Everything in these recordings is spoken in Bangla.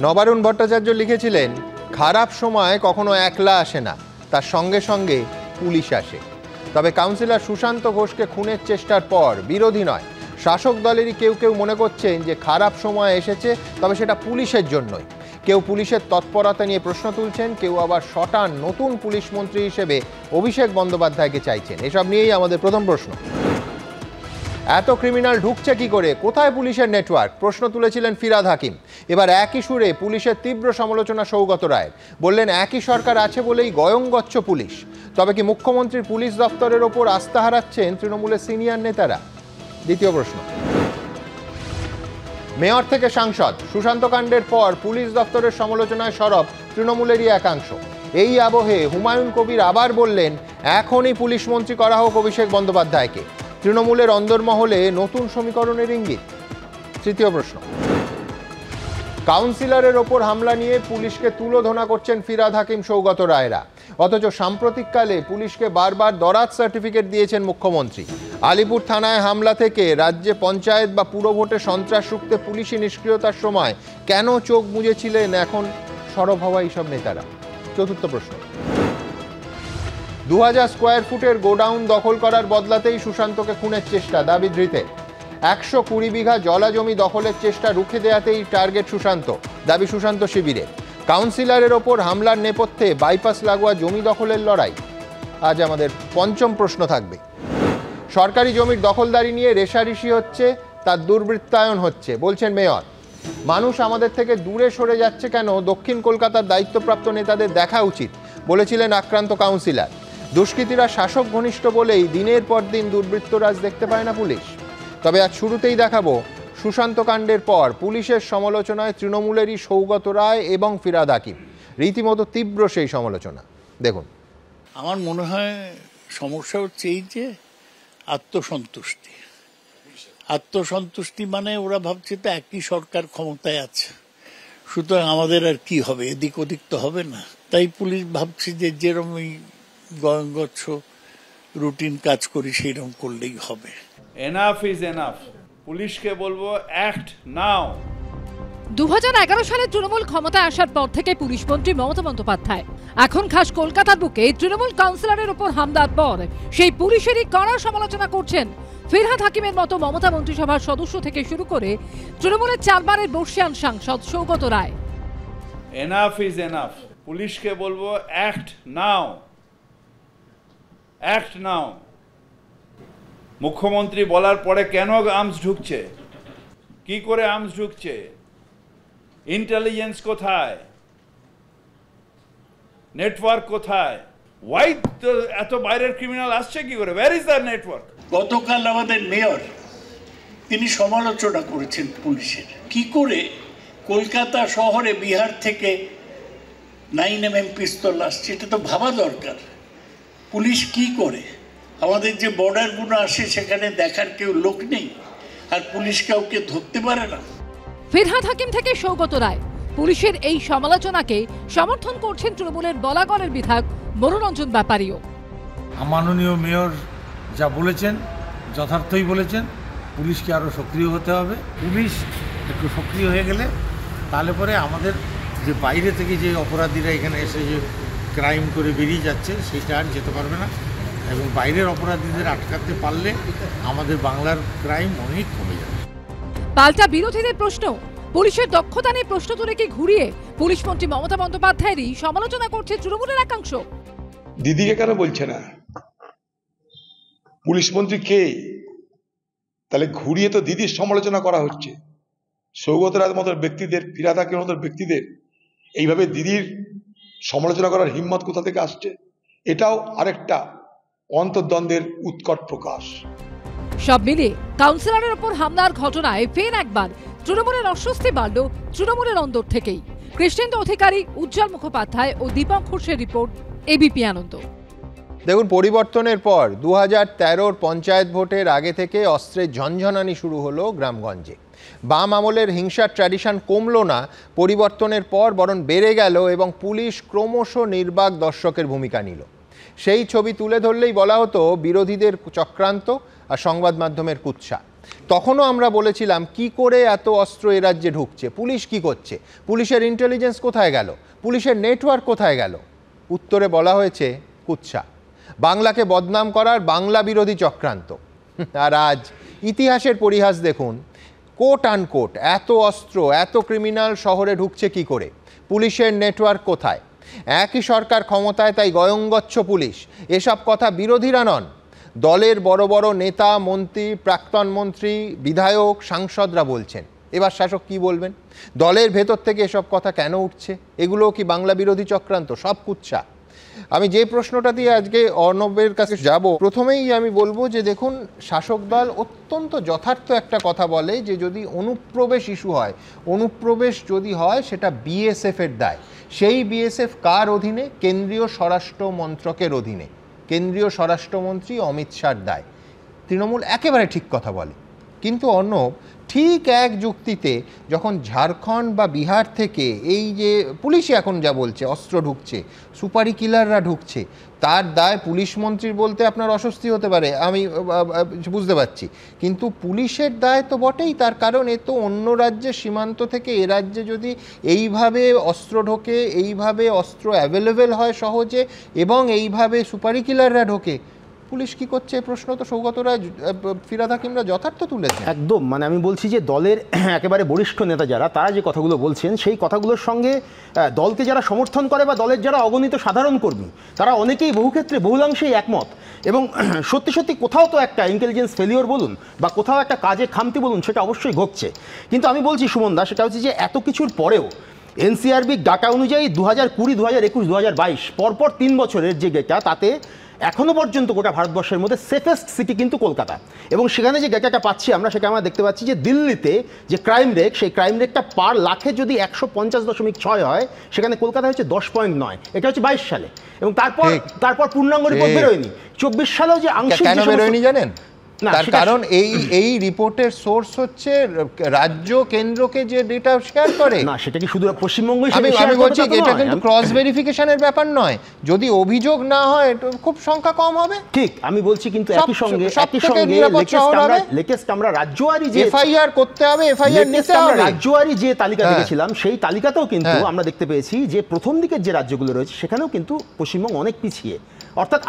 নবারুণ ভট্টাচার্য লিখেছিলেন, খারাপ সময় কখনো একলা আসে না, তার সঙ্গে সঙ্গে পুলিশ আসে। তবে কাউন্সিলর সুশান্ত ঘোষকে খুনের চেষ্টার পর বিরোধী নয়, শাসক দলেরই কেউ কেউ মনে করছেন যে খারাপ সময় এসেছে, তবে সেটা পুলিশের জন্যই। কেউ পুলিশের তৎপরতা নিয়ে প্রশ্ন তুলছেন, কেউ আবার শটান নতুন পুলিশ মন্ত্রী হিসেবে অভিষেক বন্দ্যোপাধ্যায়কে চাইছেন। এসব নিয়েই আমাদের প্রথম প্রশ্ন। এত ক্রিমিনাল ঢুকছে কি করে, কোথায় পুলিশের নেটওয়ার্ক? প্রশ্ন তুলেছিলেন ফিরহাদ হাকিম। এবার একই সুরে পুলিশের তীব্র সমালোচনা সৌগত রায়ের। বললেন, একই সরকার আছে বলেই গয়ঙ্গচ্ছ পুলিশ। তবে কি মুখ্যমন্ত্রীর পুলিশ দপ্তরের ওপর আস্থা হারাচ্ছেন তৃণমূলের সিনিয়র নেতারা? দ্বিতীয় প্রশ্ন। মেয়র থেকে সাংসদ, সুশান্ত কাণ্ডের পর পুলিশ দপ্তরের সমালোচনায় সরব তৃণমূলেরই একাংশ। এই আবহে হুমায়ুন কবির আবার বললেন, এখনই পুলিশ মন্ত্রী করা হোক অভিষেক বন্দ্যোপাধ্যায়কে। তৃণমূলের অন্দরমহলে নতুন সমীকরণের ইঙ্গিত। তৃতীয় প্রশ্ন। কাউন্সিলরের ওপর হামলা নিয়ে পুলিশকে তুলোধনা করছেন ফিরহাদ হাকিম, সৌগত রায়রা। অথচ সাম্প্রতিককালে পুলিশকে বারবার দরাজ সার্টিফিকেট দিয়েছেন মুখ্যমন্ত্রী। আলিপুর থানায় হামলা থেকে রাজ্যে পঞ্চায়েত বা পুর ভোটে সন্ত্রাস রুখতে পুলিশি নিষ্ক্রিয়তার সময় কেন চোখ বুজেছিলেন এখন সরব হওয়া এইসব নেতারা? চতুর্থ প্রশ্ন। 2000 স্কোয়ার ফুটের গোডাউন দখল করার বদলাতেই সুশান্তকে খুনের চেষ্টা, দাবি ধৃতে। 120 বিঘা জলা জমি দখলের চেষ্টা রুখে দেওয়াতেই টার্গেট সুশান্ত, দাবি সুশান্ত শিবিরের। কাউন্সিলরের ওপর হামলার নেপথ্যে বাইপাস লাগোয়া জমি দখলের লড়াই। আজ আমাদের পঞ্চম প্রশ্ন থাকবে। সরকারি জমির দখলদারি নিয়ে রেষারেষি হচ্ছে, তার দুর্বৃত্তায়ন হচ্ছে, বলছেন মেয়র। মানুষ আমাদের থেকে দূরে সরে যাচ্ছে কেন, দক্ষিণ কলকাতার দায়িত্বপ্রাপ্ত নেতাদের দেখা উচিত, বলেছিলেন আক্রান্ত কাউন্সিলর। দুষ্কৃতীরা শাসক ঘনিষ্ঠ বলেই দিনের পর দিন দুর্বৃত্তরাজ দেখতে পায় না পুলিশ। তবে আজ শুরুতেই দেখাবো সুশান্ত কাণ্ডের পর পুলিশের সমালোচনায় তৃণমূলেরই সৌগত রায় এবং ফিরহাদ হাকিম। রীতিমতো তীব্র সেই সমালোচনা, দেখুন। আমার মনে হয় সমস্যা হচ্ছে এই যে আত্মসন্তুষ্টি। আত্মসন্তুষ্টি মানে ওরা ভাবছে তো একই সরকার ক্ষমতায় আছে, সুতরাং আমাদের আর কি হবে, এদিক ওদিক তো হবে না। তাই পুলিশ ভাবছে যে যেরকম এই গয়ঙ্গচ্ছ রুটিন কাজ করি সেইরকম করলেই হবে। Enough is enough. পুলিশকে বলবো, অ্যাক্ট নাও। 2011 সালে তৃণমূল ক্ষমতায় আসার পর থেকে পুলিশ মন্ত্রী মমতা বন্দ্যোপাধ্যায় এখন খাস কলকাতার বুকে তৃণমূল কাউন্সিলরের উপর হামলার পর সেই পুলিশেরই কড়া সমালোচনা করছেন ফিরহাদ হাকিমের মতো মমতা মন্ত্রিসভার সদস্য থেকে শুরু করে তৃণমূলের 4 বারের বর্ষিয়ান সাংসদ Saugata Roy. Enough is enough. পুলিশকে বলবো, অ্যাক্ট নাও, অ্যাক্ট নাও। মুখ্যমন্ত্রী বলার পরে কেন আর্মস ঢুকছে, কি করে আর্মস ঢুকছে, ইন্টেলিজেন্স কোথায়, নেটওয়ার্ক কোথায়, ওয়াই এত বাইরের ক্রিমিনাল আসছে কি করে, ওয়্যার ইজ দ্য নেটওয়ার্ক? গতকাল আমাদের মেয়র তিনি সমালোচনা করেছেন পুলিশের। কি করে কলকাতা শহরে বিহার থেকে 9mm পিস্তল আসছে, এটা তো ভাবা দরকার। পুলিশ কি করে, আমাদের যে বর্ডারগুলো আসে সেখানে দেখার কেউ লোক নেই, আর পুলিশ কাউকে ধরতে পারে না। ফিরহাদ হাকিম থেকে সৌগত রায়, পুলিশের এই সমালোচনাকে সমর্থন করছেন তৃণমূলের বলাগড়ের বিধায়ক মনোরঞ্জন ব্যাপারীও। মাননীয় মেয়র যা বলেছেন যথার্থই বলেছেন, পুলিশকে আরও সক্রিয় হতে হবে। পুলিশ একটু সক্রিয় হয়ে গেলে তাহলে পরে আমাদের যে বাইরে থেকে যে অপরাধীরা এখানে এসে যে ক্রাইম করে বেরিয়ে যাচ্ছে সেটা আর যেতে পারবে না, এবং বাইরের অপরাধীদের আটকাতে পারলে আমাদের বাংলার ক্রাইম অনেক কমে যাবে। পাল্টা বিরোধীদের প্রশ্ন, পুলিশের দক্ষতা নিয়ে প্রশ্ন তুলে কি ঘুরিয়ে পুলিশ মন্ত্রী মমতা বন্দ্যোপাধ্যায়েরই সমালোচনা করছে তৃণমূলের একাংশ? দিদিকে কেন বলছে না? পুলিশ মন্ত্রী কে? তাহলে ঘুরিয়ে তো দিদির সমালোচনা করা হচ্ছে। সৌগত রায়ের মতো ব্যক্তিদের, ফিরহাদ হাকিমের মতো ব্যক্তিদের এইভাবে দিদির সমালোচনা করার হিম্মত কোথা থেকে আসছে? এটাও আরেকটা অন্তর্দ্বন্দ্বের উৎকট প্রকাশ। সব মিলিয়ে কাউন্সিলরের উপর হামলার ঘটনায় ফের একবার তৃণমূলের অস্বস্তি বাড়ল তৃণমূলের অন্দর থেকেই। কৃষ্ণেন্দু অধিকারী, উজ্জ্বল মুখোপাধ্যায় ও দীপক ঘোষের রিপোর্ট, এবিপি আনন্দ। দেখুন, পরিবর্তনের পর 2013 পঞ্চায়েত ভোটের আগে থেকে অস্ত্রের ঝনঝনানি শুরু হলো গ্রামগঞ্জে। বাম আমলের হিংসার ট্র্যাডিশন কমলো না, পরিবর্তনের পর বরং বেড়ে গেল এবং পুলিশ ক্রমশ নির্বাক দর্শকের ভূমিকা নিল। সেই ছবি তুলে ধরলেই বলা হতো বিরোধীদের চক্রান্ত আর সংবাদ মাধ্যমের কুৎসা। তখনও আমরা বলেছিলাম কি করে এত অস্ত্র এ রাজ্যে ঢুকছে, পুলিশ কি করছে, পুলিশের ইন্টেলিজেন্স কোথায় গেল, পুলিশের নেটওয়ার্ক কোথায় গেল? উত্তরে বলা হয়েছে কুৎসা, বাংলাকে বদনাম করার বাংলা বিরোধী চক্রান্ত। আর আজ ইতিহাসের পরিহাস দেখুন, কোট আনকোট এত অস্ত্র এত ক্রিমিনাল শহরে ঢুকছে কি করে, পুলিশের নেটওয়ার্ক কোথায়? একই সরকার ক্ষমতায়, তাই গয়ঙ্গচ্ছ পুলিশ। এসব কথা বিরোধীরা নন, দলের বড় বড় নেতা, মন্ত্রী, প্রাক্তন মন্ত্রী, বিধায়ক, সাংসদরা বলছেন। এবার শাসক কি বলবেন? দলের ভেতর থেকে এসব কথা কেন উঠছে? এগুলো কি বাংলা বিরোধী চক্রান্ত? সব কুৎসা। আমি যে প্রশ্নটা দিয়ে আজকে অর্ণবের কাছে যাব, প্রথমেই আমি বলবো যে দেখুন, শাসক দল অত্যন্ত যথার্থ একটা কথা বলে যে যদি অনুপ্রবেশ ইস্যু হয়, অনুপ্রবেশ যদি হয় সেটা বিএসএফের দায়। সেই বিএসএফ কার অধীনে? কেন্দ্রীয় স্বরাষ্ট্র মন্ত্রকের অধীনে, কেন্দ্রীয় স্বরাষ্ট্রমন্ত্রী অমিত শাহর দায়। তৃণমূল একেবারে ঠিক কথা বলে। কিন্তু অর্ণব, ঠিক এক যুক্তিতে যখন ঝাড়খণ্ড বা বিহার থেকে এই যে পুলিশই এখন যা বলছে অস্ত্র ঢুকছে, সুপারি কিলাররা ঢুকছে, তার দায় পুলিশ মন্ত্রীর বলতে আপনার অস্বস্তি হতে পারে, আমি বুঝতে পারছি, কিন্তু পুলিশের দায় তো বটেই। তার কারণ এ তো অন্য রাজ্যের সীমান্ত থেকে এ রাজ্যে যদি এইভাবে অস্ত্র ঢোকে, এইভাবে অস্ত্র অ্যাভেলেবেল হয় সহজে, এবং এইভাবে সুপারি কিলাররা ঢোকে, পুলিশ কি করছে? এই প্রশ্ন তো সৌগত রায়, ফিরহাদ হাকিমরা যথার্থ তুলেছে। একদম, মানে আমি বলছি যে দলের একেবারে বরিষ্ঠ নেতা যারা, তারা যে কথাগুলো বলছেন সেই কথাগুলোর সঙ্গে দলকে যারা সমর্থন করে বা দলের যারা অগণিত সাধারণ কর্মী, তারা অনেকেই বহু ক্ষেত্রে বহুলাংশেই একমত। এবং সত্যি সত্যি কোথাও তো একটা ইন্টেলিজেন্স ফেলিওর বলুন বা কোথাও একটা কাজে খামতি বলুন, সেটা অবশ্যই ঘটছে। কিন্তু আমি বলছি সুমন দা, সেটা হচ্ছে যে এত কিছুর পরেও এনসিআরবির ডাটা অনুযায়ী 2020, 2021, 2022 পরপর 3 বছরের যে ডেটা, তাতে এখনও পর্যন্ত গোটা ভারতবর্ষের মধ্যে সেফেস্ট সিটি কিন্তু কলকাতা। এবং সেখানে যে ডেটাটা পাচ্ছি আমরা, সেটা আমরা দেখতে পাচ্ছি যে দিল্লিতে যে ক্রাইম রেট, সেই ক্রাইম রেটটা পার লাখে যদি 150.6 হয়, সেখানে কলকাতা হচ্ছে 10.9। এটা হচ্ছে 22 সালে। এবং তারপর পূর্ণাঙ্গ রিপোর্ট বেরোয়নি। 24 সালেও যে আংশিক কেন বেরোয়নি জানেন? তার কারণ এই রিপোর্টের সোর্স হচ্ছে রাজ্য কেন্দ্রকে যে ডেটা শেয়ার করে। না, সেটা কি শুধু পশ্চিমবঙ্গই? আমি বলছি এটা কিন্তু ক্রস ভেরিফিকেশনের ব্যাপার নয়। যদি অভিযোগ না হয় খুব সংখ্যা কম হবে। ঠিক, আমি বলছি, কিন্তু একই সঙ্গে লেটেস্ট আমরা রাজ্যওয়ারি যে এফআইআর করতে হবে, এফআইআর নিতে হবে, রাজ্যওয়ারি যে তালিকা দেখেছিলাম, সেই তালিকাতেও কিন্তু আমরা দেখতে পেয়েছি যে প্রথম দিকের যে রাজ্যগুলো রয়েছে সেখানেও কিন্তু পশ্চিমবঙ্গ অনেক পিছিয়ে। অর্থাৎ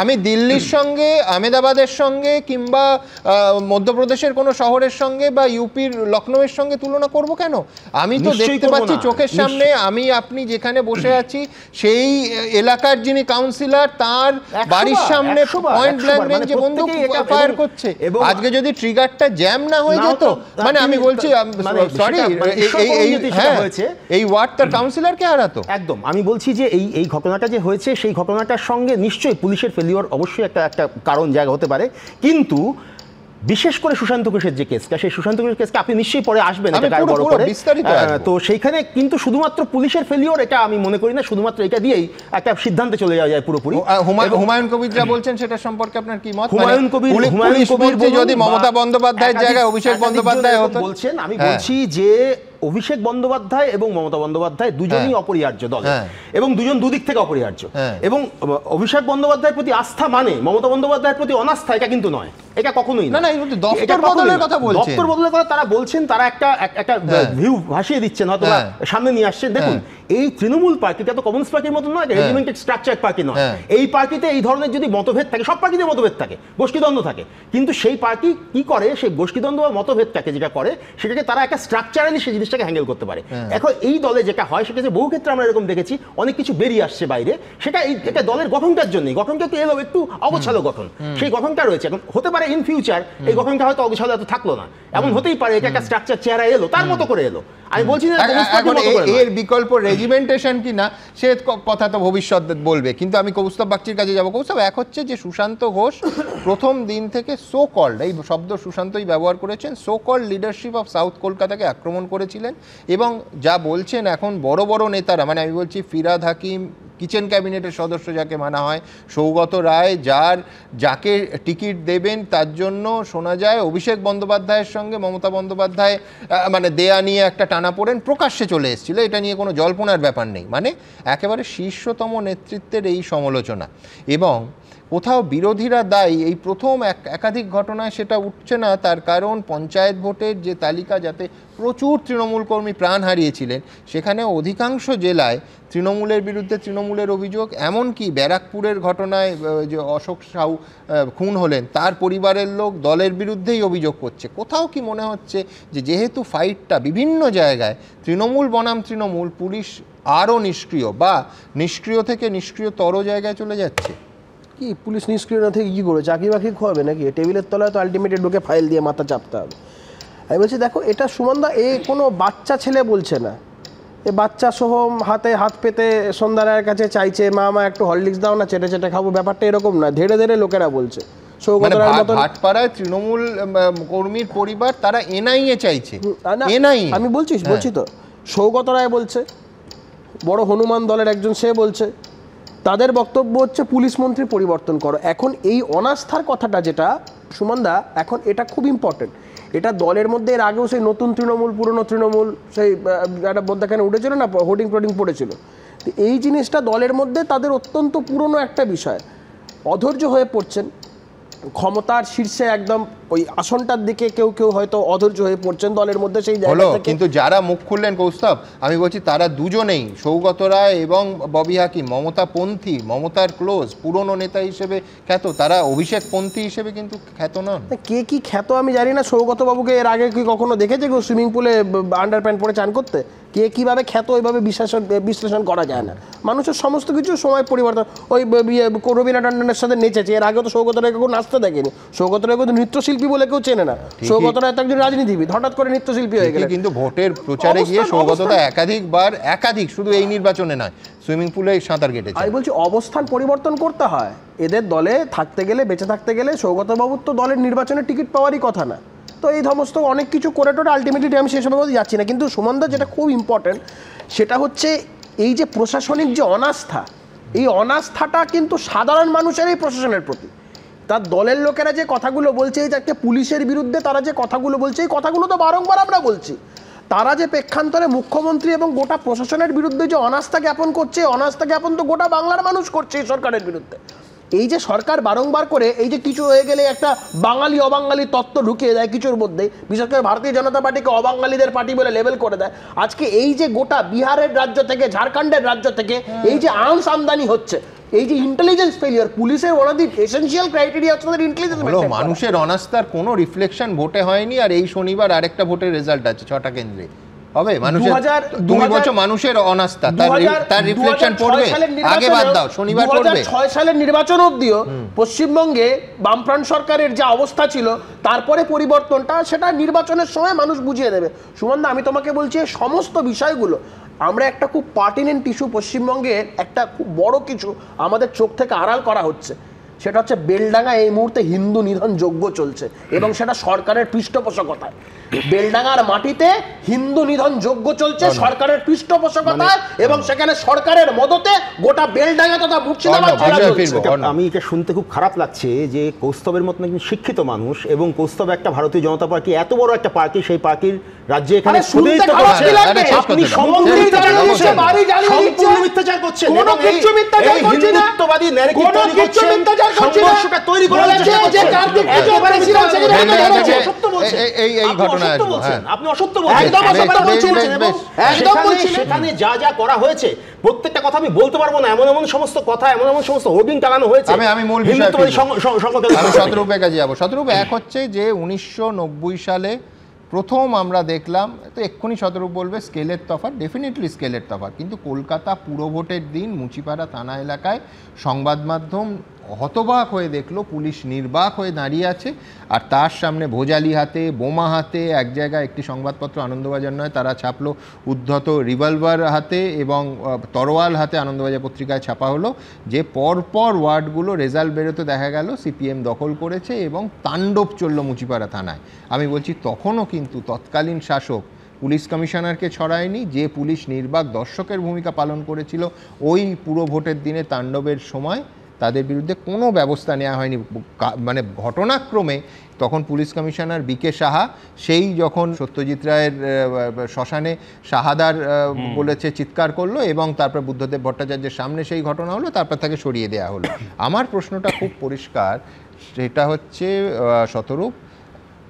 আমি দিল্লির সঙ্গে, আহমেদাবাদের সঙ্গে, কিংবা মধ্যপ্রদেশের কোনো শহরের সঙ্গে বা ইউপির লখনৌয়ের সঙ্গে তুলনা করব কেন? আমি তো দেখতে পাচ্ছি চোখের সামনে, আমি আপনি যেখানে বসে আছি সেই এলাকার যিনি কাউন্সিলর, তার বাড়ির সামনে পয়েন্ট ব্ল্যাঙ্ক রেঞ্জে বন্দুক ফায়ার করছে। আজকে যদি ট্রিগারটা জ্যাম না হয়ে যেত, মানে আমি বলছি সরি, এই ওয়ার্ড তার কাউন্সিলরকে হারাতো। একদম, আমি বলছি যে এই ঘটনাটা যে হয়েছে, সেই ঘটনাটার সঙ্গে নিশ্চয়ই পুলিশের ফেলিওর অবশ্যই একটা কারণ জায়গা হতে পারে। কিন্তু বিশেষ করে সুশান্ত ঘোষের যে কেসটা, সেই সুশান্ত ঘোষের কেসকে আপনি নিশ্চয়ই পরে আসবেন, তো সেইখানে কিন্তু শুধুমাত্র পুলিশের ফেলিওর এটা আমি মনে করি না, শুধুমাত্র এটা দিয়েই একটা সিদ্ধান্তে চলে যাওয়া যায় পুরোপুরি। হুমায়ুন কবির যা বলছেন সেটা সম্পর্কে আপনার কি মত? হুমায়ুন কবির যদি মমতা বন্দ্যোপাধ্যায়ের জায়গায় অভিষেক বন্দ্যোপাধ্যায় হতো বলছেন, আমি বলছি যে অভিষেক বন্দ্যোপাধ্যায় এবং মমতা বন্দ্যোপাধ্যায় দুজনই অপরিহার্য দল, এবং দুজন দুদিক থেকে অপরিহার্য। এবং অভিষেক বন্দ্যোপাধ্যায়ের প্রতি আস্থা মানে মমতা বন্দ্যোপাধ্যায়ের প্রতি অনাস্থা, এটা কিন্তু নয়, এটা কখনোই না। দপ্তর বদলের কথা বলছেন, দপ্তর বদলের কথা তারা বলছেন, তারা একটা ভিউ ভাসিয়ে দিচ্ছেন, হয়তো সামনে নিয়ে আসছেন। দেখুন, এই তৃণমূল পার্টিটা তো কমিউনিস্ট পার্টির মতো নয়, রেজিমেন্টেড স্ট্রাকচার পার্টি নয়। এই পার্টিতে এই ধরনের যদি মতভেদ থাকে, সব পার্টিতে মতভেদ থাকে, গোষ্ঠীদ্বন্দ্ব থাকে, কিন্তু সেই পার্টি কি করে, সেই গোষ্ঠীদ্বন্দ্ব বা মতভেদটাকে যেটা করে, সেটাকে তারা একটা স্ট্রাকচারালি সেই জিনিসটাকে হ্যান্ডেল করতে পারে। এখন এই দলে যেটা হয়, সেটা যে বহু ক্ষেত্রে আমরা এরকম দেখেছি, অনেক কিছু বেরিয়ে আসছে বাইরে, সেটা এটা দলের গঠনটার জন্যই, গঠনটা একটু এলো, একটু অগোছালো গঠন, সেই গঠনটা রয়েছে। এখন হতে পারে ইন ফিউচার এই গঠনটা হয়তো অগোছালো এত থাকলো না, এমন হতেই পারে, এটা একটা স্ট্রাকচার চেহারা এলো, তার মতো করে এলো। আমি বলছি না এর বিকল্প রেজিমেন্টেশন কিনা, সে কথা তো ভবিষ্যৎ বলবে। কিন্তু আমি কৌস্তব বাগচির কাছে যাবো। কৌস্তব, এক হচ্ছে যে সুশান্ত ঘোষ প্রথম দিন থেকে সো কল্ড, এই শব্দ সুশান্তই ব্যবহার করেছেন, so called leadership of south কলকাতাকে আক্রমণ করেছিলেন। এবং যা বলছেন এখন বড় বড় নেতারা, মানে আমি বলছি ফিরহাদ হাকিম, কিচেন ক্যাবিনেটের সদস্য যাকে মানা হয়, সৌগত রায়, যাকে টিকিট দেবেন তার জন্য শোনা যায় অভিষেক বন্দ্যোপাধ্যায়ের সঙ্গে মমতা বন্দ্যোপাধ্যায় মানে দেয়া নিয়ে একটা টানাপোড়েন প্রকাশ্যে চলে এসেছিল। এটা নিয়ে কোনো জল্পনার ব্যাপার নেই, মানে একেবারে শীর্ষতম নেতৃত্বের এই সমালোচনা। এবং কোথাও বিরোধীরা দায়ী, এই প্রথম একাধিক ঘটনায় সেটা উঠছে না। তার কারণ পঞ্চায়েত ভোটের যে তালিকা, যাতে প্রচুর তৃণমূল কর্মী প্রাণ হারিয়েছিলেন, সেখানে অধিকাংশ জেলায় তৃণমূলের বিরুদ্ধে তৃণমূলের অভিযোগ। এমনকি ব্যারাকপুরের ঘটনায় যে অশোক সাউ খুন হলেন, তার পরিবারের লোক দলের বিরুদ্ধেই অভিযোগ করছে। কোথাও কি মনে হচ্ছে যে যেহেতু ফাইটটা বিভিন্ন জায়গায় তৃণমূল বনাম তৃণমূল, পুলিশ আরও নিষ্ক্রিয় বা নিষ্ক্রিয় থেকে নিষ্ক্রিয়তর জায়গায় চলে যাচ্ছে? কি পুলিশ নিষ্ক্রিয় না থেকে কী করে চাকরি বাকরি খোয়াবে নাকি? টেবিলের তলায় তো আলটিমেটলি ঢুকে ফাইল দিয়ে মাথা চাপতে হবে। আমি বলছি দেখো, এটা সুমনদা কোনো বাচ্চা ছেলে বলছে না, এ বাচ্চা সহ হাতে হাত পেতে সন্ধ্যারায়ের কাছে চাইছে, মা একটু হরলিক্স দাও না, চেটে চেটে খাবো। ব্যাপারটা এরকম না, ধীরে ধীরে লোকেরা বলছে। ভাটপাড়ায় তৃণমূল কর্মীর পরিবার তারা এনআইএ চাইছে। আমি বলছি তো, সৌগত রায় বলছে, বড় হনুমান দলের একজন, সে বলছে। তাদের বক্তব্য হচ্ছে পুলিশ মন্ত্রী পরিবর্তন করো। এখন এই অনাস্থার কথাটা যেটা সুমনদা, এখন এটা খুব ইম্পর্টেন্ট। এটা দলের মধ্যে এর আগেও সেই নতুন তৃণমূল পুরনো তৃণমূল সেই একটা মধ্যখানে উঠেছিল না, হোর্ডিং টোডিং পড়েছিল। এই জিনিসটা দলের মধ্যে তাদের অত্যন্ত পুরনো একটা বিষয়। অধৈর্য হয়ে পড়ছেন, ক্ষমতার শীর্ষে একদম ওই আসনটার দিকে কেউ কেউ হয়তো অধৈর্য হয়ে পড়ছেন দলের মধ্যে সেই জায়গা থেকে। কিন্তু যারা মুখ খুললেন কৌস্তব, আমি বলছি তারা দুজনেই, সৌগত রায় এবং ববি হাকিম, মমতা পন্থী, মমতার ক্লোজ পুরনো নেতা হিসেবে খ্যাত। তারা অভিষেক পন্থী হিসেবে কিন্তু খ্যাত নন। কে কি খ্যাত আমি জানি না। সৌগত বাবুকে এর আগে কি কখনো দেখেছে কেউ সুইমিং পুলে আন্ডার প্যান্ট পরে চান করতে? কে কীভাবে খ্যাত ওইভাবে বিশ্লেষণ করা যায় না। মানুষের সমস্ত কিছু সময় পরিবর্তন। ওই রবীনা টন্ডনের সাথে নেচেছে, এর আগে তো সৌগত রায়কে কেউ নাচতে দেখেনি। সৌগত রায় কিন্তু নৃত্যশিল্পী বলে কেউ চেনে না। সৌগত রায় তো একজন রাজনীতিবিদ, হঠাৎ করে নৃত্যশিল্পী হয়ে গেল। কিন্তু ভোটের প্রচারে গিয়ে সৌগতদা একাধিক শুধু এই নির্বাচনে নয়, সুইমিং পুলে সাঁতার কেটেছে। আমি বলছি অবস্থান পরিবর্তন করতে হয়। এদের দলে থাকতে গেলে, বেঁচে থাকতে গেলে সৌগতবাবুর তো দলের নির্বাচনে টিকিট পাওয়ারই কথা না। তো এই সমস্ত অনেক কিছু করে টোরে আলটিমেটলি আমি সেসবের মধ্যে যাচ্ছি না। কিন্তু সুমনদা যেটা খুব ইম্পর্টেন্ট, সেটা হচ্ছে এই যে প্রশাসনিক যে অনাস্থা, এই অনাস্থাটা কিন্তু সাধারণ মানুষের এই প্রশাসনের প্রতি। তার দলের লোকেরা যে কথাগুলো বলছে, এই যে একটা পুলিশের বিরুদ্ধে তারা যে কথাগুলো বলছে, এই কথাগুলো তো বারংবার আমরা বলছি। তারা যে প্রেক্ষান্তরে মুখ্যমন্ত্রী এবং গোটা প্রশাসনের বিরুদ্ধে যে অনাস্থা জ্ঞাপন করছে, অনাস্থা জ্ঞাপন তো গোটা বাংলার মানুষ করছে এই সরকারের বিরুদ্ধে। এই যে সরকার বারংবার করে এই যে কিছু হয়ে গেলে একটা বাঙালি অবাঙালি তত্ত্ব ঢুকিয়ে দেয় কিছুর মধ্যে, বিশেষ করে ভারতীয় জনতা পার্টিকে অবাঙালিদের পার্টি বলে লেবেল করে দেয়। আজকে এই যে গোটা বিহারের রাজ্য থেকে, ঝাড়খণ্ডের রাজ্য থেকে এই যে আর্মস আমদানি হচ্ছে, এই যে ইন্টেলিজেন্স ফেলিয়ার, পুলিশের one of the essential criteria হচ্ছে তাদের ইন্টেলিজেন্স। মানুষের অনাস্থার কোনো রিফ্লেকশন ভোটে হয়নি। আর এই শনিবার আরেকটা ভোটের রেজাল্ট আছে 6টা কেন্দ্রে হবে। তুমি বলছো মানুষের অনাস্থা, তার রিফ্লেকশন পড়বে। আগে বাদ দাও, শনিবার পড়বে। 2006 সালের নির্বাচন অবধিও পশ্চিমবঙ্গে বামফ্রন্ট সরকারের যে অবস্থা ছিল, তারপরে পরিবর্তনটা সেটা নির্বাচনের সময় মানুষ বুঝিয়ে দেবে। সুমনদা, আমি তোমাকে বলছি সমস্ত বিষয়গুলো আমরা একটা খুব পার্টিনেন্ট ইস্যু, পশ্চিমবঙ্গের একটা খুব বড় কিছু আমাদের চোখ থেকে আড়াল করা হচ্ছে। সেটা হচ্ছে বেলডাঙ্গা এই মুহূর্তে হিন্দু নিধন যজ্ঞ চলছে এবং সেটা সরকারের পৃষ্ঠপোষকতায়। বেলডাঙ্গার মাটিতে হিন্দু নিধন যজ্ঞ চলছে সরকারের পৃষ্ঠপোষকতায় এবং সেখানে সরকারের মদতে গোটা বেলডাঙ্গা তথা মুর্শিদাবাদ জেলা চলছে। আমি এটা শুনতে খুব খারাপ লাগছে যে কৌস্তবের মতন একজন শিক্ষিত মানুষ এবং কৌস্তব একটা ভারতীয় জনতা পার্টি, এত বড় একটা পার্টি, সেই পার্টির রাজ্যে এখানে আপনি সম্পূর্ণ মিথ্যাচার করছেন। হিন্দুত্ববাদী ন্যারেটিভ তৈরি করছেন, সংঘর্ষটা তৈরি করার চেষ্টা করছেন। এই ঘটনা আপনি অসত্য বলছেন। সেখানে যা যা করা হয়েছে প্রত্যেকটা কথা আমি বলতে পারবো না। এমন এমন সমস্ত কথা, এমন এমন সমস্ত হোর্ডিং টাঙানো হয়েছে। আমি মূল বিষয় শতরূপের কাছে যাবো। শতরূপ, এক হচ্ছে যে 1990 সালে প্রথম আমরা দেখলাম, তো এক্ষুনি শতরূপ বলবে স্কেলের তফাৎ, ডেফিনেটলি স্কেলের তফাৎ, কিন্তু কলকাতা পুরভোটের দিন মুচিপাড়া থানা এলাকায় সংবাদ মাধ্যম হতবাক হয়ে দেখলো পুলিশ নির্বাক হয়ে দাঁড়িয়ে আছে, আর তার সামনে ভোজালি হাতে, বোমা হাতে, এক জায়গায় একটি সংবাদপত্র আনন্দবাজার নয়, তারা ছাপলো উদ্ধত রিভলভার হাতে এবং তরোয়াল হাতে, আনন্দবাজার পত্রিকায় ছাপা হলো যে পরপর ওয়ার্ডগুলো রেজাল্ট বেরোতে দেখা গেল সিপিএম দখল করেছে এবং তাণ্ডব চলল মুচিপাড়া থানায়। আমি বলছি তখনও কিন্তু তৎকালীন শাসক পুলিশ কমিশনারকে ছড়ায়নি, যে পুলিশ নির্বাক দর্শকের ভূমিকা পালন করেছিল ওই পুরো ভোটের দিনে তাণ্ডবের সময় তাদের বিরুদ্ধে কোনো ব্যবস্থা নেওয়া হয়নি। মানে ঘটনাক্রমে তখন পুলিশ কমিশনার বিকে সাহা সেই যখন সত্যজিৎ রায়ের শ্মশানে শাহাদার বলেছে চিৎকার করলো এবং তারপর বুদ্ধদেব ভট্টাচার্যের সামনে সেই ঘটনা হলো, তারপর তাকে সরিয়ে দেওয়া হলো। আমার প্রশ্নটা খুব পরিষ্কার, সেটা হচ্ছে শতরূপ,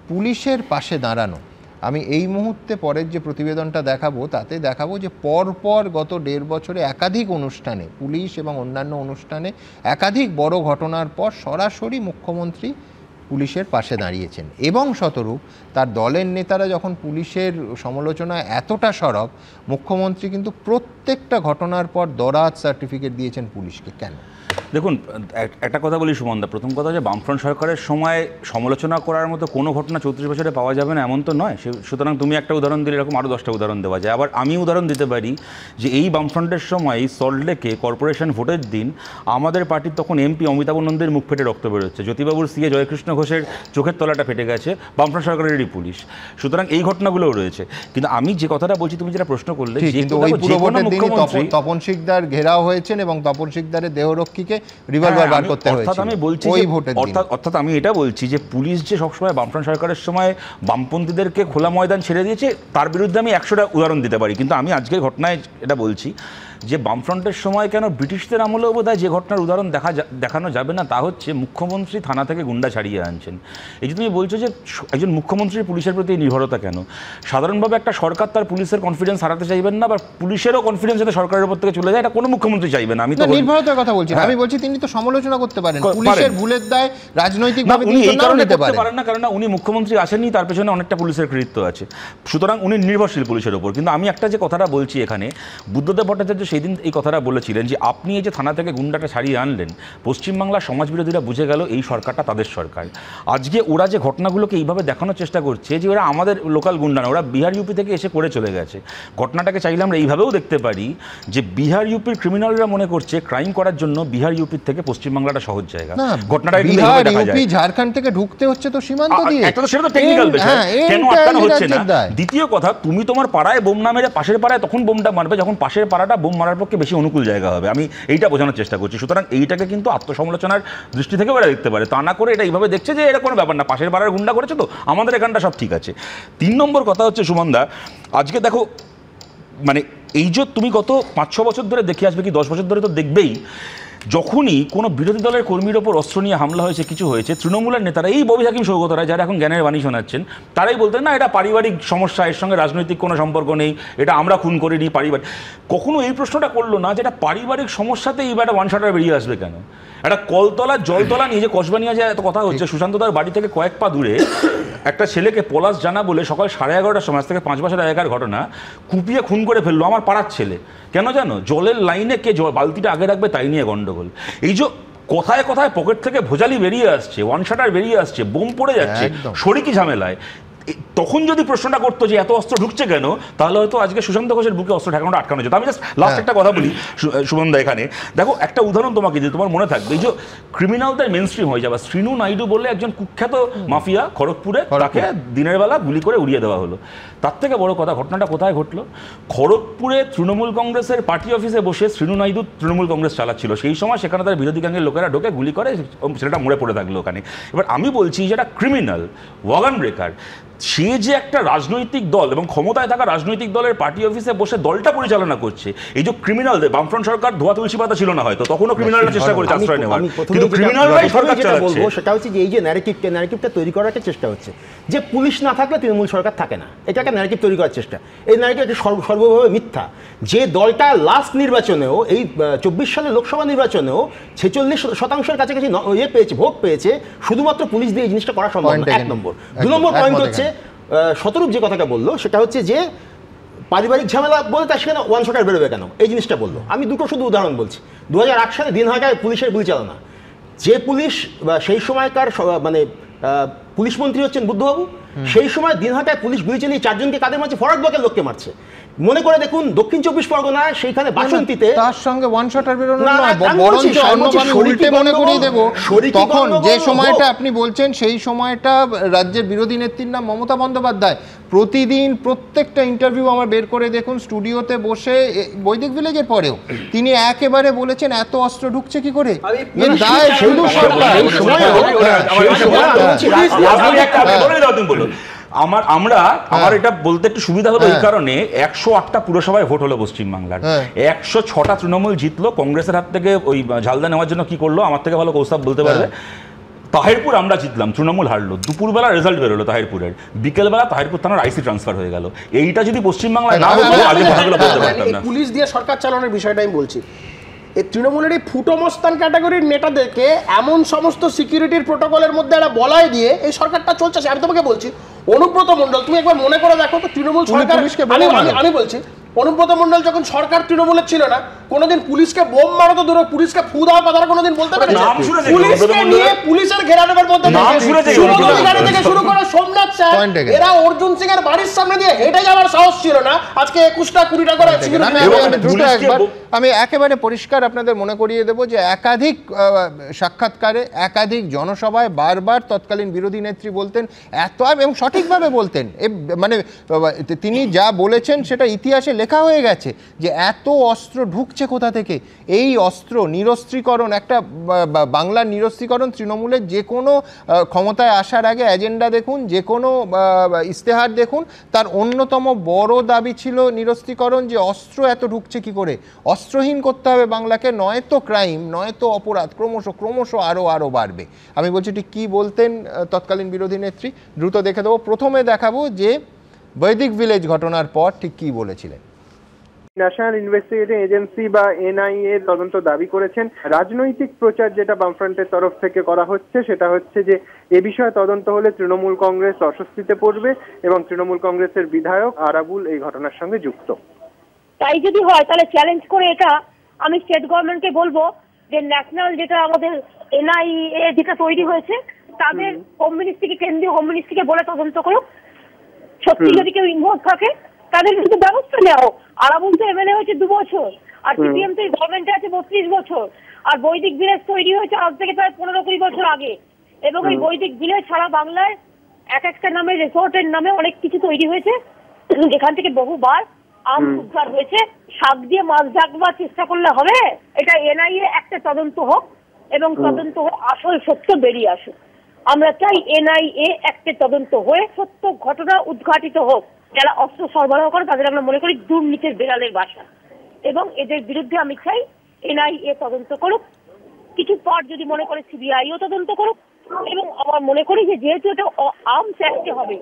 পুলিশের পাশে দাঁড়ানো। আমি এই মুহূর্তে পরের যে প্রতিবেদনটা দেখাবো তাতে দেখাবো যে পরপর গত 1.5 বছরে একাধিক অনুষ্ঠানে, পুলিশ এবং অন্যান্য অনুষ্ঠানে একাধিক বড় ঘটনার পর সরাসরি মুখ্যমন্ত্রী পুলিশের পাশে দাঁড়িয়েছেন। এবং শতরূপ, তার দলের নেতারা যখন পুলিশের সমালোচনায় এতটা সরব, মুখ্যমন্ত্রী কিন্তু প্রত্যেকটা ঘটনার পর দরাজ সার্টিফিকেট দিয়েছেন পুলিশকে। কেন? দেখুন, একটা কথা বলি সুমনদা, প্রথম কথা যে বামফ্রন্ট সরকারের সময় সমালোচনা করার মতো কোনো ঘটনা 34 বছরে পাওয়া যাবে না এমন তো নয়। সুতরাং তুমি একটা উদাহরণ দিলে এরকম আরও 10টা উদাহরণ দেওয়া যায়। আবার আমি উদাহরণ দিতে পারি যে এই বামফ্রন্টের সময় সল্টলেকে কর্পোরেশন ভোটের দিন আমাদের পার্টির তখন এমপি অমিতাভ নন্দের মুখ ফেটে রক্ত বেরোচ্ছে, জ্যোতিবাবুর সিএ জয়কৃষ্ণ ঘোষের চোখের তলাটা ফেটে গেছে, বামফ্রন্ট সরকারেরই পুলিশ। সুতরাং এই ঘটনাগুলোও রয়েছে। কিন্তু আমি যে কথাটা বলছি, তুমি যেটা প্রশ্ন করলে, তপন শিকদার ঘেরাও হয়েছেন এবং তপন শিকদারের দেহরক্ষীকে রিভলভার বার করতে হয়েছে। আমি বলছি অর্থাৎ আমি এটা বলছি যে পুলিশ যে সবসময় বামফ্রন্ট সরকারের সময় বামপন্থীদেরকে খোলা ময়দান ছেড়ে দিয়েছে, তার বিরুদ্ধে আমি 100টা উদাহরণ দিতে পারি। কিন্তু আমি আজকের ঘটনায় এটা বলছি যে বামফ্রন্টের সময় কেন ব্রিটিশদের আমলেও বোধহয় যে ঘটনার উদাহরণ দেখানো যাবে না, তা হচ্ছে মুখ্যমন্ত্রী থানা থেকে গুন্ডা ছাড়িয়ে আনছেন। এই যে তুমি বলছো যে একজন মুখ্যমন্ত্রীর পুলিশের প্রতি নির্ভরতা কেন, সাধারণভাবে একটা সরকার তার পুলিশের কনফিডেন্স হারাতে চাইবেন না, বা পুলিশেরও কনফিডেন্স যাতে সরকারের উপর থেকে চলে যায়, এটা কোনো মুখ্যমন্ত্রী চাইবে না। আমি তো নির্ভরতার কথা বলছি, আমি বলছি তিনি তো সমালোচনা করতে পারেন, পুলিশের ভুলের দায় রাজনৈতিকভাবে উনি এই কারণে করতে পারেন না, কারণ উনি মুখ্যমন্ত্রী আসেননি, তার পেছনে অনেকটা পুলিশের কৃতিত্ব আছে। সুতরাং উনি নির্ভরশীল পুলিশের উপর। কিন্তু আমি একটা যে কথাটা বলছি এখানে, বুদ্ধদেব ভট্টাচার্য সেই দিন এই কথাটা বলেছিলেন যে আপনি এই যে থানা থেকে গুন্ডাটা ছাড়িয়ে আনলেন, পশ্চিমবাংলার সমাজবিরোধীরা বুঝে গেল এই সরকারটা তাদের সরকার। আজকে ওরা যে ঘটনাগুলোকে এইভাবে দেখানোর চেষ্টা করছে যে ওরা আমাদের লোকাল গুন্ডা না, ওরা বিহার ইউপি থেকে এসে করে চলে গেছে। ঘটনাটাকে চাইলে আমরা এইভাবেও দেখতে পারি যে বিহার ইউপির ক্রিমিনালরা মনে করছে ক্রাইম করার জন্য বিহার ইউপির থেকে পশ্চিমবাংলাটা সহজ জায়গা। ঘটনাটা বিহার ইউপি ঝাড়খণ্ড থেকে ঢুকতে হচ্ছে তো সীমান্ত দিয়ে, একটা তো সেটা তো টেকনিক্যাল বিষয়, কেন আটকানো হচ্ছে না। দ্বিতীয় কথা, তুমি তোমার পাড়ায় বোম না মেরে পাশের পাড়ায় তখন বোমটা মারবে যখন পাশের পাড়াটা বোম মারার পক্ষে বেশি অনুকূল জায়গা হবে। আমি এইটা বোঝানোর চেষ্টা করছি। সুতরাং এইটাকে কিন্তু আত্মসমালোচনার দৃষ্টি থেকে ওরা দেখতে পারে, তা না করে এটা এইভাবে দেখছে যে এটা কোনো ব্যাপার না, পাশের পাড়ার গুন্ডা করেছে তো আমাদের এখানটা সব ঠিক আছে। 3 নম্বর কথা হচ্ছে সুমনদা, আজকে দেখো মানে এই যে তুমি গত 5-6 বছর ধরে দেখে আসবে, কি 10 বছর ধরে তো দেখবেই, যখনই কোনো বিরোধী দলের কর্মীর ওপর অস্ত্র নিয়ে হামলা হয়েছে, কিছু হয়েছে, তৃণমূলের নেতারা, এই ববি হাকিম সৌগত রায় যারা এখন জ্ঞানের বাণী শোনাচ্ছেন, তারাই বলতেন না এটা পারিবারিক সমস্যা, এর সঙ্গে রাজনৈতিক কোনো সম্পর্ক নেই, এটা আমরা খুন করিনি, পারিবারিক। কখনো এই প্রশ্নটা করলো না যে এটা পারিবারিক সমস্যাতেই এটা ওয়ান শটার বেরিয়ে আসবে কেন? একটা কলতলা জলতলা নিয়ে যে কসবা নিয়ে যে এত কথা হচ্ছে, সুশান্ত তার বাড়ি থেকে কয়েক পা দূরে একটা ছেলেকে পলাশ জানা বলে সকাল 11:30টার সময়, থেকে 5 বছর আগেকার ঘটনা, কুপিয়ে খুন করে ফেললো আমার পাড়ার ছেলে। কেন জানো? জলের লাইনে কে বালতিটা আগে রাখবে তাই নিয়ে গন্ডগোল। এই যে কোথায় কোথায় পকেট থেকে ভোজালি বেরিয়ে আসছে, ওয়ান শটার বেরিয়ে আসছে, বোম পড়ে যাচ্ছে, শরিকি ঝামেলায়। তখন যদি প্রশ্নটা করতো যে এত অস্ত্র ঢুকছে কেন, তাহলে হয়তো আজকে সুশান্ত ঘোষের বুকে অস্ত্র ঠেকানোটা আটকানো যেত। আমি জাস্ট লাস্ট একটা কথা বলি সুমনদা, এখানে দেখো একটা উদাহরণ তোমাকে দিই, তোমার মনে থাকবে। এই যে ক্রিমিনালদের মেন স্ট্রিম হয়ে যাবে, শ্রীনু নাইডু বলে একজন কুখ্যাত মাফিয়া খড়গপুরে, তাকে দিনের বেলা গুলি করে উড়িয়ে দেওয়া হলো। তার থেকে বড় কথা, ঘটনাটা কোথায় ঘটলো? খড়গপুরে তৃণমূল কংগ্রেসের পার্টি অফিসে বসে শ্রীনু নাইডু তৃণমূল কংগ্রেস চালাচ্ছিল। সেই সময় সেখানে তার বিরোধী গ্যাংয়ের লোকেরা ঢোকে গুলি করে, ছেলেটা মরে পড়ে থাকলো ওখানে। এবার আমি বলছি যে একটা ক্রিমিনাল ওয়াগান ব্রেকার, সে যে একটা রাজনৈতিক দল এবং ক্ষমতায় থাকা রাজনৈতিক দলের পার্টি অফিসে বসে দলটা পরিচালনা করছে, এই যে ক্রিমিনালদের, বামফ্রন্ট সরকার ধোয়া তুলসী পাতা ছিল না হয়তো, তখনও ক্রিমিনালরা চেষ্টা করেছে আশ্রয় নেওয়ার, কিন্তু ক্রিমিনালরাই সরকার চালাচ্ছে। সেটা হচ্ছে যে এই যে ন্যারেটিভটা তৈরি করার একটা চেষ্টা হচ্ছে যে পুলিশ না থাকলে তৃণমূল সরকার থাকে না, এটা একটা ন্যারেটিভ তৈরি করার চেষ্টা। এই ন্যারেটিভ একটা সর্বভাবে মিথ্যা। যে দলটা লাস্ট নির্বাচনেও, এই 24 সালের লোকসভা নির্বাচনেও 46% কাছাকাছি ভোট পেয়েছে, শুধুমাত্র পুলিশ দিয়ে এই জিনিসটা করা সম্ভব না, 1 নম্বর। 2 নম্বর পয়েন্ট হচ্ছে শতরূপ যে কথাটা বললো, সেটা হচ্ছে যে পারিবারিক ঝামেলা বলে তার সেখানে ওয়ান শটার বেরোবে কেন, এই জিনিসটা বললো। আমি দুটো শুধু উদাহরণ বলছি। 2008 সালে দিনহাটায় পুলিশের গুলি চালনা, যে পুলিশ সেই সময়কার মানে পুলিশ মন্ত্রী হচ্ছেন বুদ্ধবাবু, সেই সময় দিনহাটায় পুলিশ গুলি চালিয়ে 4 জনকে কাদের মারছে? ফরওয়ার্ড ব্লকের লোককে মারছে। মনে করে দেখুন দক্ষিণ 24 পরগনায় সেইখানে বাসন্তীতে তার সঙ্গে ওয়ান শটার বেরোনো নয়, বরঞ্চ অন্যভাবে উল্টে মনে করিয়ে দেব, তখন যে সময়টা আপনি বলছেন সেই সময়টা রাজ্যের বিরোধী নেত্রীর নাম মমতা বন্দ্যোপাধ্যায়। প্রতিদিন প্রত্যেকটা ইন্টারভিউ আমার বের করে দেখুন, স্টুডিওতে বসে বৈদিক ভিলেজের পরেও তিনি একেবারে বলেছেন এত অস্ত্র ঢুকছে কি করে, আমার এটা বলতে একটু সুবিধা হলো এই কারণে 108টা পুরসভায় ভোট হলো পশ্চিমবাংলার, 106টা তৃণমূল জিতলো। কংগ্রেসের হাত থেকে ওই ঝালদা নেওয়ার জন্য কি করলো আমার থেকে ভালো কৌস্তব বলতে পারবে। তাহিরপুর আমরা জিতলাম, তৃণমূল হারলো। দুপুরবেলা রেজাল্ট বেরোলো তাহিরপুরের, বিকেলবেলা তাহিরপুর থানার আইসি ট্রান্সফার হয়ে গেল। এইটা যদি পশ্চিমবাংলায় না হতো আগে কথাগুলো বলতে পারতাম না। পুলিশ দিয়ে সরকার চালানোর বিষয়টা আমি বলছি, এই তৃণমূলের এই ফুটোমস্তান ক্যাটাগরির নেতাদেরকে এমন সমস্ত সিকিউরিটির প্রোটোকলের মধ্যে একটা বলাই দিয়ে এই সরকারটা চলছে। আমি তোমাকে বলছি অনুব্রত মণ্ডল, তুমি একবার মনে করে দেখো তো তৃণমূল সরকার, আমি বলছি অনুব্রত মণ্ডল যখন সরকার তৃণমূলের ছিল না, কোনোদিন পুলিশকে বোম মারো তো দূরে, পুলিশকে ফু দেওয়ার কথা কোনোদিন বলতে পারে? পুলিশকে নিয়ে পুলিশের ঘেরানোর মধ্যে থেকে শুরু করে সোমনাথ স্যার, এরা অর্জুন সিং এর বাড়ির সামনে দিয়ে হেঁটে যাওয়ার সাহস ছিল না। আজকে 21টা 20টা করে আমি একেবারে পরিষ্কার আপনাদের মনে করিয়ে দেবো যে একাধিক সাক্ষাৎকারে একাধিক জনসভায় বারবার তৎকালীন বিরোধী নেত্রী বলতেন এত, এবং সঠিকভাবে বলতেন, মানে তিনি যা বলেছেন সেটা ইতিহাসে লেখা হয়ে গেছে যে এত অস্ত্র ঢুকছে কোথা থেকে। এই অস্ত্র নিরস্ত্রীকরণ, একটা বাংলার নিরস্ত্রীকরণ, তৃণমূলের যে কোনো ক্ষমতায় আসার আগে এজেন্ডা দেখুন, যে কোনো ইস্তেহার দেখুন, তার অন্যতম বড় দাবি ছিল নিরস্ত্রীকরণ, যে অস্ত্র এত ঢুকছে কি করে, অস্ত্রহীন করতে হবে বাংলাকে, নয়তো ক্রাইম, নয়তো অপরাধ ক্রমশ আরও বাড়বে। আমি বলছি ঠিক কী বলতেন তৎকালীন বিরোধী নেত্রী, দ্রুত দেখে দেবো। প্রথমে দেখাবো যে বৈদিক ভিলেজ ঘটনার পর ঠিক কী বলেছিলেন। ন্যাশনাল ইনভেস্টিগেটিং এজেন্সি বা এনআইএ তদন্ত দাবি করেছেন। রাজনৈতিক প্রচার যেটা বামফ্রন্টের তরফ থেকে করা হচ্ছে সেটা হচ্ছে যে এ বিষয়ে তদন্ত হলে তৃণমূল কংগ্রেস অস্বস্তিতে পড়বে এবং তৃণমূল কংগ্রেসের বিধায়ক আরাবুল এই ঘটনার সঙ্গে যুক্ত। তাই যদি হয় তাহলে চ্যালেঞ্জ করে এটা আমি স্টেট গভর্নমেন্টকে বলবো যে ন্যাশনাল যেটা আমাদের এনআইএ যেটা তৈরি হয়েছে তাদের হোম মিনিস্ট্রিকে, কেন্দ্রীয় হোম মিনিস্ট্রিকে বলে তদন্ত করুক। সত্যি যদি কেউ ইনভলভ থাকে তাদের কিন্তু ব্যবস্থা নেওয়া হোক। আরাবুল তো এমএলএ হয়েছে 2 বছর, আর সিপিএম তো গভর্নমেন্টে আছে 32 বছর, আর বৈদিক ভিলেজ তৈরি হয়েছে আজ থেকে প্রায় 15-20 বছর আগে। এবং এই বৈদিক ভিলেজ সারা বাংলায় এক একটা নামে, রিসোর্টের নামে অনেক কিছু তৈরি হয়েছে, যেখান থেকে বহুবার আম উদ্ধার হয়েছে। শাক দিয়ে মাছ ঢাকবার চেষ্টা করলে হবে? এটা এনআইএ একটা তদন্ত হোক এবং তদন্ত আসল সত্য বেরিয়ে আসুক। আমরা চাই এনআইএ একটা তদন্ত হয়ে সত্য ঘটনা উদ্ঘাটিত হোক। যারা অস্ত্র সরবরাহ করে তাদের আমরা মনে করি দুর্নীতির বিড়ালের বাসা, এবং এদের বিরুদ্ধে আমি চাই এনআইএ তদন্ত করুক। কিছু পর যদি মনে করে সিবিআইও তদন্ত করুক, এবং আমার মনে করি যে যেহেতু এটা আর্মস অ্যাক্টে হবে,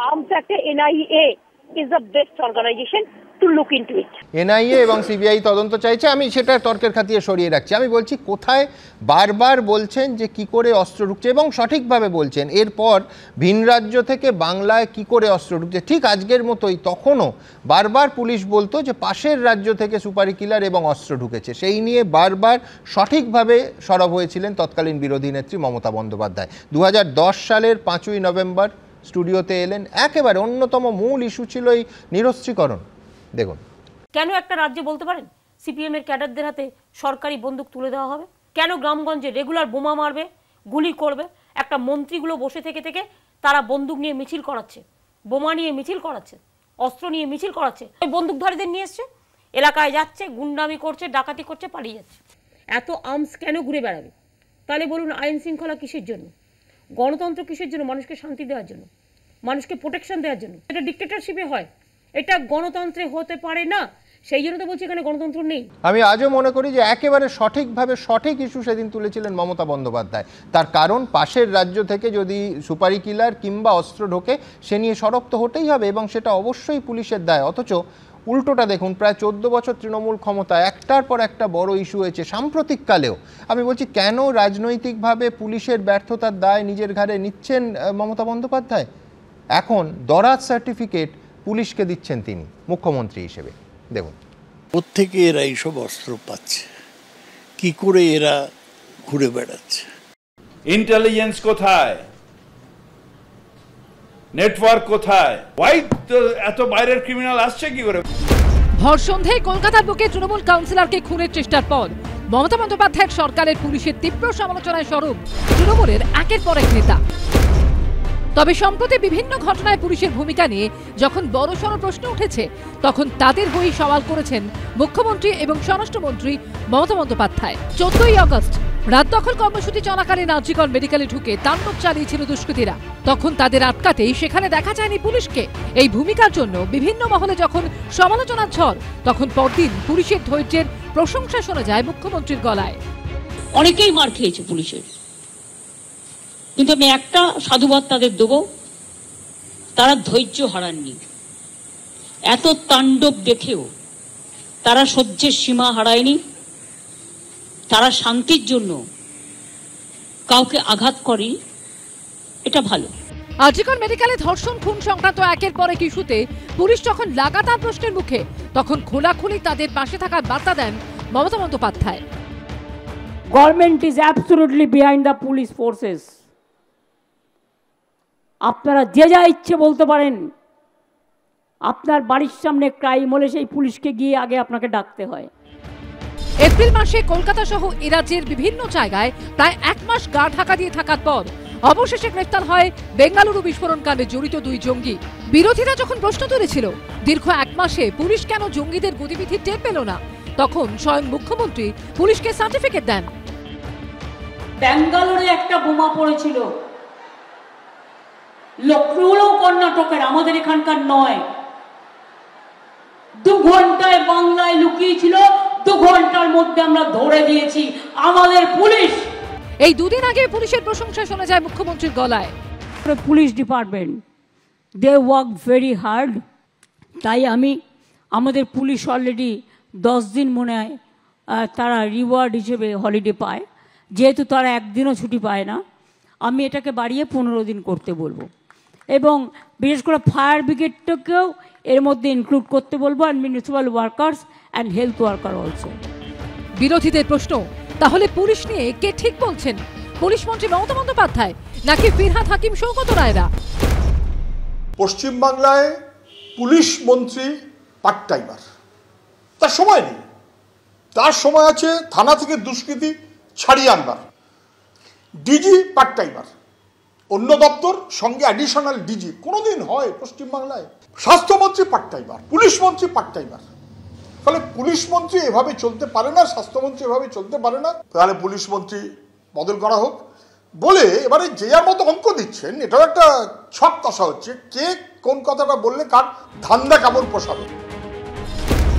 আর্মস অ্যাক্টে NIA is the best organization to look into it. NIA এবং সিবিআই তদন্ত চাইছে, আমি সেটা তর্কের খাতিরে সরিয়ে রাখছি। আমি বলছি কোথায় বারবার বলছেন যে কি করে অস্ত্র ঢুকছে, এবং সঠিকভাবে বলছেন। এরপর ভিন রাজ্য থেকে বাংলায় কি করে অস্ত্র ঢুকছে, ঠিক আজকের মতোই তখনও বারবার পুলিশ বলতো যে পাশের রাজ্য থেকে সুপারি কিলার এবং অস্ত্র ঢুকেছে। সেই নিয়ে বারবার সঠিকভাবে সরব হয়েছিলেন তৎকালীন বিরোধী নেত্রী মমতা বন্দ্যোপাধ্যায়। 2010 সালের 5ই নভেম্বর স্টুডিওতে এলেন, একেবারে অন্যতম মূল ইস্যু ছিল এই নিরস্ত্রীকরণ। দেখুন, কেন একটা রাজ্যে বলতে পারেন সিপিএম এর ক্যাডারদের হাতে সরকারি বন্দুক তুলে দেওয়া হবে? কেন গ্রামগঞ্জে রেগুলার বোমা মারবে, গুলি করবে? একটা মন্ত্রীগুলো বসে থেকে থেকে তারা বন্দুক নিয়ে মিছিল করাচ্ছে, বোমা নিয়ে মিছিল করাচ্ছে, অস্ত্র নিয়ে মিছিল করাচ্ছে। ওই বন্দুকধারীদের নিয়ে এসছে, এলাকায় যাচ্ছে, গুন্ডামি করছে, ডাকাতি করছে, পালিয়ে যাচ্ছে। এত আর্মস কেন ঘুরে বেড়াবে? তাহলে বলুন আইন শৃঙ্খলা কিসের জন্য? গণতন্ত্র কিসের জন্য? মানুষকে শান্তি দেওয়ার জন্য, মানুষকে প্রোটেকশন দেওয়ার জন্য। এটা ডিক্টেটরশিপে হয়, এটা গণতন্ত্রে হতে পারে না। সেই জন্য তো বলছি এখানে গণতন্ত্র নেই। আমি আজও মনে করি যে একেবারে সঠিকভাবে সঠিক ইস্যু সেদিন তুলেছিলেন মমতা বন্দ্যোপাধ্যায়। তার কারণ পাশের রাজ্য থেকে যদি সুপারি কিলার কিংবা অস্ত্র ঢোকে সে নিয়ে সরব তো হতেই হবে, এবং সেটা অবশ্যই পুলিশের দায়। অথচ উল্টোটা দেখুন, প্রায় 14 বছর তৃণমূল ক্ষমতা, একটার পর একটা বড় ইস্যু হয়েছে। সাম্প্রতিককালেও আমি বলছি কেন রাজনৈতিকভাবে পুলিশের ব্যর্থতার দায় নিজের ঘাড়ে নিচ্ছেন মমতা বন্দ্যোপাধ্যায়? এখন দরাজ সার্টিফিকেট পুলিশকে দিচ্ছেন তিনি মুখ্যমন্ত্রী হিসেবে। দেখুন, প্রত্যেকে এরা এইসব অস্ত্র পাচ্ছে, কি করে এরা ঘুরে বেড়াচ্ছে? ইন্টেলিজেন্স কোথায়? নেটওয়ার্ক কোথায়? হোয়াইট এত বাইরের ক্রিমিনাল আসছে কি করে? ভর সন্ধ্যায় কলকাতার বুকে তৃণমূল কাউন্সিলরকে খুনের চেষ্টার পর মমতা বন্দ্যোপাধ্যায়ের সরকারের পুলিশের তীব্র সমালোচনায় সরব তৃণমূলের একের পর এক নেতা। তবে সম্প্রতি বিভিন্ন ঘটনায় পুলিশের ভূমিকা নিয়ে যখন বড়সড় প্রশ্ন উঠেছে, তখন তাদের হয়েই সওয়াল করেছেন মুখ্যমন্ত্রী এবং স্বরাষ্ট্রমন্ত্রী মমতা বন্দ্যোপাধ্যায়। 14ই আগস্ট রাত দখল কর্মসূচি চলাকালীন আরজিকর মেডিকেলে ঢুকে তাণ্ডব চালিয়েছিল দুষ্কৃতীরা। তখন তাদের আটকাতেই সেখানে দেখা যায়নি পুলিশকে। এই ভূমিকার জন্য বিভিন্ন মহলে যখন সমালোচনার ঝড়, তখন পরদিন পুলিশের ধৈর্যের প্রশংসা শোনা যায় মুখ্যমন্ত্রীর গলায়। অনেকেই মার খেয়েছে পুলিশের, কিন্তু আমি একটা সাধুবাদ তাদের দেবো, তারা ধৈর্য হারাননি। এত তাণ্ডব দেখেও তারা সহ্যের সীমা হারায়নি। তারা শান্তির জন্য কাউকে আঘাত করে, এটা ভালো। আরজিকর মেডিকেলে ধর্ষণ খুন সংক্রান্ত একের পর এক ইস্যুতে পুলিশ যখন লাগাতার প্রশ্নের মুখে, তখন খোলাখুলি তাদের পাশে থাকার বার্তা দেন Mamata Bandyopadhyay. Government is absolutely behind the police forces. আপনারা যে যা ইচ্ছে বলতে পারেন, আপনার বাড়ির সামনে ক্রাইম হলে সেই পুলিশকে গিয়ে আগে আপনাকে ডাকতে হয়। এপ্রিল মাসে কলকাতা সহ এ রাজ্যের বিভিন্ন জায়গায় প্রায় 1 মাস গা ঢাকা দিয়ে থাকার পর অবশেষে গ্রেফতার হয় বেঙ্গালুরু বিস্ফোরণ কাণ্ডে জড়িত 2 জঙ্গি। বিরোধীরা যখন প্রশ্ন তুলেছিল দীর্ঘ 1 মাসে পুলিশ কেন জঙ্গিদের গতিবিধি টের পেল না, তখন স্বয়ং মুখ্যমন্ত্রী পুলিশকে সার্টিফিকেট দেন। বেঙ্গালুরুতে একটা বোমা পড়েছিল, লখনৌ কর্ণাটকের, আমাদের এখানকার নয়। 2 ঘন্টায় বাংলায় লুকিয়েছিল, 2 ঘন্টার মধ্যে আমরা ধরে দিয়েছি আমাদের পুলিশ। এই 2 দিন আগে পুলিশের প্রশংসা শোনা যায় মুখ্যমন্ত্রীর গলায়। Police department they work very hard. তাই আমাদের পুলিশ অলরেডি 10 দিন মনে হয় তারা রিওয়ার্ড হিসেবে হলিডে পায়, যেহেতু তারা একদিনও ছুটি পায় না। আমি এটাকে বাড়িয়ে 15 দিন করতে বলবো, এবং বিশেষ করে ফায়ার ব্রিগেডটাকেও এর মধ্যে ইনক্লুড করতে বলবো, and municipal workers and health worker also. বিরোধীদের প্রশ্ন, তাহলে পুলিশ নিয়ে কে ঠিক বলছেন? পুলিশ মন্ত্রী মমতা বন্দ্যোপাধ্যায় নাকি ফিরহাদ হাকিম শওকত রায়রা? পশ্চিমবাংলায় পুলিশ মন্ত্রী পার্ট টাইমার, তার সময় নেই। তার সময় আছে থানা থেকে দুষ্কৃতী ছাড়িয়ে আনবার। ডিজি পার্ট টাইমার, অন্য দপ্তর সঙ্গে অ্যাডিশনাল ডিজি কোনোদিন হয় পশ্চিমবাংলায়? স্বাস্থ্যমন্ত্রী পার্ট টাইমার, পুলিশ মন্ত্রী পার্ট টাইমার। ফলে পুলিশ মন্ত্রী এভাবে চলতে পারে না, স্বাস্থ্যমন্ত্রী এভাবে চলতে পারে না। তাহলে পুলিশ মন্ত্রী বদল করা হোক বলে এবারে যে যার মতো অঙ্ক দিচ্ছেন, এটাও একটা ছক কষা হচ্ছে, কে কোন কথাটা বললে কার ধান্দা কেমন পোষাবে।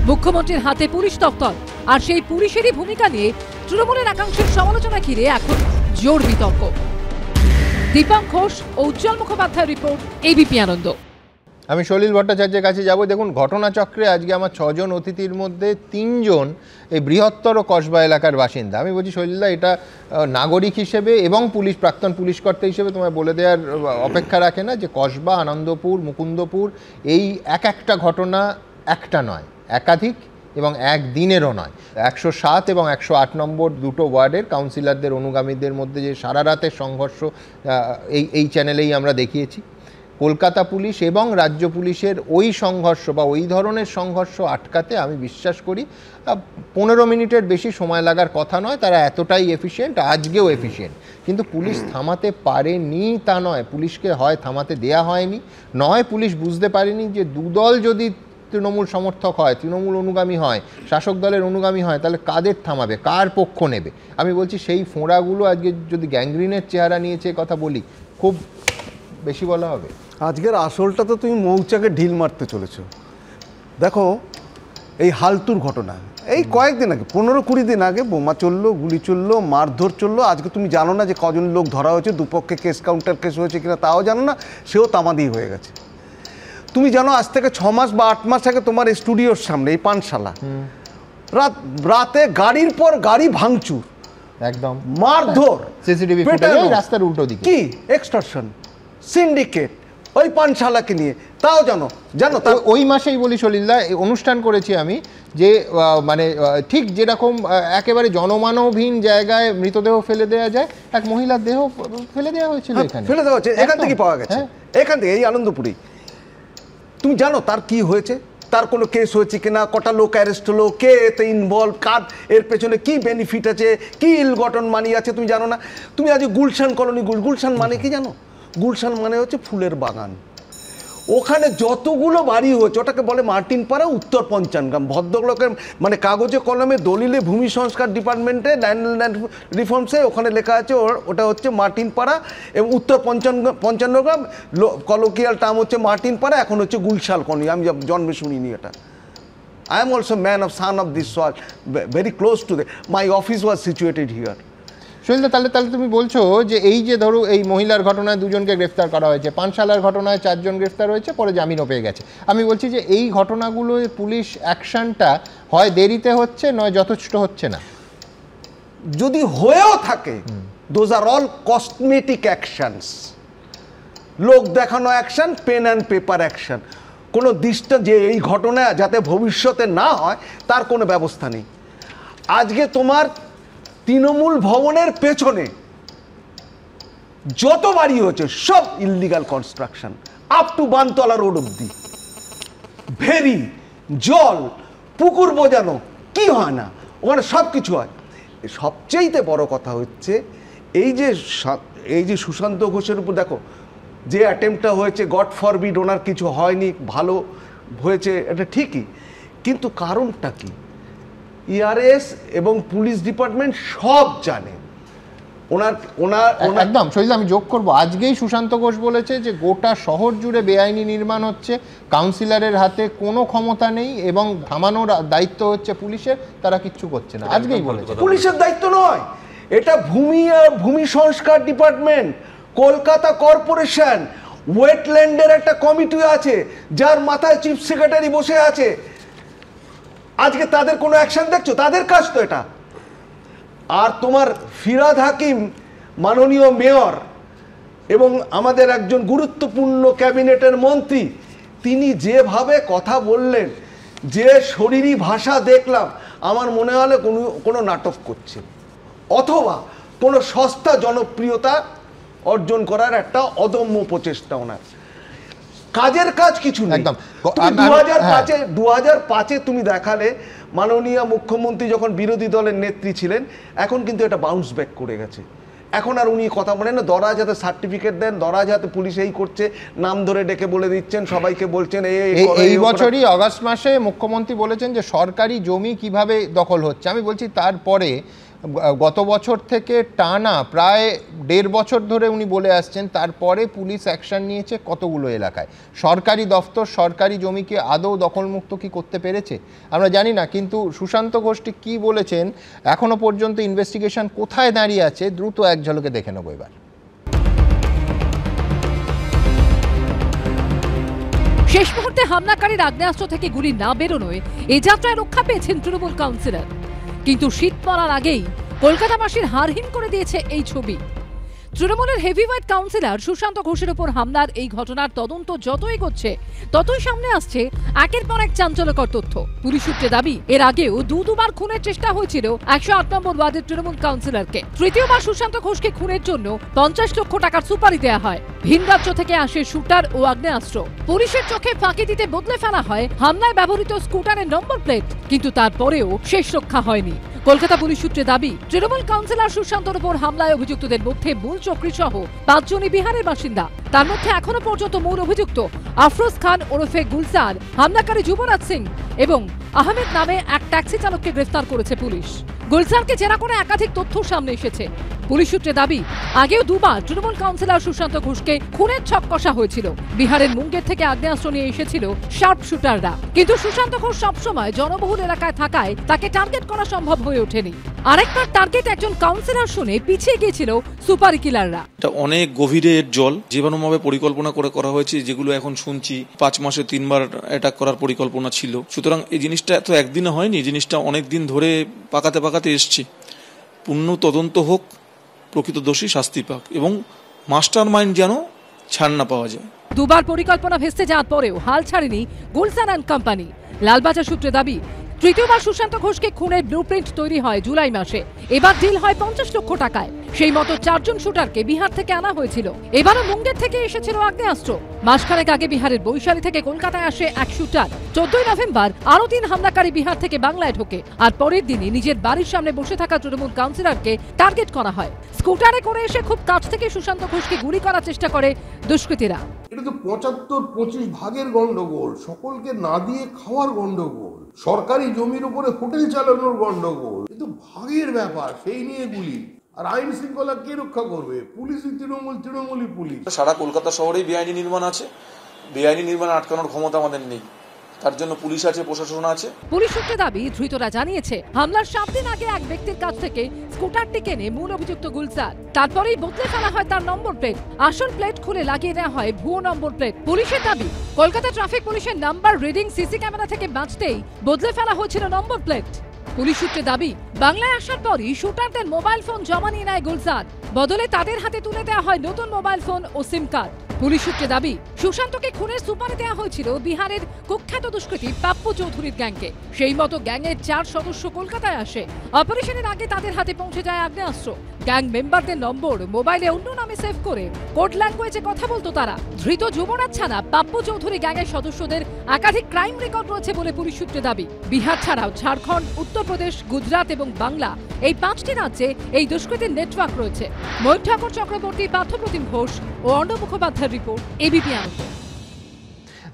মুখ্যমন্ত্রীর হাতে পুলিশ দপ্তর, আর সেই পুলিশেরই ভূমিকা নিয়ে তৃণমূলের একাংশের সমালোচনা ঘিরে এখন জোর বিতর্ক। দীপক ঘোষ ও উজ্জ্বল মুখোপাধ্যায়ের রিপোর্ট, এবিপি আনন্দ। আমি সলিল ভট্টাচার্যের কাছে যাব। দেখুন, ঘটনাচক্রে আজকে আমার 6 জন অতিথির মধ্যে 3 জন এই বৃহত্তর কসবা এলাকার বাসিন্দা। আমি বলছি সলিলদা, এটা নাগরিক হিসেবে এবং প্রাক্তন পুলিশ কর্তা হিসেবে তোমায় বলে দেওয়ার অপেক্ষা রাখে না যে কসবা, আনন্দপুর, মুকুন্দপুর এই একটা ঘটনা একটা নয়, একাধিক এবং একদিনেরও নয়। 107 এবং 108 নম্বর 2টো ওয়ার্ডের কাউন্সিলরদের অনুগামীদের মধ্যে যে সারা রাতের সংঘর্ষ এই চ্যানেলেই আমরা দেখিয়েছি। কলকাতা পুলিশ এবং রাজ্য পুলিশের ওই সংঘর্ষ বা ওই ধরনের সংঘর্ষ আটকাতে আমি বিশ্বাস করি 15 মিনিটের বেশি সময় লাগার কথা নয়। তারা এতটাই এফিশিয়েন্ট, আজকেও এফিশিয়েন্ট। কিন্তু পুলিশ থামাতে পারেনি তা নয়, পুলিশকে হয় থামাতে দেয়া হয়নি, নয় পুলিশ বুঝতে পারেনি যে দুদল যদি তৃণমূল সমর্থক হয়, তৃণমূল অনুগামী হয়, শাসক দলের অনুগামী হয়, তাহলে কাদের থামাবে, কার পক্ষ নেবে। আমি বলছি সেই ফোঁড়াগুলো আজকে যদি গ্যাংগ্রিনের চেহারা নিয়েছে কথা বলি, খুব বেশি বলা হবে। আজকের আসলটা তো তুমি মৌচাকে ঢিল মারতে চলেছ। দেখো, এই হালতুর ঘটনা এই কয়েকদিন আগে, 15-20 দিন আগে বোমা চললো, গুলি চললো, মারধর চললো। আজকে তুমি জানো না যে কজন লোক ধরা হয়েছে, দুপক্ষে কেস কাউন্টার কেস হয়েছে কিনা তাও জানো না, সেও তামাদি হয়ে গেছে। তুমি জানো আজ থেকে 6 মাস বা 8 মাস আগে তোমার এই স্টুডিওর সামনে এই পানশালা রাতে গাড়ির পর গাড়ি ভাঙচুর, একদম মারধর, সিসিটিভি ফুটেজ রাস্তার উল্টো দিকে, কি এক্সটর্শন, সিন্ডিকেট, ওই পানশালাকে নিয়ে, তাও জানো ওই মাসেই বলি সলিলদা, অনুষ্ঠান করেছি আমি যে মানে ঠিক যেরকম একেবারে জনমানবহীন জায়গায় মৃতদেহ ফেলে দেওয়া যায়, এক মহিলার দেহ ফেলে দেওয়া হয়েছিল, এখানে ফেলে দেওয়া হয়েছে, এখান থেকে পাওয়া গেছে, এখান থেকে, এই আনন্দপুরেই। তুমি জানো তার কি হয়েছে, তার কোনো কেস হয়েছে কিনা, কটা লোক অ্যারেস্ট হলো, কে এতে ইনভলভ, কার এর পেছনে কি বেনিফিট আছে, কি ইলগটন মানি আছে, তুমি জানো না। তুমি আজ গুলশান কলোনি, গুলশান মানে কি জানো? গুলশান মানে হচ্ছে ফুলের বাগান। ওখানে যতগুলো বাড়ি হয়েছে ওটাকে বলে মার্টিন পাড়া, উত্তর পঞ্চানগ্রাম। ভদ্রলোকের মানে কাগজে কলমে দলিলে ভূমি সংস্কার ডিপার্টমেন্টে ল্যান্ড রিফর্মসে ওখানে লেখা আছে ওটা হচ্ছে মার্টিন পাড়া, এবং উত্তর পঞ্চানগ্রাম কলোকিয়াল টার্ম হচ্ছে মার্টিন পাড়া, এখন হচ্ছে গুলশান কলোনি। আমি জন্মে শুনিনি এটা। I am also man of son of this soil, very close to the, my office was situated here. শৈলদা, তাহলে তুমি বলছো যে এই যে ধরো এই মহিলার ঘটনায় 2 জনকে গ্রেফতার করা হয়েছে, পানশালার ঘটনায় 4 জন গ্রেফতার হয়েছে, পরে জামিনও পেয়ে গেছে। আমি বলছি যে এই ঘটনাগুলো পুলিশ অ্যাকশনটা হয় দেরিতে হচ্ছে, নয় যথেষ্ট হচ্ছে না। যদি হয়েও থাকে, those are all cosmetic actions, লোক দেখানো action, pen and paper action. কোনো দৃষ্টা যে এই ঘটনা যাতে ভবিষ্যতে না হয় তার কোনো ব্যবস্থা নেই। আজকে তোমার তৃণমূল ভবনের পেছনে যত বাড়ি হয়েছে সব illegal construction, up to Bantala road অব্দি। ভেরি, জল, পুকুর বোজানো, কি হয় না ওখানে সব কিছু হয়। সবচেয়েতে বড় কথা হচ্ছে এই যে সুশান্ত ঘোষের উপর দেখো যে অ্যাটেম্পটা হয়েছে, গড ফরবিড ওনার কিছু হয়নি, ভালো হয়েছে, এটা ঠিকই, কিন্তু কারণটা কি? ইআরএস এবং পুলিশ ডিপার্টমেন্ট সব জানে। একদম শৈলদা, আমি যোগ করবো, আজকেই সুশান্ত ঘোষ বলেছে যে গোটা শহর জুড়ে বেআইনি নির্মাণ হচ্ছে, কাউন্সিলরের হাতে কোনো ক্ষমতা নেই এবং থামানোর দায়িত্ব হচ্ছে পুলিশের, তারা কিচ্ছু করছে না, আজকেই বলেছে। পুলিশের দায়িত্ব নয়, এটা ভূমি সংস্কার ডিপার্টমেন্ট, কলকাতা কর্পোরেশন, ওয়েটল্যান্ডের একটা কমিটি আছে যার মাথায় চিফ সেক্রেটারি বসে আছে। আজকে তাদের কোনো অ্যাকশন দেখছো? তাদের কাজ তো এটা। আর তোমার ফিরহাদ হাকিম মাননীয় মেয়র এবং আমাদের একজন গুরুত্বপূর্ণ ক্যাবিনেটের মন্ত্রী, তিনি যেভাবে কথা বললেন, যে শরীরী ভাষা দেখলাম, আমার মনে হলো কোনো নাটক করছে, অথবা কোনো সস্তা জনপ্রিয়তা অর্জন করার একটা অদম্য প্রচেষ্টা ওনার। কাজের কাজ কিছু নেই। 2005-এ তুমি দেখালে মাননীয় মুখ্যমন্ত্রী যখন বিরোধী দলের নেত্রী ছিলেন, এখন কিন্তু এটা বাউন্স ব্যাক করে গেছে। এখন আর উনি কথা বলেন না, দরাজ হাতে সার্টিফিকেট দেন, দরাজ হাতে পুলিশ এই করছে, নাম ধরে ডেকে বলে দিচ্ছেন, সবাইকে বলছেন। এই বছরই অগাস্ট মাসে মুখ্যমন্ত্রী বলেছেন যে সরকারি জমি কিভাবে দখল হচ্ছে। আমি বলছি তারপরে গত বছর থেকে টানা প্রায় 1.5 বছর ধরে উনি বলে আসছেন, তারপরে পুলিশ অ্যাকশন নিয়েছে কতগুলো এলাকায়। সরকারি দফতর, সরকারি জমিকে আদৌ দখলমুক্ত কি করতে পেরেছে আমরা জানি না, কিন্তু সুশান্ত ঘোষ কি বলেছেন এখনো পর্যন্ত ইনভেস্টিগেশন কোথায় দাঁড়িয়ে আছে, দ্রুত এক ঝলকে দেখে নেব এবার। শেষ মুহূর্তে হামলাকারীর আগ্নেয়াস্ত্র থেকে গুলি না বেরোনোয় এ যাত্রায় রক্ষা পেয়েছেন তৃণমূল কাউন্সিলর, কিন্তু শীত পড়ার আগেই কলকাতাবাসীর হারহীন করে দিয়েছে এই ছবি। তৃণমূলের হেভিওয়েট কাউন্সিলর সুশান্ত ঘোষের উপর হামলার এই ঘটনার তদন্ত যতই এগোচ্ছে ততই সামনে আসছে একের পর এক চাঞ্চল্যকর তথ্য। পুলিশ সূত্রে দাবি, এর আগেও দুবার খুনের চেষ্টা হয়েছিল 108 নম্বর ওয়ার্ডের তৃণমূল কাউন্সিলরকে। তৃতীয়বার সুশান্ত ঘোষকে খুনের জন্য 50 লক্ষ টাকার সুপারি দেওয়া হয়। ভিন রাজ্য থেকে আসে শুটার ও আগ্নেয়াস্ত্র। পুলিশের চোখে ফাঁকি দিতে বদলে ফেলা হয় হামলায় ব্যবহৃত স্কুটারের নম্বর প্লেট, কিন্তু তারপরেও শেষ রক্ষা হয়নি। কলকাতা পুলিশ সূত্রে দাবি, তৃণমূল কাউন্সিলর সুশান্তর উপর হামলায় অভিযুক্তদের মধ্যে মূল চক্রী সহ 5 জনই বিহারের বাসিন্দা। তার মধ্যে এখনো পর্যন্ত মূল অভিযুক্ত আফরোজ খান ওরফে গুলজার, হামলাকারী যুবরাজ সিং এবং আহমেদ নামে এক ট্যাক্সি চালককে গ্রেফতার করেছে পুলিশ। গুলজারকে জেরা করে একাধিক তথ্য সামনে এসেছে। পুলিশ সূত্রে দাবি, আগেও 2 বার তৃণমূল কাউন্সিলর সুশান্ত ঘোষকে খুনের ছক কষা হয়েছিল। বিহারের মুঙ্গের থেকে আগ্নেয়াস্ত্র নিয়ে এসেছিল শার্প শুটাররা, কিন্তু সুশান্ত ঘোষ সবসময় জনবহুল এলাকায় থাকায় তাকে টার্গেট করা সম্ভব হয়ে ওঠেনি। আরেকবার টার্গেট একজন কাউন্সিলর শুনে পিছিয়ে গিয়েছিল সুপারি কিলাররা। এটা অনেক গভীরের জল, জীবাণুভাবে পরিকল্পনা করে করা হয়েছে, যেগুলো এখন শুনছি 5 মাসে 3 বার অ্যাটাক করার পরিকল্পনা ছিল। সুতরাং এই জিনিসটা এত একদিনে হয়নি, এই জিনিসটা অনেক দিন ধরে পাকাতে এসছে। পূর্ণ তদন্ত হোক, প্রকৃত দোষী শাস্তি পাক এবং মাস্টার মাইন্ড যেন ছাড় না পাওয়া যায়। দুবার পরিকল্পনা ভেস্তে যাওয়ার পরেও হাল ছাড়েনি গুলশান অ্যান্ড কোম্পানি। লালবাজার সূত্রে দাবি, তৃতীয়বার সুশান্ত ঘোষকে খুনের ব্লুপ্রিন্ট তৈরি হয় জুলাই মাসে। এবার ডিল হয় 50 লক্ষ টাকায়। সেই মতো 4 জন শুটারকে বিহার থেকে আনা হয়েছিল। এবারও মুঙ্গের থেকে এসেছিল আগ্নেয়াস্ত্র। মাসখানেক আগে বিহারের বৈশালী থেকে কলকাতায় আসে এক শুটার। 14 নভেম্বর আরও 3 হামলাকারী বিহার থেকে বাংলায় ঢোকে। আর পরের দিনই নিজের বাড়ির সামনে বসে থাকা তৃণমূল কাউন্সিলরকে টার্গেট করা হয়। স্কুটারে করে এসে খুব কাছ থেকে সুশান্ত ঘোষকে গুলি করার চেষ্টা করে দুষ্কৃতীরা। এটা তো 75-25 ভাগের গন্ডগোল, সকলকে না দিয়ে খাওয়ার গন্ডগোল, সরকারি জমির উপরে হোটেল চালানোর গন্ডগোল। কিন্তু ভাগের ব্যাপার, সেই নিয়ে গুলি। আর আইন শৃঙ্খলা কে রক্ষা করবে? পুলিশই তৃণমূলই পুলিশ। সারা কলকাতা শহরেই বেআইনি নির্মাণ আছে, বেআইনি নির্মাণ আটকানোর ক্ষমতা আমাদের নেই, তার জন্য পুলিশ আছে, প্রশাসন আছে। পুলিশ সূত্রে দাবি, ধৃতরা জানিয়েছে হামলার 7 দিন আগে এক ব্যক্তির কাছ থেকে স্কুটারটি কেনে মূল অভিযুক্ত গুলজার। তারপরেই বদলে ফেলা হয় তার নম্বর প্লেট। আসল প্লেট খুলে লাগিয়ে দেওয়া হয় ভুয়ো নম্বর প্লেট। পুলিশের দাবি, কলকাতা ট্রাফিক পুলিশের নাম্বার রিডিং সিসি ক্যামেরা থেকে বাঁচতেই বদলে ফেলা হয়েছিল নম্বর প্লেট। পুলিশ সূত্রে দাবি, বাংলায় আসার পরই শুটারদের মোবাইল ফোন জমা নিয়ে নেয় গুলজার। বদলে তাদের হাতে তুলে দেওয়া হয় নতুন মোবাইল ফোন ও সিম কার্ড। পুলিশ সূত্রে দাবি, সুশান্তকে খুনের সুপারি দেওয়া হয়েছিল বিহারের কুখ্যাত দুষ্কৃতী পাপ্পু চৌধুরীর গ্যাংকে। সেই মতো গ্যাংয়ের 4 সদস্য কলকাতায় আসে। অপারেশনের আগে তাদের হাতে পৌঁছে যায় আগ্নেয়াস্ত্র। গ্যাং মেম্বারদের নম্বর মোবাইলে অন্য নামে সেভ করে কোড ল্যাঙ্গুয়েজে কথা বলতো তারা। ধৃত যুবরাজ ছানা পাপ্পু চৌধুরী গ্যাংয়ের সদস্যদের একাধিক ক্রাইম রেকর্ড রয়েছে বলে পুলিশ সূত্রে দাবি। বিহার ছাড়াও ঝাড়খণ্ড, উত্তরপ্রদেশ, গুজরাট এবং বাংলা, এই 5টি রাজ্যে এই দুষ্কৃতীর নেটওয়ার্ক রয়েছে। ময়ূর ঠাকুর চক্রবর্তী, পার্থপ্রতিম ঘোষ ও অর্ণব মুখোপাধ্যায়ের রিপোর্ট, এবিপি আনন্দ।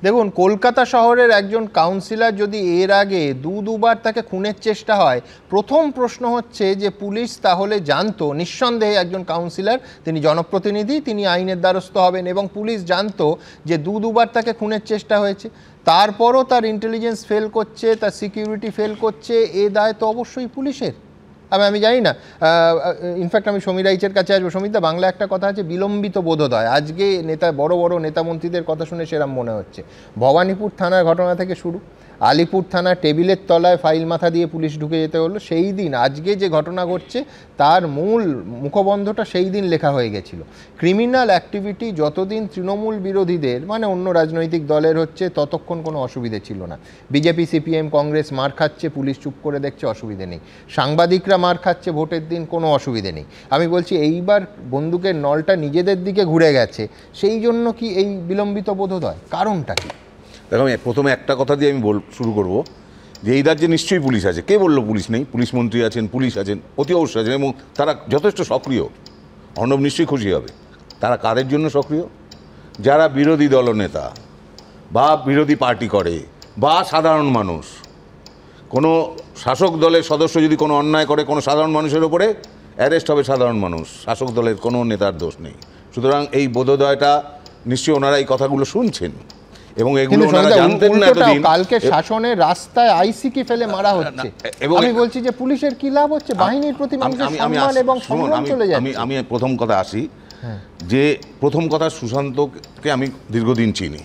দেখুন, কলকাতা শহরের একজন কাউন্সিলর যদি এর আগে দুবার তাকে খুনের চেষ্টা হয়, প্রথম প্রশ্ন হচ্ছে যে পুলিশ তাহলে জানতো, নিঃসন্দেহে একজন কাউন্সিলর, তিনি জনপ্রতিনিধি, তিনি আইনের দ্বারস্থ হবেন, এবং পুলিশ জানতো যে দুবার তাকে খুনের চেষ্টা হয়েছে, তারপরও তার ইন্টেলিজেন্স ফেল করছে, তার সিকিউরিটি ফেল করছে, এ দায় তো অবশ্যই পুলিশের। আমি জানি না, ইনফ্যাক্ট আমি সমীর রাইচের কাছে আসবো। সমীরদা, বাংলা একটা কথা আছে, বিলম্বিত বোধোদয়। আজকে বড় বড় নেতামন্ত্রীদের কথা শুনে সেরকম মনে হচ্ছে। ভবানীপুর থানার ঘটনা থেকে শুরু, আলিপুর থানা টেবিলের তলায় ফাইল মাথা দিয়ে পুলিশ ঢুকে যেতে হলো, সেই দিন আজকে যে ঘটনা ঘটছে তার মূল মুখবন্ধটা সেই দিন লেখা হয়ে গেছিল। ক্রিমিনাল অ্যাক্টিভিটি যতদিন তৃণমূল বিরোধীদের, মানে অন্য রাজনৈতিক দলের হচ্ছে, ততক্ষণ কোনো অসুবিধে ছিল না। বিজেপি, সিপিএম, কংগ্রেস মার খাচ্ছে, পুলিশ চুপ করে দেখছে, অসুবিধে নেই। সাংবাদিকরা মার খাচ্ছে ভোটের দিন, কোনো অসুবিধে নেই। আমি বলছি, এইবার বন্দুকের নলটা নিজেদের দিকে ঘুরে গেছে, সেই জন্য কি এই বিলম্বিত বোধোদয়? কারণটা কি? দেখো, আমি প্রথমে একটা কথা দিয়ে আমি শুরু করব যে এই রাজ্যে নিশ্চয়ই পুলিশ আছে। কে বললো পুলিশ নেই? পুলিশ মন্ত্রী আছেন, পুলিশ আছেন, অতি অবশ্যই আছেন, এবং তারা যথেষ্ট সক্রিয়। অর্ণব নিশ্চয়ই খুশি হবে। তারা কাদের জন্য সক্রিয়? যারা বিরোধী দলনেতা বা বিরোধী পার্টি করে বা সাধারণ মানুষ। কোনো শাসক দলের সদস্য যদি কোনো অন্যায় করে কোনো সাধারণ মানুষের ওপরে, অ্যারেস্ট হবে সাধারণ মানুষ, শাসক দলের কোনো নেতার দোষ নেই। সুতরাং এই বোধোদয়টা নিশ্চয়ই ওনারা এই কথাগুলো শুনছেন, এবং এগুলো ওনারা জানতেন না এতদিন। কালকে শাসনের রাস্তায় আইসিকে ফেলে মারা হচ্ছে, আমি বলছি যে পুলিশের কি লাভ হচ্ছে? বাহিনীর প্রতি মানুষের সম্মান এবং সম্মান চলে যাচ্ছে। আমি প্রথম কথা আসি, যে প্রথম কথা, সুশান্তকে আমি দীর্ঘদিন চিনি,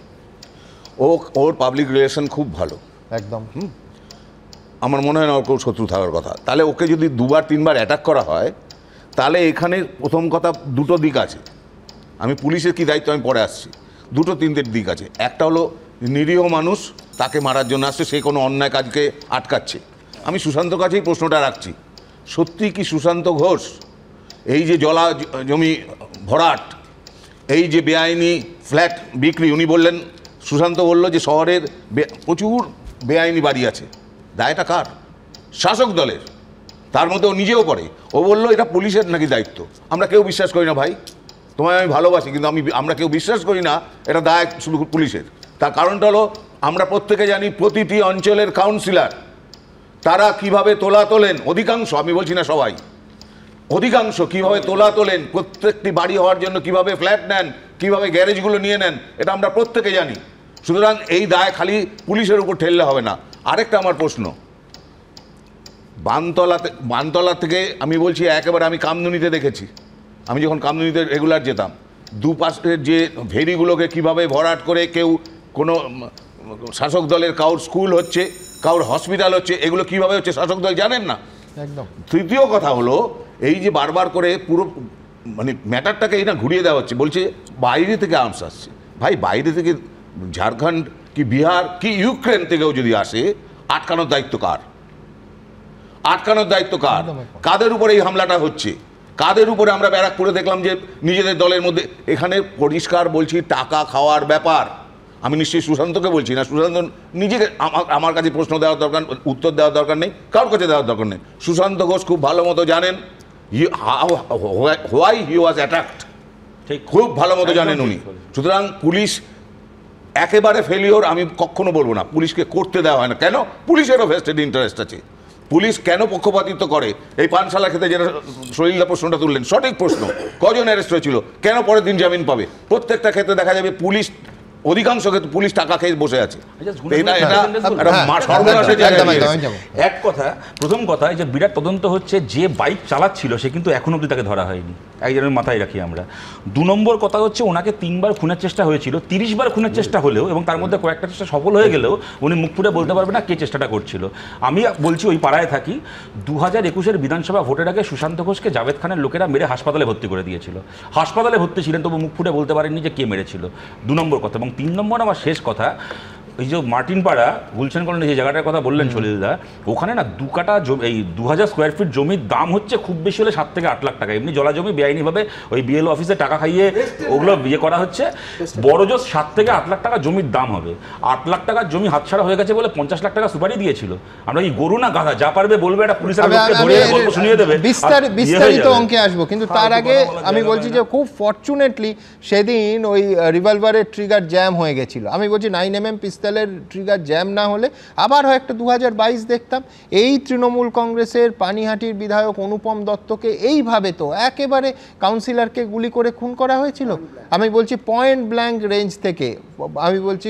ওর পাবলিক রিলেশন খুব ভালো, একদম। আমার মনে হয় না ওর কেউ শত্রু থাকার কথা। তাহলে ওকে যদি 2-3বার অ্যাটাক করা হয়, তাহলে এখানে প্রথম কথা দুটো দিক আছে। আমি পুলিশের কি দায়িত্ব আমি পরে আসছি। 2-3টে দিক আছে। একটা হলো নিরীহ মানুষ, তাকে মারার জন্য আসছে, সে কোনো অন্যায় কাজকে আটকাচ্ছে। আমি সুশান্তর কাছেই প্রশ্নটা রাখছি, সত্যি কি সুশান্ত ঘোষ এই যে জলা জমি ভরাট, এই যে বেআইনি ফ্ল্যাট বিক্রি, উনি বললেন, সুশান্ত বলল যে শহরের প্রচুর বেআইনি বাড়ি আছে, দায়টা কার? শাসক দলের। তার মধ্যে ও নিজেও করে। ও বললো এটা পুলিশের নাকি দায়িত্ব। আমরা কেউ বিশ্বাস করি না ভাই, তোমায় আমি ভালোবাসি, কিন্তু আমরা কেউ বিশ্বাস করি না এটা দায় শুধু পুলিশের। তার কারণটা হলো, আমরা প্রত্যেকে জানি প্রতিটি অঞ্চলের কাউন্সিলর তারা কিভাবে তোলা তোলেন, অধিকাংশ, আমি বলছি না সবাই, অধিকাংশ কিভাবে তোলা তোলেন, প্রত্যেকটি বাড়ি হওয়ার জন্য কিভাবে ফ্ল্যাট নেন, কিভাবে গ্যারেজগুলো নিয়ে নেন, এটা আমরা প্রত্যেকে জানি। সুতরাং এই দায় খালি পুলিশের উপর ঠেললে হবে না। আরেকটা আমার প্রশ্ন, বানতলা থেকে আমি বলছি, একেবারে আমি কামদুনিতে দেখেছি, আমি যখন কামদুনিতে রেগুলার যেতাম, দুপাশের যে ভেরিগুলোকে কিভাবে ভরাট করে, কেউ কোনো শাসক দলের কাউর স্কুল হচ্ছে, কাউর হসপিটাল হচ্ছে, এগুলো কিভাবে হচ্ছে শাসক দল জানেন না। একদম। তৃতীয় কথা হলো, এই যে বারবার করে পুরো মানে ম্যাটারটাকে এটা ঘুরিয়ে দেওয়া হচ্ছে, বলছে বাইরে থেকে আর্মস আসছে। ভাই বাইরে থেকে ঝাড়খণ্ড কি বিহার কি ইউক্রেন থেকেও যদি আসে, আটকানোর দায়িত্ব কার? আটকানোর দায়িত্ব কার? কাদের উপরে এই হামলাটা হচ্ছে? কাদের উপরে? আমরা ব্যারাকপুরে দেখলাম যে নিজেদের দলের মধ্যে, এখানে পরিষ্কার বলছি টাকা খাওয়ার ব্যাপার। আমি নিশ্চয়ই সুশান্তকে বলছি না, সুশান্ত নিজেকে আমার কাছে প্রশ্ন দেওয়ার দরকার, উত্তর দেওয়ার দরকার নেই, কারোর কাছে দেওয়ার দরকার নেই। সুশান্ত ঘোষ খুব ভালো মতো জানেন হোয়াই হি ওয়াজ অ্যাটাকড, খুব ভালো মতো জানেন উনি। সুতরাং পুলিশ একেবারে ফেলিওর আমি কখনো বলবো না, পুলিশকে করতে দেওয়া হয় না। কেন? পুলিশেরও ভেস্টেড ইন্টারেস্ট আছে। পুলিশ কেন পক্ষপাতিত্ব করে? এই পানশালা খেতে যেটা সলিলদা প্রশ্নটা তুললেন, সঠিক প্রশ্ন। কজন অ্যারেস্ট হয়েছিল? কেন পরের দিন জামিন পাবে? প্রত্যেকটা ক্ষেত্রে দেখা যাবে পুলিশ, অধিকাংশ ক্ষেত্রে পুলিশ টাকা খেয়ে বসে আছে। এক কথা, প্রথম কথা, যে বিরাট তদন্ত হচ্ছে, যে বাইক চালাচ্ছিল সে কিন্তু এখনো অবধি তাকে ধরা হয়নি, একজনের মাথায় রাখি আমরা। 2 নম্বর কথা হচ্ছে, ওনাকে 3 বার খুনের চেষ্টা হয়েছিল, 30 বার খুনের চেষ্টা হলেও, এবং তার মধ্যে কয়েকটা চেষ্টা সফল হয়ে গেলেও উনি মুখ ফুটে বলতে পারবে না কে চেষ্টাটা করছিল। আমি বলছি, ওই পাড়ায় থাকি, 2021-এর বিধানসভা ভোটের আগে সুশান্ত ঘোষকে জাভেদ খানের লোকেরা মেরে হাসপাতালে ভর্তি করে দিয়েছিল। হাসপাতালে ভর্তি ছিলেন, তবু মুখ ফুটে বলতে পারেননি যে কে মেরেছিল। 2 নম্বর কথা। এবং 3 নম্বর আমার শেষ কথা, এই যে মার্টিনপাড়া গুলশান কলোনি যে জায়গাটার কথা বললেন সলিলদা, ওখানে না 2 কাঠা এই 2000 স্কোয়ার ফিট জমির দাম হচ্ছে খুব বেশি হলে 7 থেকে 8 লাখ টাকা। এমনি জলা জমি বেআইনিভাবে ওই বিএলও অফিসে টাকা খাইয়ে ওগুলো বিয়ে করা হচ্ছে। বড় জোর 7 থেকে 8 লাখ টাকা জমির দাম হবে। 8 লাখ টাকার জমি হাতছাড়া হয়ে গেছে বলে 50 লাখ টাকা সুপারি দিয়েছিল। আমরা কি গরু না গাধা? যা পারবে বলবে, একটা পুলিশের লোককে ধরে গল্প শুনিয়ে দেবে। বিস্তারিত অঙ্কে আসবো, কিন্তু তার আগে আমি বলছি যে খুব ফরচুনেটলি সেদিন ওই রিভলভারের ট্রিগার জ্যাম হয়ে গেছিল। আমি বলছি 9mm পিস্তলের ট্রিগার জ্যাম না হলে আবার হয় একটা 2022 দেখতাম। এই তৃণমূল কংগ্রেসের পানিহাটির বিধায়ক অনুপম দত্তকে এইভাবে তো একেবারে কাউন্সিলরকে গুলি করে খুন করা হয়েছিল। আমি বলছি পয়েন্ট ব্ল্যাঙ্ক রেঞ্জ থেকে। আমি বলছি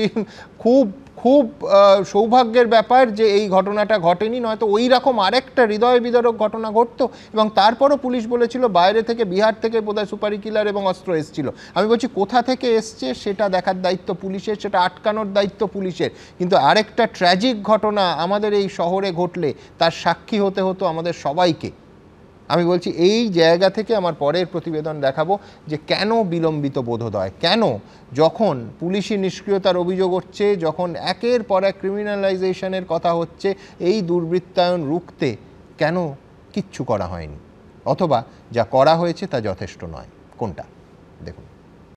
খুব খুব সৌভাগ্যের ব্যাপার যে এই ঘটনাটা ঘটেনি, নয়তো ওই রকম আরেকটা হৃদয় বিদারক ঘটনা ঘটতো। এবং তারপরও পুলিশ বলেছিল বাইরে থেকে, বিহার থেকে বোধহয় সুপারি কিলার এবং অস্ত্র এসেছিল। আমি বলছি কোথা থেকে এসছে সেটা দেখার দায়িত্ব পুলিশের, সেটা আটকানোর দায়িত্ব পুলিশের। কিন্তু আরেকটা ট্র্যাজিক ঘটনা আমাদের এই শহরে ঘটলে তার সাক্ষী হতে হতো আমাদের সবাইকে। আমি বলছি এই জায়গা থেকে আমার পরের প্রতিবেদন দেখাবো যে কেন বিলম্বিত বোধোদয়, কেন যখন পুলিশি নিষ্ক্রিয়তার অভিযোগ হচ্ছে, যখন একের পর এক ক্রিমিনালাইজেশনের কথা হচ্ছে, এই দুর্বৃত্তায়ন রুখতে কেন কিচ্ছু করা হয়নি, অথবা যা করা হয়েছে তা যথেষ্ট নয়। কোনটা দেখুন।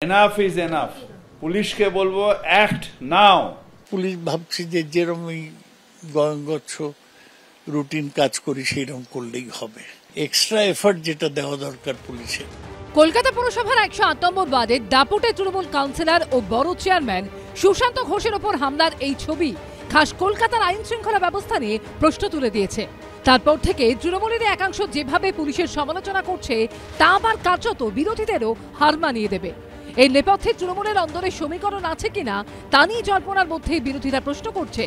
Enough is enough. পুলিশকে বলবো অ্যাক্ট নাও। পুলিশ ভাবছি যে যেরকম গচ্ছ রুটিন কাজ করি সেইরকম করলেই হবে। এক্সট্রা এফর্ট যেটা দেওয়া দরকার পুলিশের। কলকাতা পুরসভার 108 নম্বর ওয়ার্ডে দাপুটে তৃণমূল কাউন্সিলর ও বড় চেয়ারম্যান সুশান্ত ঘোষের ওপর হামলার এই ছবি খাস কলকাতার আইন শৃঙ্খলা ব্যবস্থা নিয়ে প্রশ্ন তুলে দিয়েছে। তারপর থেকে তৃণমূলের একাংশ যেভাবে পুলিশের সমালোচনা করছে তা আবার কার্যত বিরোধীদেরও হার মানিয়ে দেবে। এই নেপথ্যে তৃণমূলের অন্দরে সমীকরণ আছে কিনা তা নিয়ে জল্পনার মধ্যে বিরোধীরা প্রশ্ন করছে।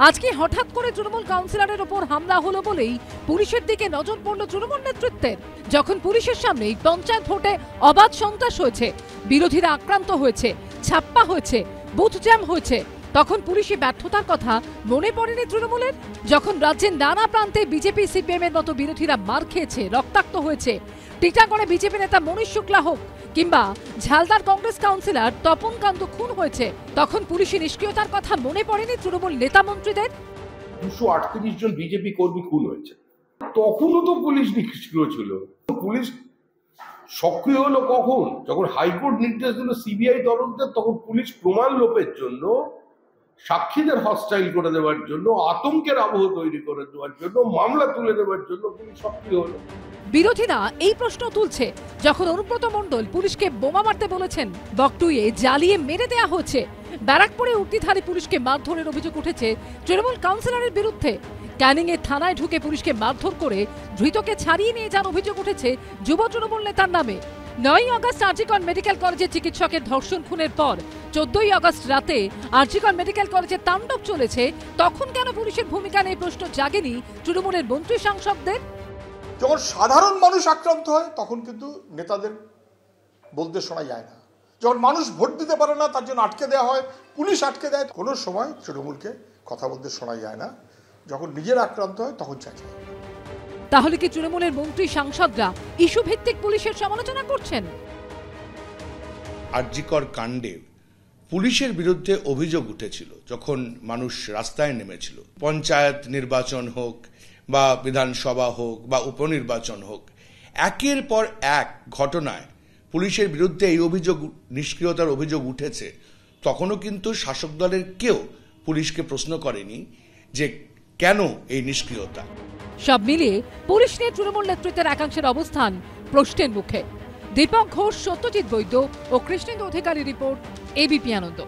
আজকে হঠাৎ করে তৃণমূল কাউন্সিলরের ওপর হামলা হলো বলেই পুলিশের দিকে নজর পড়ল তৃণমূল নেতৃত্বের। যখন পুলিশের সামনেই পঞ্চায়েত ভোটে অবাধ সন্ত্রাস হয়েছে, বিরোধীরা আক্রান্ত হয়েছে, ছাপ্পা হয়েছে, বুথ জ্যাম হয়েছে, তখন পুলিশি ব্যর্থতার কথা মনে পড়েনি তৃণমূলের? যখন রাজ্যের নানা প্রান্তে বিজেপি সিপিএম এর মতো বিরোধীরা মার খেয়েছে, রক্তাক্ত হয়েছে, টিটাগড়ে বিজেপি নেতা মনীষ শুক্লা হোক কিংবা ঝালদার কংগ্রেস কাউন্সিলর তপন কান্ত খুন হয়েছে, তখন পুলিশি নিষ্ক্রিয়তার কথা মনে পড়েনি তৃণমূল নেতা মন্ত্রীদের? 238 জন বিজেপি কর্মী খুন হয়েছে, তখনও তো পুলিশ নিষ্ক্রিয় ছিল। পুলিশ সক্রিয় হলো কখন? যখন হাইকোর্ট নির্দেশ দিল সিবিআই তদন্তের, তখন পুলিশ প্রমাণ লোপের জন্য, সাক্ষীদের হস্টাইল করে দেওয়ার জন্য, আতঙ্কের আবহ তৈরি করে দেওয়ার জন্য, মামলা তুলে দেওয়ার জন্য পুলিশ সক্রিয় হলো। বিরোধীরা এই প্রশ্ন তুলছে যখন অনুব্রত মণ্ডল পুলিশকে বোমা মারতে বলেছেন, বকটুয়ে জ্বালিয়ে মেরে দেয়া হচ্ছে, ব্যারাকপুরে উর্দিধারী পুলিশকে মারধরের অভিযোগ উঠেছে তৃণমূল কাউন্সিলরের বিরুদ্ধে, ক্যানিং এ থানায় ঢুকে পুলিশকে মারধর করে ধৃতকে ছাড়িয়ে নিয়ে যাওয়ার অভিযোগ উঠেছে যুব তৃণমূল নেতার নামে। 9ই আগস্ট আরজিকর মেডিকেল কলেজে চিকিৎসকের ধর্ষণ খুনের পর 14ই আগস্ট রাতে আরজিকর মেডিকেল কলেজে তাণ্ডব চলেছে, তখন কেন পুলিশের ভূমিকা নিয়ে প্রশ্ন জাগেনি তৃণমূলের মন্ত্রী সাংসদদের? যখন সাধারণ মানুষ আক্রান্ত হয় তখন কিন্তু নেতাদের বলতে শোনা যায় না। যখন মানুষ ভোট দিতে পারে না তার জন্য আটকে দেওয়া হয়, পুলিশ আটকে দেয়, কোনো সময় তৃণমূলকে কথা বলতে শোনা যায় না। যখন নিজের আক্রান্ত হয় তখন চেঁচায়। তাহলে কি তৃণমূলের মন্ত্রী সাংসদরা ইস্যু ভিত্তিক পুলিশের সমালোচনা করছেন? আরজিকর কাণ্ডে পুলিশের বিরুদ্ধে অভিযোগ উঠেছিল যখন মানুষ রাস্তায় নেমেছিল, পঞ্চায়েত নির্বাচন হোক বা বিধানসভা হোক বা উপনির্বাচন হোক, একের পর এক ঘটনায় পুলিশের বিরুদ্ধে এই অভিযোগ, নিষ্ক্রিয়তার অভিযোগ উঠেছে। তখনও কিন্তু শাসক দলের কেউ পুলিশকে প্রশ্ন করেনি যে কেন এই নিষ্ক্রিয়তা। সব মিলিয়ে পুলিশ নিয়ে তৃণমূল নেতৃত্বের একাংশের অবস্থান প্রশ্নের মুখে। দীপক ঘোষ, সত্যজিৎ বৈদ্য ও কৃষ্ণেন্দু অধিকারী রিপোর্ট, এবিপি আনন্দ।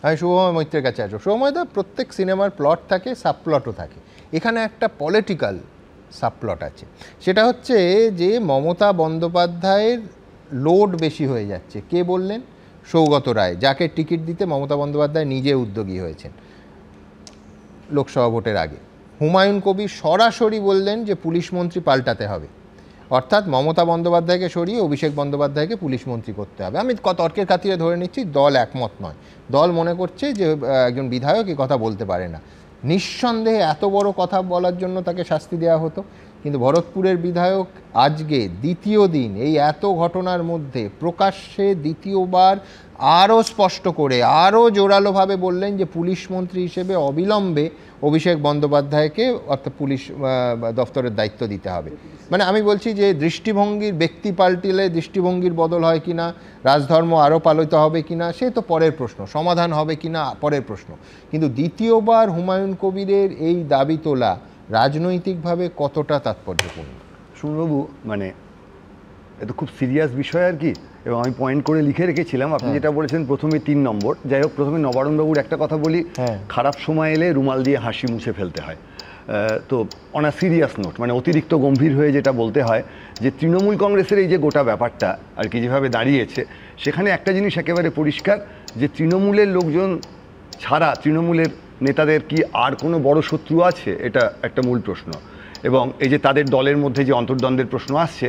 আমি শুভময় মৈত্রের কাছে আসবো। শুভময়দা, প্রত্যেক সিনেমার প্লট থাকে, সাবপ্লটও থাকে। এখানে একটা পলিটিক্যাল সাবপ্লট আছে, সেটা হচ্ছে যে মমতা বন্দ্যোপাধ্যায়ের লোড বেশি হয়ে যাচ্ছে। কে বললেন? সৌগত রায়, যাকে টিকিট দিতে মমতা বন্দ্যোপাধ্যায় নিজে উদ্যোগী হয়েছেন লোকসভা ভোটের আগে। হুমায়ুন কবির সরাসরি বললেন যে পুলিশ মন্ত্রী পাল্টাতে হবে, অর্থাৎ মমতা বন্দ্যোপাধ্যায়কে সরিয়ে অভিষেক বন্দ্যোপাধ্যায়কে পুলিশ মন্ত্রী করতে হবে। আমি তর্কের খাতিরে ধরে নিচ্ছি দল একমত নয়, দল মনে করছে যে একজন বিধায়ক এই কথা বলতে পারে না। নিঃসন্দেহে এত বড় কথা বলার জন্য তাকে শাস্তি দেওয়া হতো, কিন্তু ভরতপুরের বিধায়ক আজকে দ্বিতীয় দিন এই এত ঘটনার মধ্যে প্রকাশ্যে দ্বিতীয়বার আরও স্পষ্ট করে আরও জোরালোভাবে বললেন যে পুলিশ মন্ত্রী হিসেবে অবিলম্বে অভিষেক বন্দ্যোপাধ্যায়কে অর্থাৎ পুলিশ দফতরের দায়িত্ব দিতে হবে। মানে আমি বলছি যে দৃষ্টিভঙ্গির, ব্যক্তি পাল্টিলে দৃষ্টিভঙ্গির বদল হয় কিনা, রাজধর্ম আরও পালিত হবে কিনা সে তো পরের প্রশ্ন, সমাধান হবে কিনা পরের প্রশ্ন, কিন্তু দ্বিতীয়বার হুমায়ুন কবিরের এই দাবি তোলা রাজনৈতিকভাবে কতটা তাৎপর্যপূর্ণ? সুমনবাবু, মানে এটা খুব সিরিয়াস বিষয় আর কি, এবং আমি পয়েন্ট করে লিখে রেখেছিলাম। আপনি যেটা বলেছেন প্রথমে 3 নম্বর, যাই হোক, প্রথমে নবারুণবাবুর একটা কথা বলি, খারাপ সময় এলে রুমাল দিয়ে হাসি মুছে ফেলতে হয়। তো অন আ সিরিয়াস নোট, মানে অতিরিক্ত গম্ভীর হয়ে যেটা বলতে হয় যে তৃণমূল কংগ্রেসের এই যে গোটা ব্যাপারটা আর কি যেভাবে দাঁড়িয়েছে, সেখানে একটা জিনিস একেবারে পরিষ্কার যে তৃণমূলের লোকজন ছাড়া তৃণমূলের নেতাদের কি আর কোনো বড় শত্রু আছে, এটা একটা মূল প্রশ্ন। এবং এই যে তাদের দলের মধ্যে যে অন্তর্দ্বন্দ্বের প্রশ্ন আসছে,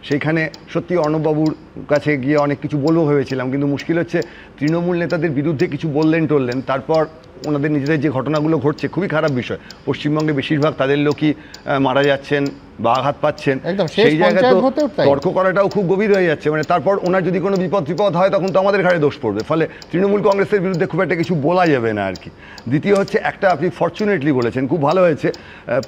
সেইখানে সত্যি অর্ণববাবুর কাছে গিয়ে অনেক কিছু বলবো ভেবেছিলাম, কিন্তু মুশকিল হচ্ছে তৃণমূল নেতাদের বিরুদ্ধে কিছু বললেন টললেন, তারপর ওনাদের নিজেদের যে ঘটনাগুলো ঘটছে খুবই খারাপ বিষয়। পশ্চিমবঙ্গে বেশিরভাগ তাদের লোকই মারা যাচ্ছেন বা আঘাত পাচ্ছেন, সেই জায়গায় তো তর্ক করাটাও খুব গভীর হয়ে যাচ্ছে। মানে তারপর ওনার যদি কোনো বিপদ হয় তখন তো আমাদের ঘাড়ে দোষ পড়বে, ফলে তৃণমূল কংগ্রেসের বিরুদ্ধে খুব একটা কিছু বলা যাবে না আর কি। দ্বিতীয় হচ্ছে, একটা আপনি ফরচুনেটলি বলেছেন, খুব ভালো হয়েছে,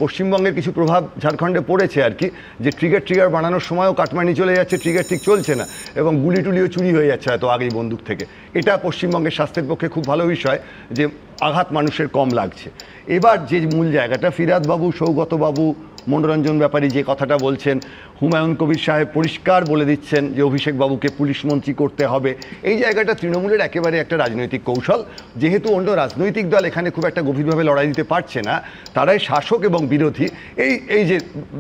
পশ্চিমবঙ্গের কিছু প্রভাব ঝাড়খণ্ডে পড়েছে আর কি, যে ট্রিগার বানানোর সময়ও কাটমানি চলে যাচ্ছে, ট্রিগার ঠিক চলছে না, এবং গুলি টুলিও চুরি হয়ে যাচ্ছে হয়তো আগেই বন্দুক থেকে। এটা পশ্চিমবঙ্গের স্বাস্থ্যের পক্ষে খুব ভালো বিষয় যে আঘাত মানুষের কম লাগছে। এবার যে মূল জায়গাটা, ফিরাদবাবু, সৌগতবাবু, মনোরঞ্জন ব্যাপারী যে কথাটা বলছেন, হুমায়ুন কবির সাহেব পরিষ্কার বলে দিচ্ছেন যে অভিষেক বাবুকে পুলিশ মন্ত্রী করতে হবে, এই জায়গাটা তৃণমূলের একেবারে একটা রাজনৈতিক কৌশল। যেহেতু অন্য রাজনৈতিক দল এখানে খুব একটা গভীরভাবে লড়াই দিতে পারছে না, তারাই শাসক এবং বিরোধী এই যে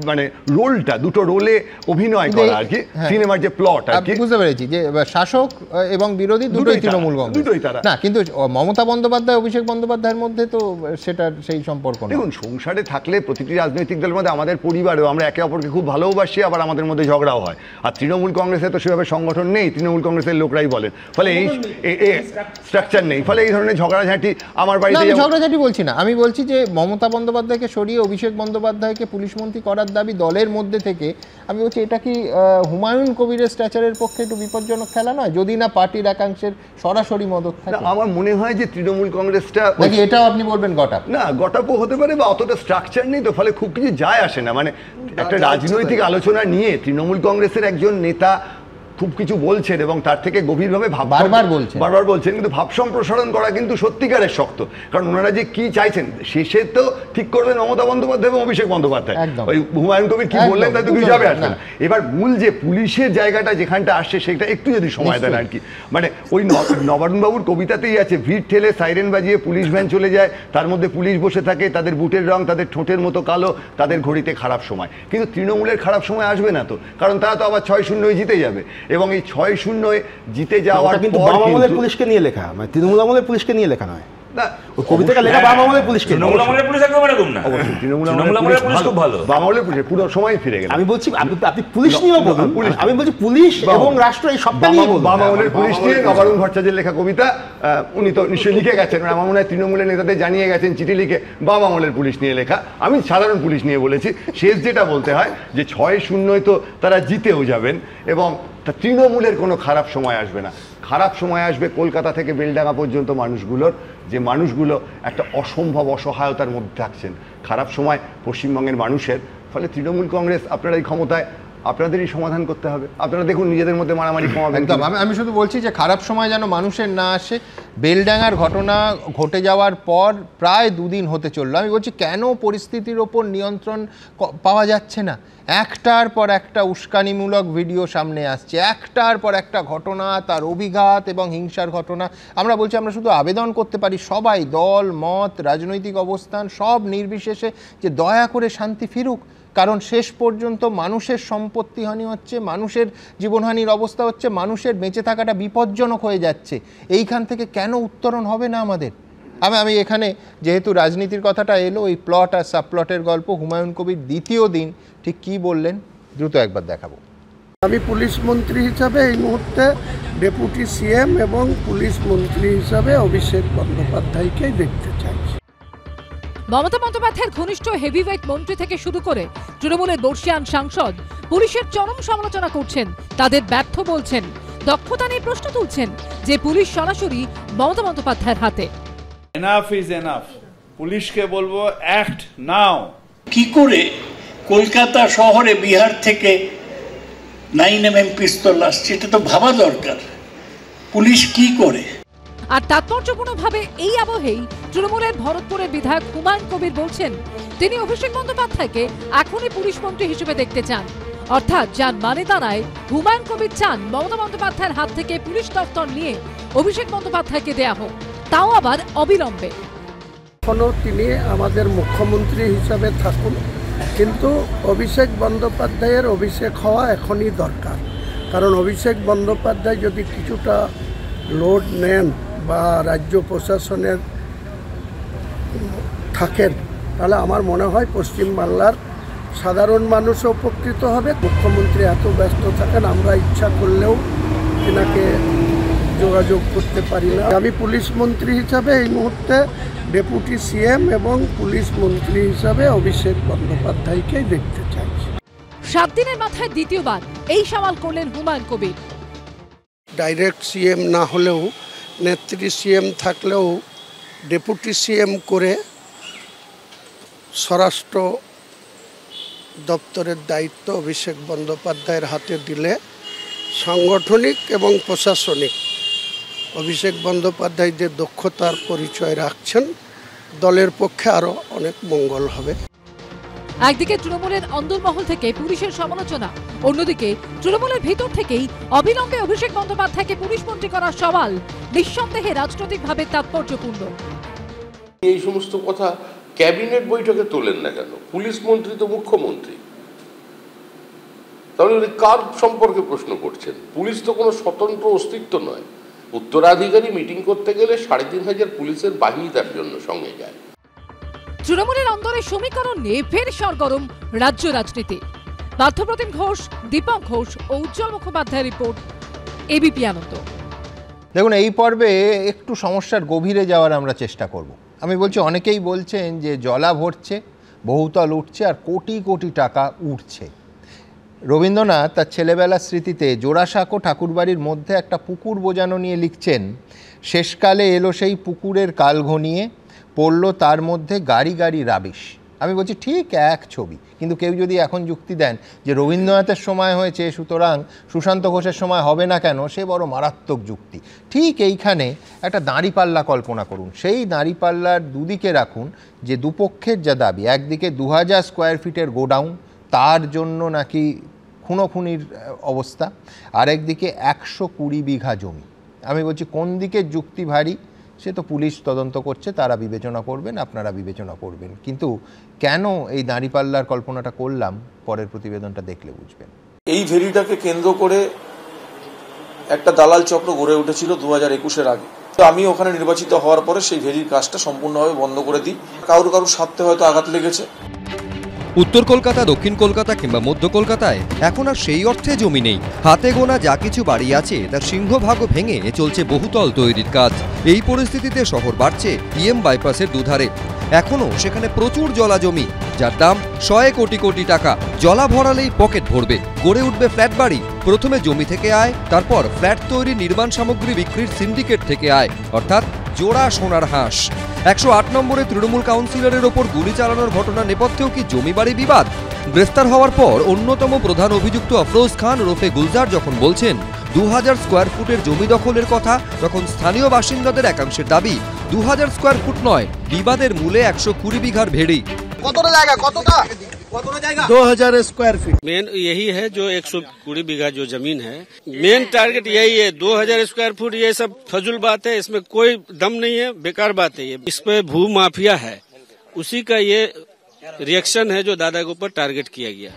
মানে রোলটা, দুটো রোলে অভিনয় করা আর কি, সিনেমার যে প্লট আর কি। বুঝতে পেরেছি যে শাসক এবং বিরোধী দুটোই তৃণমূল কংগ্রেস, দুটোই তারা না, কিন্তু মমতা বন্দ্যোপাধ্যায় অভিষেক বন্দ্যোপাধ্যায়ের মধ্যে তো সেটার সেই সম্পর্ক না। দেখুন, সংসারে থাকলে প্রতিটি রাজনৈতিক দলের মধ্যে, আমাদের পরিবারেও আমরা একে অপরকে খুব ভালোবাসি, আবার আমাদের মধ্যে ঝগড়াও হয়। আর তৃণমূল কংগ্রেসে তো সেভাবে সংগঠন নেই, তৃণমূল কংগ্রেসের লোকরাই বলেন, ফলে এই স্ট্রাকচার নেই, ফলে এই ধরনের ঝগড়াঝাঁটি আমার বাড়িতে। ঝগড়াঝাঁটি বলছি না, আমি বলছি যে মমতা বন্দ্যোপাধ্যায়কে সরিয়ে অভিষেক বন্দ্যোপাধ্যায়কে পুলিশ মন্ত্রী করার দাবি দলের মধ্যে থেকে, আমি বলছি এটা কি হুমায়ুন কবিরের স্ট্যাচারের পক্ষে একটু বিপজ্জনক খেলা নয়, যদি না পার্টির একাংশের সরাসরি মদত থাকে? আমার মনে হয় যে তৃণমূল কংগ্রেসটা, এটাও আপনি বলবেন গটাপ না, গটাপও হতে পারে, বা অতটা স্ট্রাকচার নেই তো, ফলে খুব কিছু যায় আসে না। মানে একটা রাজনৈতিক আলোচনা নিয়ে তৃণমূল কংগ্রেসের একজন নেতা খুব কিছু বলছেন এবং তার থেকে গভীরভাবে বারবার বলছেন, কিন্তু ভাব সম্প্রসারণ করা কিন্তু সত্যিকারের শক্ত, কারণ ওনারা যে কি চাইছেন শেষে তো ঠিক করবেন মমতা বন্দ্যোপাধ্যায় এবং অভিষেক বন্দ্যোপাধ্যায়। ওই হুমায়ুন কবির কি বললেন তাতে কিছু যাবে আসবে না। এবার মূল যে পুলিশের জায়গাটা যেখানটা আসছে সেটা একটু যদি সময় দেন আর কি, মানে ওই নবারুণবাবুর কবিতাতেই আছে, ভিড় ঠেলে সাইরেন বাজিয়ে পুলিশ ভ্যান চলে যায়, তার মধ্যে পুলিশ বসে থাকে, তাদের বুটের রং তাদের ঠোঁটের মতো কালো, তাদের ঘড়িতে খারাপ সময়। কিন্তু তৃণমূলের খারাপ সময় আসবে না তো, কারণ তারা তো আবার 6-0 জিতে যাবে, এবং এই 6-0 জিতে যাওয়ার কিন্তু বাম আমলের পুলিশকে নিয়ে লেখা, মানে তৃণমূল আমলের পুলিশকে নিয়ে লেখা নয়, ওই কবিতাটা লেখা বাম আমলের পুলিশকে। তৃণমূল আমলের পুলিশ একদম এরকম না, তৃণমূল আমলের পুলিশ খুব ভালো, বাম আমলের পুলিশ পুরো সময় ফিরে গেল। আমি বলছি আপনি পুলিশ নিয়েও বলুন, আমি বলছি পুলিশ এবং রাষ্ট্র এই সবটা নিয়ে বলুন। বাম আমলের পুলিশ নিয়ে নবারুণ ভট্টাচার্যের লেখা কবিতা, উনি তো নিশ্চয়ই লিখে গেছেন, আমার মনে হয় তৃণমূলের নেতাদের জানিয়ে গেছেন চিঠি লিখে, বাম আমলের পুলিশ নিয়ে লেখা। আমি সাধারণ পুলিশ নিয়ে বলেছি। শেষ যেটা বলতে হয় যে 6-0 তো তারা জিতেও যাবেন, এবং তা তৃণমূলের কোনো খারাপ সময় আসবে না। খারাপ সময় আসবে কলকাতা থেকে বেলডাঙ্গা পর্যন্ত মানুষগুলোর, যে মানুষগুলো একটা অসম্ভব অসহায়তার মধ্যে থাকছেন। খারাপ সময় পশ্চিমবঙ্গের মানুষের। ফলে তৃণমূল কংগ্রেস আপনারা এই ক্ষমতায়, আপনাদেরই সমাধান করতে হবে। আপনারা দেখুন নিজেদের মধ্যে মারামারি কমাবেন। আমি শুধু বলছি যে খারাপ সময় যেন মানুষের না আসে। বেলডাঙ্গার ঘটনা ঘটে যাওয়ার পর প্রায় 2 দিন হতে চললো। আমি বলছি কেন পরিস্থিতির ওপর নিয়ন্ত্রণ পাওয়া যাচ্ছে না? একটার পর একটা উস্কানিমূলক ভিডিও সামনে আসছে, একটার পর একটা ঘটনা, তার অভিঘাত এবং হিংসার ঘটনা। আমরা বলছি আমরা শুধু আবেদন করতে পারি সবাই, দল মত রাজনৈতিক অবস্থান সব নির্বিশেষে, যে দয়া করে শান্তি ফিরুক। কারণ শেষ পর্যন্ত মানুষের সম্পত্তিহানি হচ্ছে, মানুষের জীবনহানির অবস্থা হচ্ছে, মানুষের বেঁচে থাকাটা বিপজ্জনক হয়ে যাচ্ছে। এইখান থেকে কেন উত্তরণ হবে না আমাদের? আমি এখানে যেহেতু রাজনীতির কথাটা এলো, এই প্লট আর সাবপ্লটের গল্প, হুমায়ুন কবির দ্বিতীয় দিন ঠিক কী বললেন দ্রুত একবার দেখাবো। আমি পুলিশ মন্ত্রী হিসাবে এই মুহূর্তে ডেপুটি সিএম এবং পুলিশ মন্ত্রী হিসাবে অভিষেক বন্দ্যোপাধ্যায়কেই দেখতে চাই। মমতা বন্দ্যোপাধ্যায়ের ঘনিষ্ঠ হেভিওয়েট মন্ত্রী থেকে শুরু করে তৃণমূলের বর্ষিয়ান সাংসদ পুলিশের চরম সমালোচনা করছেন, তাদের ব্যর্থ বলছেন, দক্ষতা নিয়ে প্রশ্ন তুলছেন যে পুলিশ সরাসরি মমতা বন্দ্যোপাধ্যায়ের হাতে। Enough is enough. পুলিশকে বলবো অ্যাক্ট নাও। কি করে কলকাতা শহরে বিহার থেকে 9mm পিস্তল আসছে, এটা তো ভাবা দরকার। পুলিশ কি করে? আর তাৎপর্যপূর্ণভাবে এই আবহেই তৃণমূলের ভরতপুরের বিধায়ক হুমায়ুন কবির বলছেন তিনি অভিষেক বন্দ্যোপাধ্যায়কে এখনই পুলিশ মন্ত্রী হিসেবে দেখতে চান। অর্থাৎ যার মানে দাঁড়ায় হুমায়ুন কবির চান মমতা বন্দ্যোপাধ্যায়ের হাত থেকে পুলিশ দপ্তর নিয়ে অভিষেক বন্দ্যোপাধ্যায়কে দেয়া হোক, তাও আবার অবিলম্বে। এখনো তিনি আমাদের মুখ্যমন্ত্রী হিসাবে থাকুন, কিন্তু অভিষেক বন্দ্যোপাধ্যায়ের অভিষেক হওয়া এখনই দরকার। কারণ অভিষেক বন্দ্যোপাধ্যায় যদি কিছুটা লোড নেন বা রাজ্য প্রশাসনের থাকেন, তাহলে আমার মনে হয় পশ্চিমবাংলার সাধারণ মানুষও উপকৃত হবে। মুখ্যমন্ত্রী এত ব্যস্ত থাকেন, আমরা ইচ্ছা করলেও এনাকে যোগাযোগ করতে পারি না। আমি পুলিশ মন্ত্রী হিসাবে এই মুহূর্তে ডেপুটি সিএম এবং পুলিশ মন্ত্রী হিসাবে অভিষেক বন্দ্যোপাধ্যায়কেই দেখতে চাই। 7 দিনের মাথায় দ্বিতীয়বার এই সওয়াল করলেন হুমায়ুন কবির। ডাইরেক্ট সিএম না হলেও, নেত্রী সিএম থাকলেও ডেপুটি সিএম করে স্বরাষ্ট্র দপ্তরের দায়িত্ব অভিষেক বন্দ্যোপাধ্যায়ের হাতে দিলে সাংগঠনিক এবং প্রশাসনিক অভিষেক বন্দ্যোপাধ্যায় যে দক্ষতার পরিচয় রাখছেন, দলের পক্ষে আরও অনেক মঙ্গল হবে। একদিকে তৃণমূলের অন্দরমহল থেকে পুলিশের সমালোচনা, অন্যদিকে তৃণমূলের ভিতর থেকেই অবিলম্বে অভিষেক বন্দ্যোপাধ্যায়কে পুলিশ মন্ত্রী করার সওয়াল নিঃসন্দেহে রাজনৈতিকভাবে তাৎপর্যপূর্ণ। এই সমস্ত কথা ক্যাবিনেট বৈঠকে তোলেন না কেন? পুলিশ মন্ত্রী তো মুখ্যমন্ত্রী, তাহলে উনি কার সম্পর্কে প্রশ্ন করছেন? পুলিশ তো কোনো স্বতন্ত্র অস্তিত্ব নয়। উত্তরাধিকারী মিটিং করতে গেলে 3500 পুলিশের বাহিনী তার জন্য সঙ্গে যায়। তৃণমূলের অন্তরে সমীকরণ নিয়ে ফের সরগরম রাজ্য রাজনীতি। পার্থপ্রতিম ঘোষ, দীপক ঘোষ ও উজ্জ্বল মুখোপাধ্যায়ের রিপোর্ট, এবিপি আনন্দ। দেখুন, এই পর্বে একটু সমস্যার গভীরে যাওয়ার আমরা চেষ্টা করব। আমি বলছি, অনেকেই বলছেন যে জলা ভরছে, বহুতল উঠছে আর কোটি কোটি টাকা উঠছে। রবীন্দ্রনাথ তার ছেলেবেলার স্মৃতিতে জোড়াসাঁকো ঠাকুরবাড়ির মধ্যে একটা পুকুর বোঝানো নিয়ে লিখছেন, শেষকালে এলো সেই পুকুরের কাল ঘনিয়ে, পড়ল তার মধ্যে গাড়ি গাড়ি রাবিশ। আমি বলছি ঠিক এক ছবি, কিন্তু কেউ যদি এখন যুক্তি দেন যে রবীন্দ্রনাথের সময় হয়েছে সুতরাং সুশান্ত ঘোষের সময় হবে না কেন, সে বড় মারাত্মক যুক্তি। ঠিক এইখানে একটা দাঁড়িপাল্লা কল্পনা করুন। সেই দাঁড়িপাল্লার দুদিকে রাখুন যে দুপক্ষের যা দাবি, একদিকে 2000 স্কোয়ার ফিটের গোডাউন, তার জন্য নাকি খুনোখুনির অবস্থা, আরেকদিকে 120 বিঘা জমি। আমি বলছি কোন দিকের যুক্তি ভারী সে তো পুলিশ তদন্ত করছে, তারা বিবেচনা করবেন, আপনারা বিবেচনা করবেন। কিন্তু কেন এই দাঁড়িপাল্লার কল্পনাটা করলাম, পরের প্রতিবেদনটা দেখলে বুঝবেন। এই ভেরিটাকে কেন্দ্র করে একটা দালাল চক্র গড়ে উঠেছিল 2021-এর আগে। তো আমি ওখানে নির্বাচিত হওয়ার পরে সেই ভেরির কাজটা সম্পূর্ণভাবে বন্ধ করে দিই। কারোর স্বার্থে হয়তো আঘাত লেগেছে। উত্তর কলকাতা, দক্ষিণ কলকাতা কিংবা মধ্য কলকাতায় এখন আর সেই অর্থে জমি নেই। হাতে গোনা যা কিছু বাড়ি আছে তার সিংহভাগও ভেঙে চলছে বহুতল তৈরির কাজ। এই পরিস্থিতিতে শহর বাড়ছে ইএম বাইপাসের দুধারে। এখনও সেখানে প্রচুর জলা জমি, যার দাম 100 কোটি কোটি টাকা। জলা ভরালেই পকেট ভরবে, গড়ে উঠবে ফ্ল্যাট বাড়ি। প্রথমে জমি থেকে আয়, তারপর ফ্ল্যাট তৈরি, নির্মাণ সামগ্রী বিক্রির সিন্ডিকেট থেকে আয়, অর্থাৎ জোড়া সোনার হাঁস। 108 নম্বরে তৃণমূল কাউন্সিলরের ওপর গুলি চালানোর ঘটনা নেপথ্যেও কি জমি বাড়ি বিবাদ? গ্রেফতার হওয়ার পর অন্যতম প্রধান অভিযুক্ত আফরোজ খান ওরফে গুলজার যখন বলছেন 2000 স্কোয়ার ফুটের জমি দখলের কথা, তখন স্থানীয় বাসিন্দাদের একাংশের দাবি 2000 স্কোয়ার ফুট নয়, বিবাদের মূলে 120 বিঘার ভেড়ি। কতটা জায়গা, কতটা 2000 स्क्वायर फीट। मेन यही है जो 120 बीघा जो जमीन है, मेन टारगेट यही है। 2000 स्क्वायर फुट ये सब फजूल बात है, इसमें कोई दम नहीं है, बेकार बात है ये। इस पे भू माफिया है, उसी का ये रिएक्शन है जो दादा के ऊपर टारगेट किया गया।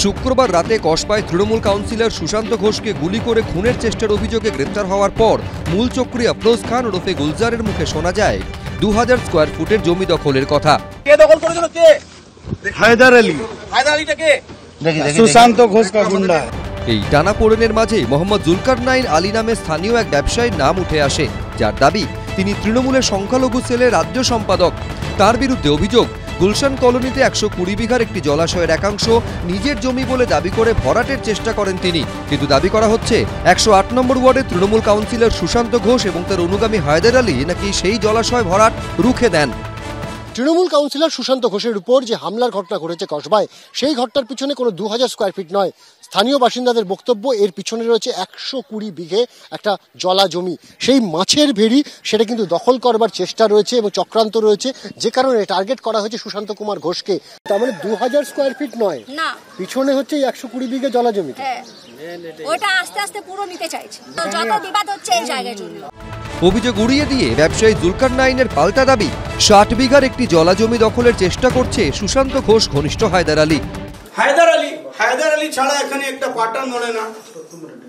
শুক্রবার রাতে কসবায় তৃণমূল কাউন্সিলর সুশান্ত ঘোষকে গুলি করে খুনের চেষ্টার অভিযোগে গ্রেফতার হওয়ার পর মূল চক্রী আফরোজ খান ওরফে গুলজারের মুখে শোনা যায় 2000 স্কোয়ার ফুটের জমি দখলের কথা। কে দখল করেছিল? কে? হায়দার আলী। হায়দার আলীটা কে? সুশান্ত ঘোষ का गुंडा। এই টানাপোড়েনের মাঝে মোহাম্মদ জুলকারনাইন আলী নামে স্থানীয় এক ব্যবসায়ীর নাম উঠে আসে, যার দাবি তিনি তৃণমূলের সংখ্যালঘু সেলের রাজ্য সম্পাদক। তার বিরুদ্ধে অভিযোগ গুলশান কলোনিতে 120 বিঘার একটি জলাশয়ের একাংশ নিজের জমি বলে দাবি করে ভরাটের চেষ্টা করেন তিনি। কিন্তু দাবি করা হচ্ছে 108 নম্বর ওয়ার্ডের তৃণমূল কাউন্সিলর সুশান্ত ঘোষ এবং তার অনুগামী হায়দার আলী নাকি সেই জলাশয় ভরাট রুখে দেন। তৃণমূল কাউন্সিলর সুশান্ত ঘোষের উপর যে হামলার ঘটনা ঘটেছে কসবায়, সেই ঘটনার পিছনে কোনো 2000 স্কোয়ার ফিট নয়। স্থানীয় বাসিন্দাদের বক্তব্য এর পিছনে রয়েছে 120 বিঘে একটা জলা জমি, সেই মাছের ভেড়ি, সেটা কিন্তু দখল করবার চেষ্টা রয়েছে এবং চক্রান্ত রয়েছে, যে কারণে টার্গেট করা হয়েছে সুশান্ত কুমার ঘোষকে। তার মানে 2000 স্কোয়ার ফিট নয়, না, পিছনে হচ্ছে 120 বিঘে জলা জমি। ওটা আস্তে আস্তে পুরো নিতে চাইছে, যত বিবাদ হচ্ছে এই জায়গার জন্য। অভিযোগ উড়িয়ে দিয়ে ব্যবসায়ী জুলকারনাইনের পাল্টা দাবি 60 বিঘার একটি জলা জমি দখলের চেষ্টা করছে সুশান্ত ঘোষ ঘনিষ্ঠ হায়দার আলী। হায়দার আলী ছাড়া এখানে একটা পাটা নড়ে না।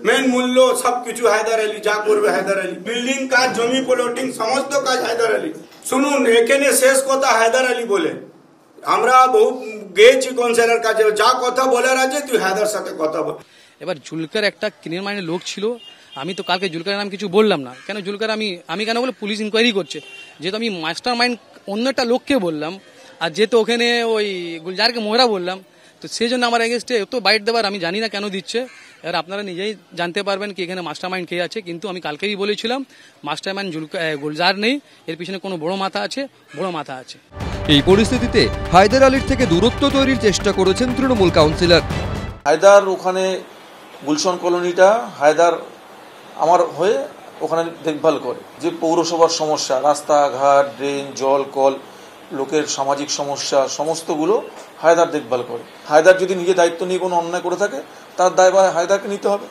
মেন মূল্য সবকিছু হায়দার আলী যা করবে, হায়দার আলী বিল্ডিং কাজ, জমি প্লটিং, সমস্ত কাজ হায়দার আলী। শুনুন, এখানে শেষ কথা হায়দার আলী বলে। আমরা বহু গেছি কাউন্সিলর কাছে, যা কথা বলার আছে তুই হায়দার সাথে কথা বল। এবার জুলকার একটা ক্লিয়ার মাইন্ডের লোক ছিল। আমি তো কালকে জুলকারের নাম কিছু বললাম না, কেন জুলকার আমি কেন বলে পুলিশ ইনকোয়ারি করছে, যেহেতু আমি মাস্টার মাইন্ড অন্য একটা লোককে বললাম, আর যেহেতু ওখানে ওই গুলজারকে মোহরা বললাম, তো সেই জন্য আমার এগেনস্টে এত বাইট দেবার আমি জানি না কেন দিচ্ছে। এবার আপনারা নিজেই জানতে পারবেন কি এখানে মাস্টার মাইন্ড কে আছে। কিন্তু আমি কালকেই বলেছিলাম মাস্টার মাইন্ড গুলজার নেই, এর পিছনে কোনো বড় মাথা আছে, বড় মাথা আছে। এই পরিস্থিতিতে হায়দার আলীর থেকে দূরত্ব তৈরির চেষ্টা করেছেন তৃণমূল কাউন্সিলর। হায়দার ওখানে গুলশান কলোনিটা হায়দার আমার হয়ে ওখানে দেখভাল করে। যে পৌরসভার সমস্যা, রাস্তাঘাট, ড্রেন, জল, কল, লোকের সামাজিক সমস্যা, সমস্তগুলো হায়দার দেখভাল করে। হায়দার যদি নিজে দায়িত্ব নিয়ে কোনো অন্যায় করে থাকে, তার দায়ভার হায়দারকে নিতে হবে।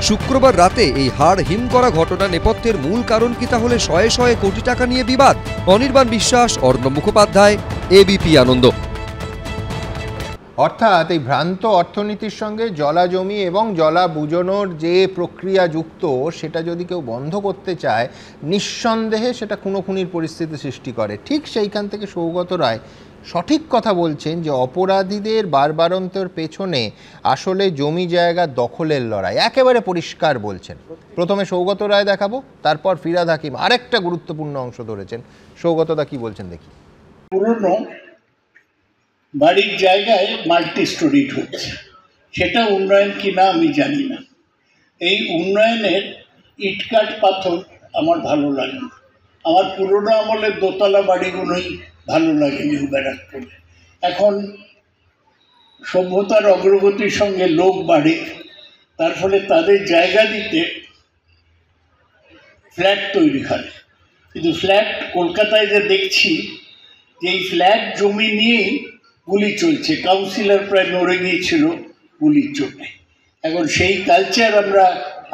শুক্রবার রাতে এই হাড় হিম করা ঘটনা নেপথ্যের মূল কারণ কি তাহলে 100 কোটি টাকা নিয়ে বিবাদ? অনির্বাণ বিশ্বাস, অর্ণব মুখোপাধ্যায়, এবিপি আনন্দ। অর্থাৎ এই ভ্রান্ত অর্থনীতির সঙ্গে জলা জমি এবং জলা বুঝনোর যে প্রক্রিয়া যুক্ত, সেটা যদি কেউ বন্ধ করতে চায়, নিঃসন্দেহে সেটা খুনোখুনির পরিস্থিতি সৃষ্টি করে। ঠিক সেইখান থেকে সৌগত রায় সঠিক কথা বলছেন যে অপরাধীদের বারবারন্তের পেছনে আসলে জমি জায়গা দখলের লড়াই, একেবারে পরিষ্কার বলছেন। প্রথমে সৌগত রায় দেখাবো, তারপর ফিরাদ হাকিম আরেকটা গুরুত্বপূর্ণ অংশ ধরেছেন। সৌগতদা কি বলছেন দেখি। পুরনো বাড়ির জায়গায় মাল্টি স্টোরিড হচ্ছে, সেটা উন্নয়ন কিনা আমি জানি না। এই উন্নয়নের ইটকাট পাথর আমার ভালো লাগে না। আমার পুরোনো আমলের দোতলা বাড়িগুলোই ভালো লাগে নিউ ব্যারাকপুরে। এখন সভ্যতার অগ্রগতির সঙ্গে লোক বাড়ে, তার ফলে তাদের জায়গা দিতে ফ্ল্যাট তৈরি হয়। কিন্তু ফ্ল্যাট কলকাতায় যে দেখছি, যে এই ফ্ল্যাট জমি নিয়েই গুলি চলছে। কাউন্সিলর প্রায় নড়ে গিয়েছিল গুলির চোটে। এখন সেই কালচার আমরা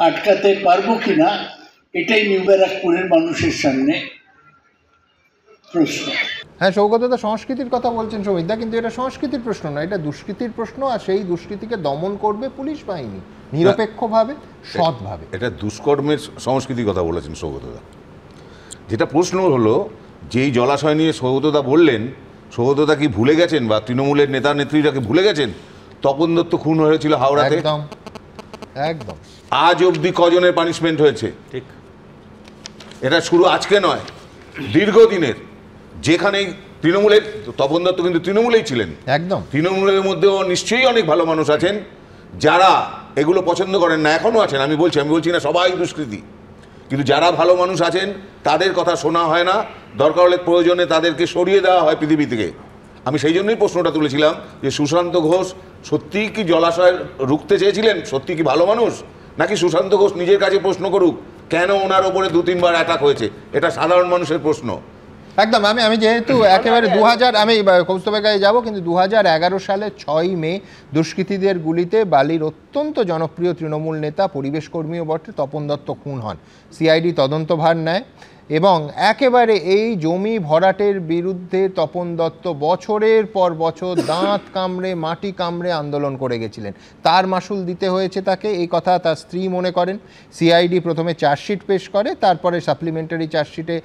আটকাতে পারবো কিনা, এটাই নিউ ব্যারাকপুরের মানুষের সামনে প্রশ্ন। হ্যাঁ, সৌগতদা সংস্কৃতির কথা বলছেন সৌমিতদা, কিন্তু এটা সংস্কৃতির প্রশ্ন না, এটা দুষ্কৃতির প্রশ্ন। আর সেই দুষ্কৃতিকে দমন করবে পুলিশ বাহিনী নিরপেক্ষভাবে, সৎভাবে। এটা দুষ্কর্মের সংস্কৃতির কথা বলেছেন সৌগতদা। যেটা প্রশ্ন হলো, যেই জলাশয় নিয়ে সৌগতদা বললেন, সৌগতদা কি ভুলে গেছেন বা তৃণমূলের নেতা নেত্রীরাকে ভুলে গেছেন তপন দত্ত খুন হয়েছিল হাওড়াতে? একদম একদম। আজ অবধি কজনের পানিশমেন্ট হয়েছে? ঠিক, এটা শুরু আজকে নয়, দীর্ঘদিনের। যেখানেই তৃণমূলের তপন দত্ত কিন্তু তৃণমূলেই ছিলেন, একদম তৃণমূলের মধ্যেও নিশ্চয়ই অনেক ভালো মানুষ আছেন যারা এগুলো পছন্দ করেন না, এখনও আছেন। আমি বলছি না সবাই দুষ্কৃতী, কিন্তু যারা ভালো মানুষ আছেন তাদের কথা শোনা হয় না, দরকার হলে প্রয়োজনে তাদেরকে সরিয়ে দেওয়া হয় পৃথিবী থেকে। আমি সেই জন্যই প্রশ্নটা তুলেছিলাম যে সুশান্ত ঘোষ সত্যিই কি জলাশয় রুখতে চেয়েছিলেন, সত্যি কি ভালো মানুষ, নাকি সুশান্ত ঘোষ নিজের কাছে প্রশ্ন করুক কেন ওনার ওপরে 2-3 বার অ্যাটাক হয়েছে? এটা সাধারণ মানুষের প্রশ্ন। একদম। আমি যেহেতু একেবারে 2000 আমি কৌস্তবের কাছে যাবো, কিন্তু 2011 সালে 6ই মে দুষ্কৃতীদের গুলিতে বালির অত্যন্ত জনপ্রিয় তৃণমূল নেতা, পরিবেশ কর্মীও বটে, তপন দত্ত খুন হন। সিআইডি তদন্তভার নেয় এবং একেবারে এই জমি ভরাটের বিরুদ্ধে তপন দত্ত বছরের পর বছর দাঁত কামড়ে মাটি কামড়ে আন্দোলন করে গেছিলেন। তার মাসুল দিতে হয়েছে তাকে, এই কথা তার স্ত্রী মনে করেন। সিআইডি প্রথমে চার্জশিট পেশ করে, তারপরে সাপ্লিমেন্টারি চার্জশিটে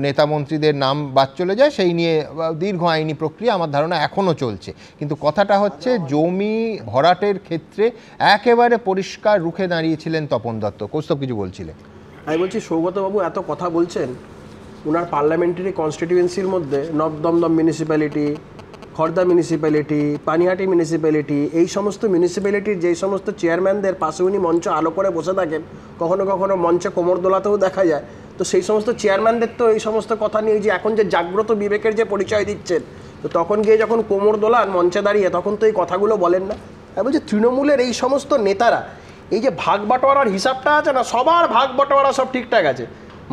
নেতা মন্ত্রীদের নাম বাদ চলে যায়, সেই নিয়ে দীর্ঘ আইনি প্রক্রিয়া আমার ধারণা এখনও চলছে। কিন্তু কথাটা হচ্ছে জমি ভরাটের ক্ষেত্রে একেবারে পরিষ্কার রুখে দাঁড়িয়েছিলেন তপন দত্ত। কৌস্তব কিছু বলছিলেন? আমি বলছি সৌগতবাবু এত কথা বলছেন, ওনার পার্লামেন্টারি কনস্টিটিউয়েন্সির মধ্যে Nabadumdum municipality, Khardah municipality, Panihati municipality, এই সমস্ত মিউনিসিপ্যালিটির যেই সমস্ত চেয়ারম্যানদের পাশে উনি মঞ্চ আলো করে বসে থাকেন, কখনো কখনো মঞ্চে কোমর দোলাতেও দেখা যায়, তো সেই সমস্ত চেয়ারম্যানদের তো এই সমস্ত কথা নিয়ে যে এখন যে জাগ্রত বিবেকের যে পরিচয় দিচ্ছেন, তো তখন গিয়ে যখন কোমর দোলান মঞ্চে দাঁড়িয়ে তখন তো এই কথাগুলো বলেন না। আমি বলছি তৃণমূলের এই সমস্ত নেতারা এই যে ভাগ বাটোয়ারার হিসাবটা আছে না, সবার ভাগ বাটোয়ারা সব ঠিকঠাক আছে,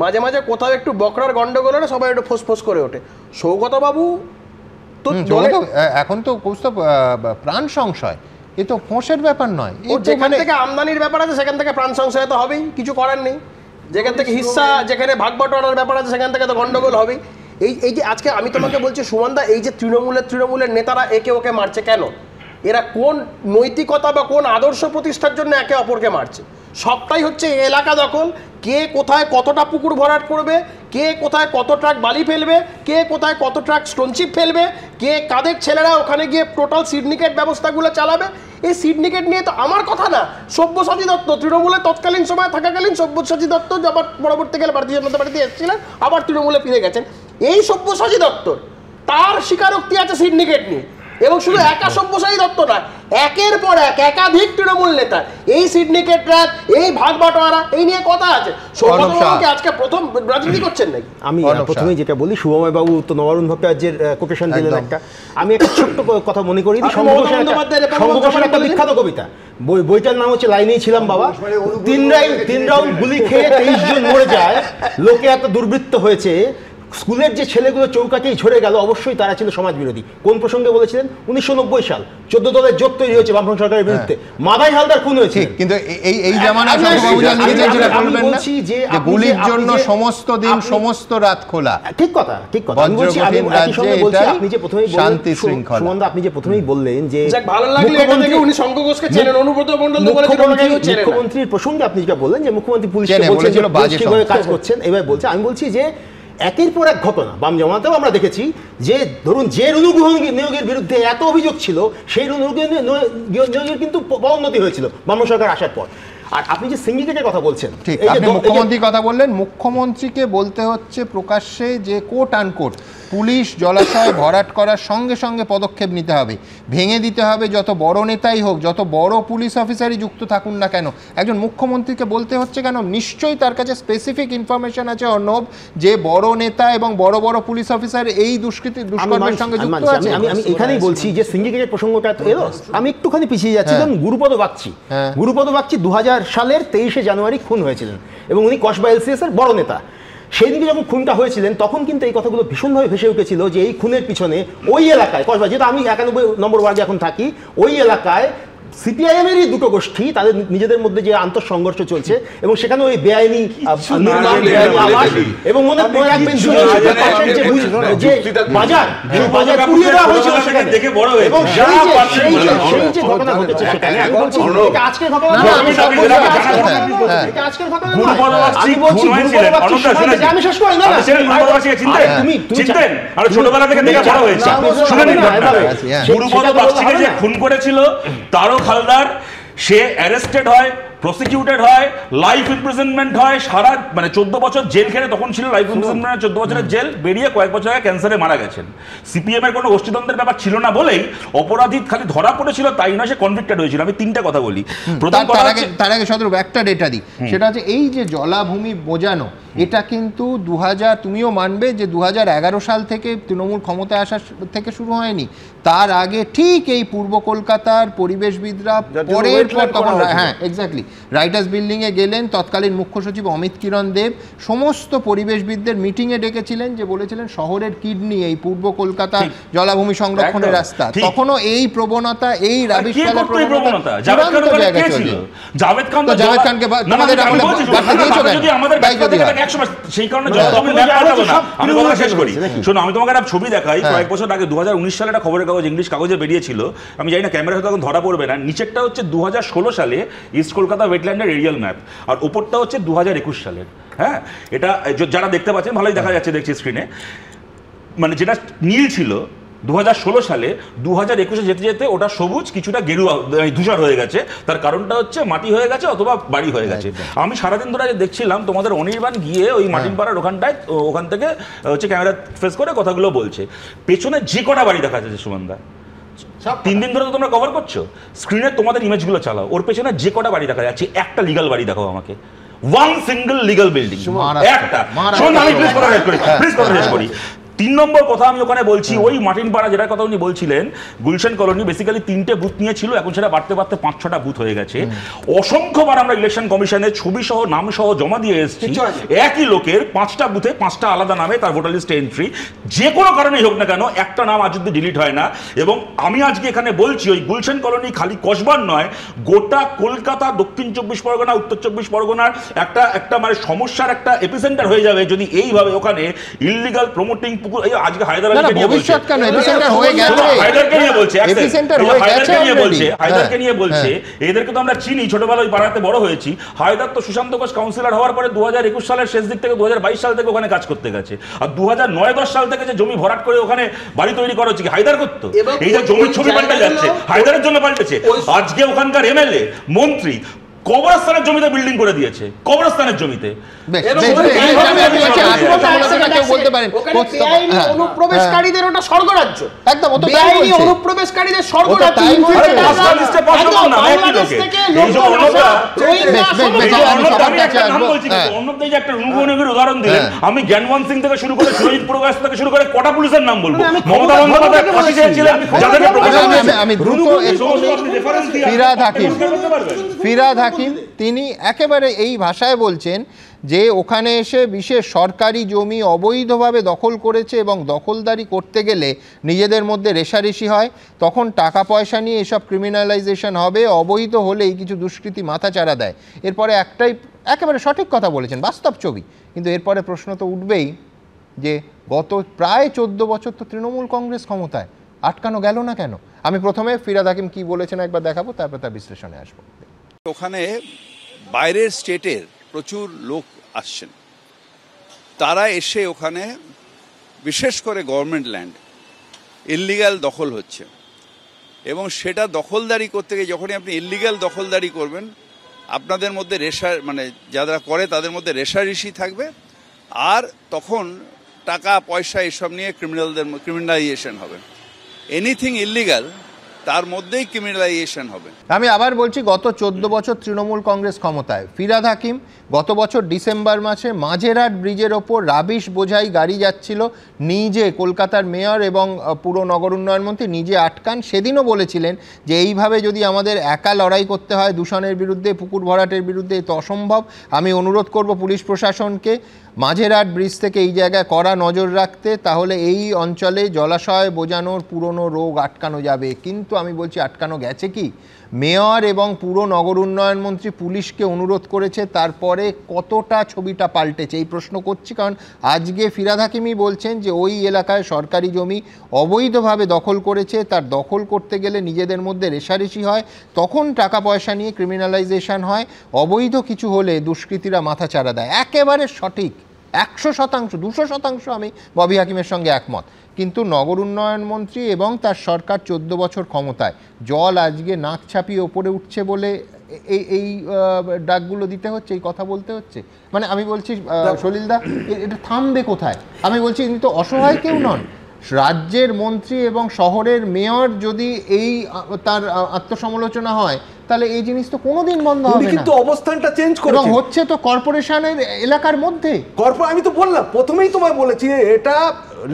মাঝে মাঝে কোথাও একটু বকরার গন্ডগোল হলে সবাই একটু ফোঁস করে ওঠে। সৌগতবাবু তো এখন তো কৌস্তব প্রাণ সংশয়, এ তো ফোঁসের ব্যাপার নয়, যেখান থেকে আমদানির ব্যাপার আছে সেখান থেকে প্রাণ সংশয় তো হবেই, কিছু করার নেই। যেখান থেকে হিস্সা, যেখানে ভাগ বাটোয়ারার ব্যাপার আছে সেখান থেকে তো গন্ডগোল হবেই। এই যে আজকে আমি তোমাকে বলছি সুমনদা, এই যে তৃণমূলের নেতারা একে ওকে মারছে কেন? এরা কোন নৈতিকতা বা কোন আদর্শ প্রতিষ্ঠার জন্য একে অপরকে মারছে? সবটাই হচ্ছে এলাকা দখল, কে কোথায় কতটা পুকুর ভরাট করবে, কে কোথায় কত ট্রাক বালি ফেলবে, কে কোথায় কত ট্রাক স্টোনচিপ ফেলবে, কে কাদের ছেলেরা ওখানে গিয়ে টোটাল সিন্ডিকেট ব্যবস্থাগুলো চালাবে। এই সিন্ডিকেট নিয়ে তো আমার কথা না, সব্যসাচী দত্ত তৃণমূলের তৎকালীন সময় থাকাকালীন সব্যসাচী দত্ত আবার পরবর্তীকালে ভারতীয় জনতা পার্টিতে এসেছিলেন, আবার তৃণমূলে ফিরে গেছেন। এই সব্যসাচী দত্তর তার স্বীকারোক্তি আছে সিন্ডিকেট নিয়ে, এবং শুধু একা সব্যসাচী দত্ত না, একের পর এক একাধিক তৃণমূল নেতা এই সিন্ডিকেট রাত, এই ভাগ বাটোয়ারা, এই নিয়ে কথা আছে। সৌগতবাবুকে আজকে প্রথম রাজনীতি করছেন নাকি? আমি প্রথমেই যেটা বলি, শুভময় বাবু তো নবারুণ ভট্টাচার্যের কোটেশন দিলেন একটা, আমি একটা ছোট্ট কথা মনে করি, শঙ্করঘোষের একটা বিখ্যাত কবিতা, বইটার নাম হচ্ছে লাইনেই ছিলাম বাবা, 3 রাউন্ড গুলি খেয়ে 23 জন মরে যায়, লোকে এত দুর্বৃত্ত হয়েছে, স্কুলের যে ছেলেগুলো চৌকাঠেই ঝরে গেল অবশ্যই তারা ছিল সমাজ বিরোধী। কোন প্রসঙ্গে বলেছিলেন? 1990 সাল 14 দলের জোট তৈরি হয়েছে বামফ্রন্ট সরকারের বিরুদ্ধে, মাদাই হালদার খুন হয়েছে। কিন্তু এই জামানায় বলছি যে গুলির জন্য সমস্ত দিন সমস্ত রাত খোলা। ঠিক কথা, ঠিক কথা। আমি বলছি আপনি যে প্রথমেই শান্তি শৃঙ্খলা, সুমনদা আপনি যে প্রথমেই বললেন যে ভালো লাগলো এটা থেকে উনি শঙ্কর ঘোষকে চেনেন, অনুব্রত মণ্ডল তো বলেছেন মুখ্যমন্ত্রীর প্রসঙ্গে আপনি যেটা বললেন যে মুখ্যমন্ত্রী পুলিশকে বলছেন কিভাবে কাজ করছেন, এবার বলছে, আমি বলছি যে একের পর এক ঘটনা বাম জামাতেও আমরা দেখেছি যে ধরুন যে রুনুগ্রহণ নিয়োগের বিরুদ্ধে এত অভিযোগ ছিল, সেই নিয়োগের কিন্তু পদোন্নতি হয়েছিল বাম সরকার আসার পর। আর আপনি যে সিন্ডিকেটের কথা বলছেন, ঠিক আপনি মুখ্যমন্ত্রীর কথা বললেন, মুখ্যমন্ত্রীকে বলতে হচ্ছে প্রকাশ্যে যে কোট আনকোট পুলিশ জলাশয় ভরাট করার সঙ্গে সঙ্গে পদক্ষেপ নিতে হবে, ভেঙে দিতে হবে, যত বড় নেতাই হোক, যত বড় পুলিশ অফিসারই যুক্ত থাকুন না কেন। একজন মুখ্যমন্ত্রীকে বলতে হচ্ছে কেন? নিশ্চয়ই তার কাছে স্পেসিফিক ইনফরমেশন আছে অর্ণব, যে বড় নেতা এবং বড় বড় পুলিশ অফিসার এই দুষ্কর্মের সঙ্গে যুক্ত আছে। আমি এখানেই বলছি যে সিন্ডিকেটের প্রসঙ্গটা তো এলো, আমি একটুখানি পিছিয়ে যাচ্ছি। গুরুপদ বাগচি 2000 সালের 23শে জানুয়ারি খুন হয়েছিলেন এবং উনি কসবা এলসিএস এর বড় নেতা। সেই দিকে যখন খুনটা হয়েছিলেন তখন কিন্তু এই কথাগুলো ভীষণভাবে ভেসে উঠেছিল যে এই খুনের পিছনে ওই এলাকায় কসবা, যেহেতু আমি 91 নম্বর ওয়ার্ডে এখন থাকি, ওই এলাকায় সিপিআইএমেরই দুটো গোষ্ঠী তাদের নিজেদের মধ্যে যে আন্তঃসংঘর্ষ চলছে এবং সেখানে ওই বেআইনি এবং মনে রাখবেন যে বাজার পুড়িয়ে দেওয়া হয়েছিল সেখানে এবং সেই যে ঘটনা ঘটেছে সেখানে আমি বলছি আজকের ঘটনা আমি বলছি আমি শেষ করি না তুমি আর ছোটবেলা থেকে দেখে বড় হয়েছে খুন করেছিল তারও হালদার, সে অ্যারেস্টেড হয়, প্রসিকিউটেড হয়, লাইফ ইমপ্রিজনমেন্ট হয়, সারা মানে 14 বছর জেল খেলে, তখন ছিল লাইফ ইমপ্রিজনমেন্ট, 14 বছরের জেল, বেরিয়ে কয়েক বছর আগে ক্যান্সারে মারা গেছেন। সিপিএম এর কোনো গোষ্ঠীদ্বন্দ্বের ব্যাপার ছিল না বলেই অপরাধী খালি ধরা পড়েছিল, তাই নয় সে কনভিক্টেড হয়েছিল। আমি তিনটা কথা বলি। প্রথম তার আগে সদর একটা ডেটা দিই, সেটা হচ্ছে এই যে জলাভূমি বোঝানো, এটা কিন্তু 2000, তুমিও মানবে যে 2011 সাল থেকে তৃণমূল ক্ষমতায় আসার থেকে শুরু হয়নি, তার আগে ঠিক এই পূর্ব কলকাতার পরিবেশবিদরা পরের পর তখন, হ্যাঁ এক্স্যাক্টলি, রাইটার্স বিল্ডিং এ গেলেন, তৎকালীন মুখ্য সচিব অমিত কিরণ দেব সমস্ত পরিবেশবিদদের মিটিংয়ে ডেকেছিলেন, যে বলেছিলেন শহরের কিডনি এই পূর্ব কলকাতা জলাভূমি সংরক্ষণের রাস্তা। তখনও এই প্রবণতা, এই রাবিশ ফেলার প্রবণতা চূড়ান্ত জায়গায় চলছে। জাভেদ খানকে তোমাদের সেই কারণে আমি কথা শেষ করি। শোনো, আমি তোমাকে একটা ছবি দেখাই। কয়েক বছর আগে 2019 সালে একটা খবরের কাগজ, ইংলিশ কাগজে বেরিয়েছিল, আমি জানি না ক্যামেরা হয়তো এখন ধরা পড়বে না। নিচেরটা হচ্ছে 2016 সালে ইস্ট কলকাতা ওয়েটল্যান্ডের এরিয়াল ম্যাপ, আর ওপরটা হচ্ছে 2021 সালের। হ্যাঁ, এটা যারা দেখতে পাচ্ছেন ভালোই দেখা যাচ্ছে, দেখছি স্ক্রিনে, মানে যেটা নীল ছিল 2016 সালে, 2021 যেতে যেতে ওটা সবুজ, কিছুটা গেরুয়া ধূসর হয়ে গেছে। তার কারণটা হচ্ছে মাটি হয়ে গেছে অথবা বাড়ি হয়ে গেছে। আমি সারাদিন ধরে দেখছিলাম তোমাদের অনির্বাণ গিয়ে ওই মাটিনপাড়ার ওখানটায়, ওখান থেকে হচ্ছে ক্যামেরা ফেস করে কথাগুলো বলছে। পেছনে যে কটা বাড়ি দেখা যাচ্ছে সুমনদা, 3 দিন ধরে তো তোমরা কভার করছো, স্ক্রিনে তোমাদের ইমেজগুলো চালাও, ওর পেছনে যে কটা বাড়ি দেখা যাচ্ছে, একটা লিগাল বাড়ি দেখাও আমাকে, ওয়ান সিঙ্গল লিগাল বিল্ডিং, একটা। আমি প্লিজ কথা শেষ করি। 3 নম্বর কথা আমি ওখানে বলছি, ওই মাটিনপাড়া যেটার কথা উনি বলছিলেন, গুলশান কলোনি, বেসিক্যালি 3টে বুথ নিয়ে ছিল, এখন সেটা বাড়তে বাড়তে 5-6টা বুথ হয়ে গেছে। অসংখ্যবার আমরা ইলেকশন কমিশনে ছবি সহ নাম সহ জমা দিয়ে এসেছি, একই লোকের 5টা বুথে 5টা আলাদা নামে তার ভোটার লিস্টে এন্ট্রি, যে কোনো কারণেই হোক না কেন একটা নাম আজ অব্দি ডিলিট হয় না। এবং আমি আজকে এখানে বলছি, ওই গুলশান কলোনি খালি কসবার নয়, গোটা কলকাতা, দক্ষিণ 24 পরগনা, উত্তর 24 পরগনার একটা মানে সমস্যার একটা এপিসেন্টার হয়ে যাবে যদি এইভাবে ওখানে ইললিগাল প্রমোটিং পুকুর। আজকে হায়দারকে নিয়ে বলছে, এদেরকে তো আমরা চিনি, ছোটবেলায় ওই পাড়াতে বড় হয়েছি। হায়দার তো সুশান্ত ঘোষ কাউন্সিলর হওয়ার পরে 2021 সালের শেষ দিক থেকে 2022 সাল থেকে ওখানে কাজ করতে গেছে। আর 2009-10 সাল থেকে যে জমি ভরাট করে ওখানে বাড়ি তৈরি করা হচ্ছে কি হায়দার করতো? এই যে জমির ছবি পাল্টে যাচ্ছে, হায়দারের জন্য পাল্টেছে। আজকে ওখানকার এমএলএ মন্ত্রী কবরস্থানের জমিতে বিল্ডিং করে দিয়েছে, কবরস্থানের জমিতে। অনুপ্রবেশকারীদের ওটা স্বর্গরাজ্য, একদম অনুপ্রবেশকারীদের স্বর্গরাজ্য। উদাহরণ দিলেন, আমি জ্ঞানবন্ত সিং থেকে শুরু করে শহীদ পুরকাশ থেকে শুরু করে কটা পুলিশের নাম বলবো। মমতা বন্দ্যোপাধ্যায় ফাঁসি চেয়েছিলেন, আমি দ্রুত ফিরহাদ হাকিম তিনি একেবারে এই ভাষায় বলছেন যে ওখানে এসে বিশেষ সরকারি জমি অবৈধভাবে দখল করেছে এবং দখলদারি করতে গেলে নিজেদের মধ্যে রেষারেষি হয়, তখন টাকা পয়সা নিয়ে এসব ক্রিমিনালাইজেশন হবে, অবৈধ হলেই কিছু দুষ্কৃতী মাথাচাড়া দেয়। এরপরে একটাই একেবারে সঠিক কথা বলেছেন, বাস্তব ছবি। কিন্তু এরপরে প্রশ্ন তো উঠবেই যে গত প্রায় 14 বছর তো তৃণমূল কংগ্রেস ক্ষমতায়, আটকানো গেল না কেন? আমি প্রথমে ফিরহাদ হাকিম কি বলেছেন একবার দেখাবো, তারপর তার বিশ্লেষণে আসবো। ওখানে বাইরের স্টেটের প্রচুর লোক আসছেন, তারা এসে ওখানে বিশেষ করে গভর্নমেন্ট ল্যান্ড ইললিগাল দখল হচ্ছে, এবং সেটা দখলদারি করতে গিয়ে যখনই আপনি ইললিগাল দখলদারি করবেন, আপনাদের মধ্যে মানে যারা করে তাদের মধ্যে রেষারেষি থাকবে, আর তখন টাকা পয়সা এসব নিয়ে ক্রিমিনালাইজেশন হবে। এনিথিং ইললিগাল তার মধ্যেই ক্রিমিনালাইজেশন হবে। আমি আবার বলছি, গত 14 বছর তৃণমূল কংগ্রেস ক্ষমতায়, ফিরহাদ হাকিম গত বছর ডিসেম্বর মাসে মাঝেরহাট ব্রিজের ওপর রাবিশ বোঝাই গাড়ি যাচ্ছিল, নিজে কলকাতার মেয়র এবং পুর নগর উন্নয়ন মন্ত্রী নিজে আটকান। সেদিনও বলেছিলেন যে এইভাবে যদি আমাদের একা লড়াই করতে হয় দূষণের বিরুদ্ধে, পুকুর ভরাটের বিরুদ্ধে, তো অসম্ভব। আমি অনুরোধ করব পুলিশ প্রশাসনকে মাঝেরহাট ব্রিজ থেকে এই জায়গায় কড়া নজর রাখতে, তাহলে এই অঞ্চলে জলাশয় বোঝানোর পুরনো রোগ আটকানো যাবে। কিন্তু আমি বলছি, আটকানো গেছে কি? মেয়র এবং পুর নগর উন্নয়ন মন্ত্রী পুলিশকে অনুরোধ করেছে, তারপরে কতটা ছবিটা পাল্টেছে এই প্রশ্ন করছি। কারণ আজকে ফিরহাদ হাকিমই বলছেন যে ওই এলাকায় সরকারি জমি অবৈধভাবে দখল করেছে, তার দখল করতে গেলে নিজেদের মধ্যে রেষারেষি হয়, তখন টাকা পয়সা নিয়ে ক্রিমিনালাইজেশন হয়, অবৈধ কিছু হলে দুষ্কৃতীরা মাথাচাড়া দেয়। একেবারে সঠিক, 100%, 200% আমি ববি হাকিমের সঙ্গে একমত। কিন্তু নগর উন্নয়ন মন্ত্রী এবং তার সরকার 14 বছর ক্ষমতায়, জল আজকে নাক ছাপিয়ে ওপরে উঠছে বলে এই ডাকগুলো দিতে হচ্ছে, এই কথা বলতে হচ্ছে? মানে আমি বলছি সলিলদা, এটা থামবে কোথায়? আমি বলছি ইনি তো অসহায় কেউ নন। রাজ্যের মন্ত্রী এবং শহরের মেয়র যদি এই তার আত্মসমালোচনা হয়, তাহলে এই জিনিস তো কোনোদিন বন্ধ হবে না। কিন্তু অবস্থানটা চেঞ্জ করেছে, এবং হচ্ছে তো কর্পোরেশনের এলাকার মধ্যে। আমি তো বললাম, প্রথমেই তোমায় বলেছি এটা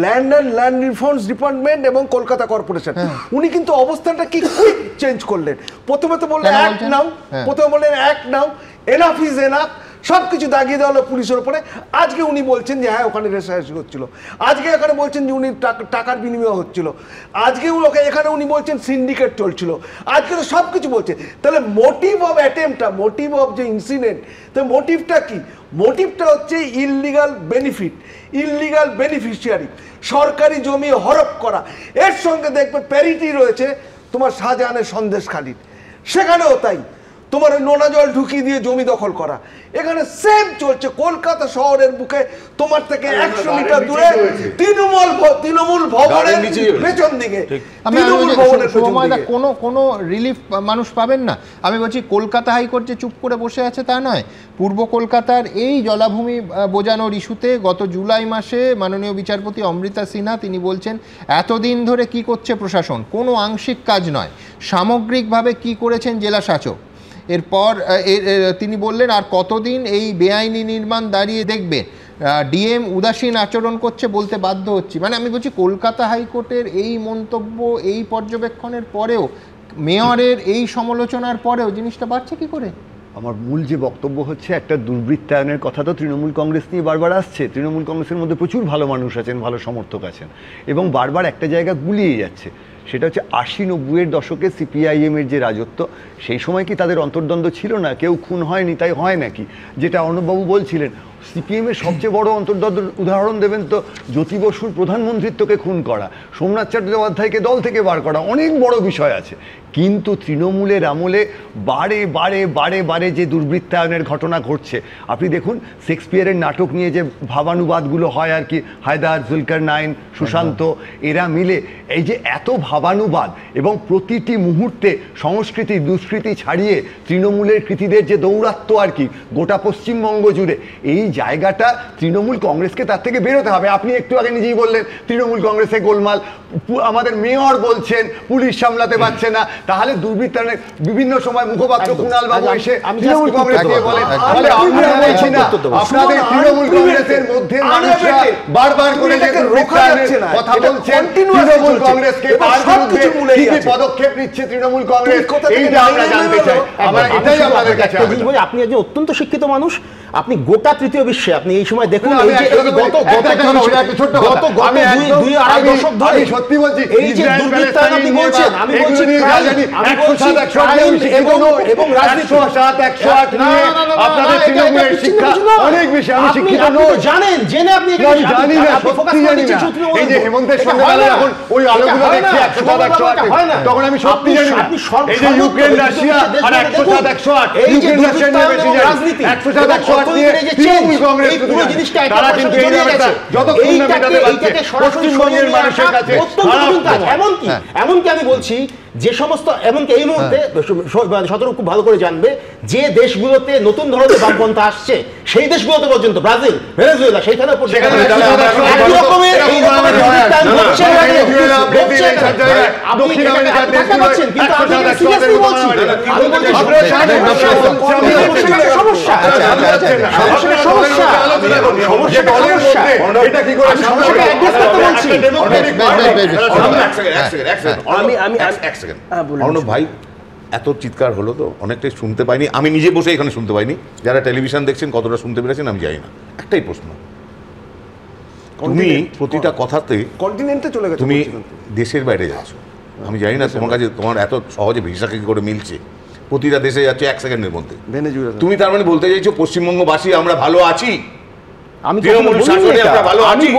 land and land reforms department এবং কলকাতা কর্পোরেশন। উনি কিন্তু অবস্থানটা কি চেঞ্জ করলেন। প্রথমে তো বললেন অ্যাক্ট নাও, প্রথমে বললেন act now, enough is enough, সবকিছু দাগিয়ে দেওয়া হলো পুলিশের উপরে। আজকে উনি বলছেন যে হ্যাঁ ওখানে রেসারেসি হচ্ছিল, আজকে এখানে বলছেন যে উনি টাকার বিনিময় হচ্ছিল, আজকে এখানে উনি বলছেন সিন্ডিকেট চলছিল, আজকে তো সব কিছু বলছে। তাহলে মোটিভ অফ অ্যাটেম্পটা, মোটিভ অফ যে ইনসিডেন্ট, তো মোটিভটা কি? মোটিভটা হচ্ছে ইললিগাল বেনিফিট, ইললিগাল বেনিফিশিয়ারি, সরকারি জমি হরপ করা। এর সঙ্গে দেখবে প্যারিটি রয়েছে তোমার শাহজাহানের সন্দেশখালির, সেখানেও তাই তোমার ওই নোনা জল ঢুকিয়ে দিয়ে জমি দখল করা। এখানে সেম চলছে কলকাতা শহরের বুকে, তোমার থেকে 100 মিটার দূরে তৃণমূল ভবনের পেছন দিকে, কোনো রিলিফ মানুষ পাবেন না। আমি বলছি কলকাতা হাইকোর্ট যে চুপ করে বসে আছে তা নয়, পূর্ব কলকাতার এই জলাভূমি বোঝানোর ইস্যুতে গত জুলাই মাসে মাননীয় বিচারপতি অমৃতা সিনহা তিনি বলছেন এতদিন ধরে কি করছে প্রশাসন, কোনো আংশিক কাজ নয়, সামগ্রিকভাবে কি করেছেন জেলা শাসক। এরপর তিনি বললেন আর কতদিন এই বেআইনি নির্মাণ দাঁড়িয়ে দেখবে, ডিএম উদাসীন আচরণ করছে বলতে বাধ্য হচ্ছি। মানে আমি বলছি কলকাতা হাইকোর্টের এই মন্তব্য, এই পর্যবেক্ষণের পরেও, মেয়রের এই সমালোচনার পরেও জিনিসটা বাড়ছে কি করে? আমার মূল যে বক্তব্য হচ্ছে, একটা দুর্বৃত্তায়নের কথা তো তৃণমূল কংগ্রেস নিয়ে বারবার আসছে। তৃণমূল কংগ্রেসের মধ্যে প্রচুর ভালো মানুষ আছেন, ভালো সমর্থক আছেন, এবং বারবার একটা জায়গা গুলিয়ে যাচ্ছে, সেটা হচ্ছে 80-90-এর দশকে সিপিআইএমের যে রাজত্ব, সেই সময় কি তাদের অন্তর্দ্বন্দ্ব ছিল না? কেউ খুন হয়নি তাই হয় নাকি? যেটা অর্ণববাবু বলছিলেন, সিপিএমের সবচেয়ে বড় অন্তর্দ্বন্দ্বের উদাহরণ দেবেন তো জ্যোতি বসুর প্রধানমন্ত্রিত্বকে খুন করা, সোমনাথ চট্টোপাধ্যায়কে দল থেকে বার করা, অনেক বড় বিষয় আছে। কিন্তু তৃণমূলের আমলে বারে বারে বারে বারে যে দুর্বৃত্তায়নের ঘটনা ঘটছে, আপনি দেখুন শেক্সপিয়ারের নাটক নিয়ে যে ভাবানুবাদগুলো হয় আর কি, হায়দার, জুলকারনাইন, সুশান্ত, এরা মিলে এই যে এত ভাবানুবাদ এবং প্রতিটি মুহূর্তে সংস্কৃতি দুষ্কৃতি ছাড়িয়ে তৃণমূলের কৃতীদের যে দৌরাত্ম্য আর কি গোটা পশ্চিমবঙ্গ জুড়ে, এই জায়গাটা তৃণমূল কংগ্রেসকে তার থেকে বেরোতে হবে। আপনি একটু আগে নিজেই বললেন তৃণমূল কংগ্রেসে গোলমাল, আমাদের মেয়র বলছেন পুলিশ সামলাতে পারছে না, তাহলে দুর্বৃত্তায়নের বিভিন্ন সময় মুখপাত্র কুণাল বাবু এসে তৃণমূল কংগ্রেসকে বলেন, তাহলে আমরা বলছি না আপনাদের তৃণমূল কংগ্রেসের মধ্যে মানুষরা বারবার করে যে দুর্বৃত্তায়নের কথা বলছেন, তৃণমূল কংগ্রেসকে তার বিরুদ্ধে কি কি পদক্ষেপ নিচ্ছে তৃণমূল কংগ্রেস, এইটা আমরা জানতে চাই। আমরা এটাই আপনাদের কাছে আপনি একজন অত্যন্ত শিক্ষিত মানুষ, আপনি গোটা তৃতীয় বিশ্বে আপনি এই সময় দেখুন সত্যি বলছি এই যে দুর্বৃত্তায়ন আপনি বলছেন, আমি বলছি এবং আপনাদের তৃণমূলের শিক্ষা অনেক বেশি, আমি শিক্ষিত নই, জানেন জেনে আপনি জানি না, সত্যি জানি না। এই যে হেমন্তের সন্ধ্যাবেলা এখন ওই আলোগুলো দেখছি 100-108, তখন আমি সত্যি জানি না। এই যে ইউক্রেন রাশিয়া আর 100-108, ইউক্রেন রাশিয়া নিয়ে বেশি জানি, 100-108 নিয়ে তৃণমূল কংগ্রেস তারা কিন্তু এই ব্যাপারটা যতক্ষণ না মেটাতে পারছে পশ্চিমবঙ্গের মানুষের কাছে এমনকি আমি বলছি যে সমস্ত, এমনকি এই মুহূর্তে শতরূপ খুব ভালো করে জানবে, যে দেশগুলোতে নতুন ধরনের বামপন্থা আসছে সেই দেশগুলোতে পর্যন্ত, ব্রাজিল, ভেনেজুয়েলা, সেইখানে অর্ণব ভাই এত চিৎকার হলো তো অনেকটাই শুনতে পাইনি, আমি নিজে বসে এখানে শুনতে পাইনি, যারা টেলিভিশন দেখছেন কতটা শুনতে পেরেছেন আমি জানি না। একটাই প্রশ্ন, তুমি প্রতিটা কথাতে কন্টিনেন্টে চলে গেছো, তুমি দেশের বাইরে যাচ্ছ, আমি জানি না তোমার কাছে তোমার এত সহজে ভিসা কি করে মিলছে, প্রতিটা দেশে যাচ্ছে 1 সেকেন্ডের মধ্যে। তুমি তার মানে বলতে চাইছো পশ্চিমবঙ্গবাসী আমরা ভালো আছি? আমি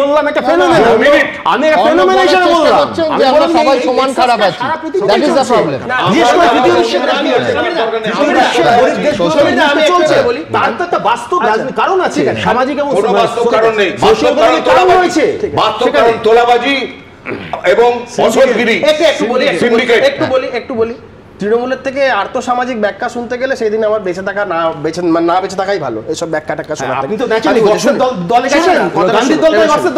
বললাম একটা ফেনোমেন, আমি একটা ফেনোমেন হিসেবে বললাম যে আমরা সবাই সমান খারাপ আছি, দ্যাট ইজ দ্য প্রবলেম। বিশেষ করে তৃতীয় বিশ্বের চলছে বলি, তার তো একটা বাস্তব রাজনীতি কারণ আছে, সামাজিক এবং বাস্তব কারণ নেই, বাস্তব কারণ রয়েছে, বাস্তব কারণ তোলাবাজি এবং অসৎগিরি, একটু বলি তৃণমূলের থেকে আর্থসামাজিক ব্যাখ্যা শুনতে গেলে সেই দিন আমার বেঁচে থাকা না বেঁচে থাকাই ভালো এসব ব্যাখ্যা টাখ্যা শোনা। আপনি তো দলে গেছেন, গান্ধীর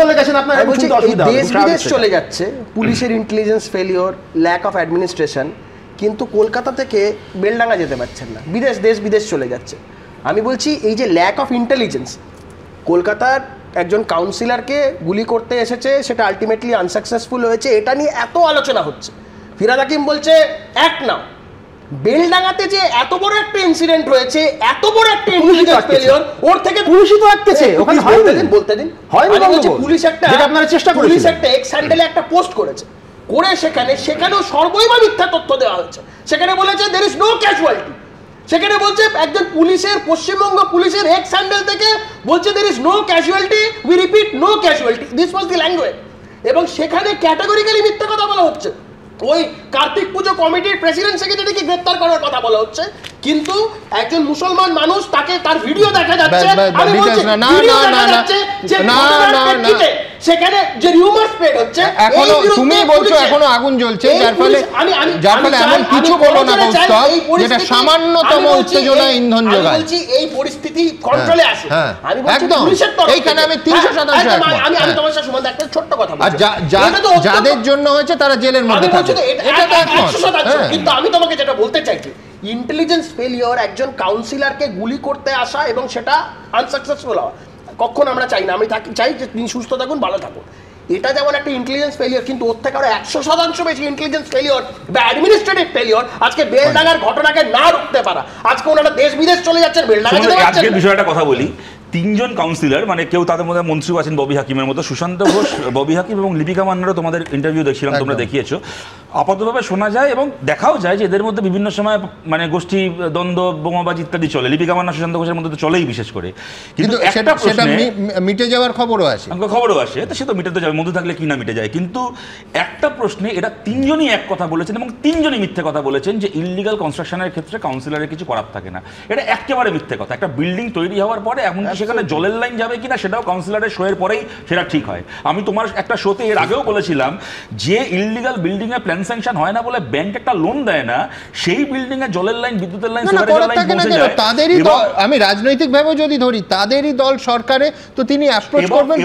দলে গেছেন, আপনার দেশ বিদেশ চলে যাচ্ছে পুলিশের intelligence failure, lack of administration, কিন্তু কলকাতা থেকে বেলডাঙ্গা যেতে পারছেন না, দেশ বিদেশ চলে যাচ্ছে। আমি বলছি এই যে ল্যাক অফ ইন্টেলিজেন্স, কলকাতার একজন কাউন্সিলরকে গুলি করতে এসেছে, সেটা আলটিমেটলি আনসাকসেসফুল হয়েছে, এটা নিয়ে এত আলোচনা হচ্ছে। ফিরহাদ হাকিম বলছে এক নাও, বেলডাঙ্গাতে যে এত বড় একটা ইনসিডেন্ট হয়েছে, এত বড় একটা ইন্টেলিজেন্স ফেলিওর, ওর থেকে পুলিশই তো আটকেছে, ওখানে বলতে দিন। পুলিশ একটা এক্স হ্যান্ডেলে একটা পোস্ট করেছে, করে সেখানেও সর্বৈবা মিথ্যা তথ্য দেওয়া হয়েছে। সেখানে বলেছে there is no casualty, সেখানে বলছে একজন পুলিশের, পশ্চিমবঙ্গ পুলিশের এক্স হ্যান্ডেল থেকে বলছে there is no casualty, we repeat no casualty, this was the language। এবং সেখানে ক্যাটাগরিক্যালি মিথ্যা কথা বলা হচ্ছে। ওই কার্তিক পুজো কমিটির প্রেসিডেন্ট সেক্রেটারিকে গ্রেফতার করার কথা বলা হচ্ছে, কিন্তু একজন মুসলমান মানুষ, তাকে তার ভিডিও দেখা যাচ্ছে, আমি বলছি ভিডিও দেখা যাচ্ছে যে সেখানে যে রিউমার স্প্রেড হচ্ছে, এখনো তুমি বলছো এখনো আগুন জ্বলছে, যার ফলে এমন কিছু বলো না কৌস্তব যেটা সামান্যতম উত্তেজনা ইন্ধন যোগায়। বলছি এই পরিস্থিতি কন্ট্রোলে আসে, আমি বলছি পুলিশের তরফ এইখানে আমি 300% একমত। আমি তোমার সাথে সুমন একটা ছোট্ট কথা বলছি, যাদের জন্য হয়েছে তারা জেলের মধ্যে থাকে, এটা তো একমত। কিন্তু আমি তোমাকে যেটা বলতে চাইছি, ইন্টেলিজেন্স ফেলিওর, একজন কাউন্সিলরকে গুলি করতে আসা এবং সেটা আনসাকসেসফুল হওয়া কখন আমরা চাই না। আমি চাই যে তিনি সুস্থ থাকুন, ভালো থাকুন, এটা যেমন একটা ইন্টেলিজেন্স ফেলিওর, কিন্তু ওর থেকে আরো 100% বেশি ইন্টেলিজেন্স ফেলিওর বা অ্যাডমিনিস্ট্রেটিভ ফেলিওর আজকে বেলডাঙ্গার ঘটনাকে না রুখতে পারা। আজকে ওনারা দেশ বিদেশ চলে যাচ্ছেন, বেলডাঙ্গা যেতে পারছেন। আজকের বিষয়টা কথা বলি, তিনজন কাউন্সিলর, মানে কেউ তাদের মধ্যে মন্ত্রীও আছেন ববি হাকিমের মতো, সুশান্ত ঘোষ, ববি হাকিম এবং লিপিকা মান্নারও তোমাদের ইন্টারভিউ দেখছিলাম, তোমরা দেখিয়েছো। আপাতভাবে শোনা যায় এবং দেখাও যায় যে এদের মধ্যে বিভিন্ন সময় মানে গোষ্ঠী দ্বন্দ্ব, বোমাবাজি ইত্যাদি চলে। লিপিকা মান্না, সুশান্ত ঘোষের মধ্যে তো চলেই বিশেষ করে, কিন্তু একটা প্রশ্নে মিটে যাওয়ার খবরও আসে, তো সে তো মিটে যাবে, মধ্যে থাকলে কি না মিটে যায়। কিন্তু একটা প্রশ্নে এরা তিনজনই এক কথা বলেছেন এবং তিনজনই মিথ্যে কথা বলেছেন যে ইললিগাল কনস্ট্রাকশনের ক্ষেত্রে কাউন্সিলরের কিছু করার থাকে না। এটা একেবারে মিথ্যে কথা। একটা বিল্ডিং তৈরি হওয়ার পরে এমনকি সেখানে জলের লাইন যাবে কিনা সেটাও কাউন্সিলরের শোয়ের পরেই সেটা ঠিক হয়। আমি তোমার একটা শোতে এর আগেও বলেছিলাম যে ইললিগাল বিল্ডিং এ প্ল্যান স্যাংশন হয় না বলে ব্যাংক একটা লোন দেয় না, সেই বিল্ডিং এ জলের লাইন, বিদ্যুতের লাইন, সিগারেটের লাইন পৌঁছে যায়। তাদেরই আমি রাজনৈতিকভাবে যদি ধরি, তাদেরই দল সরকারে, তো তিনি অ্যাপ্রোচ করবেন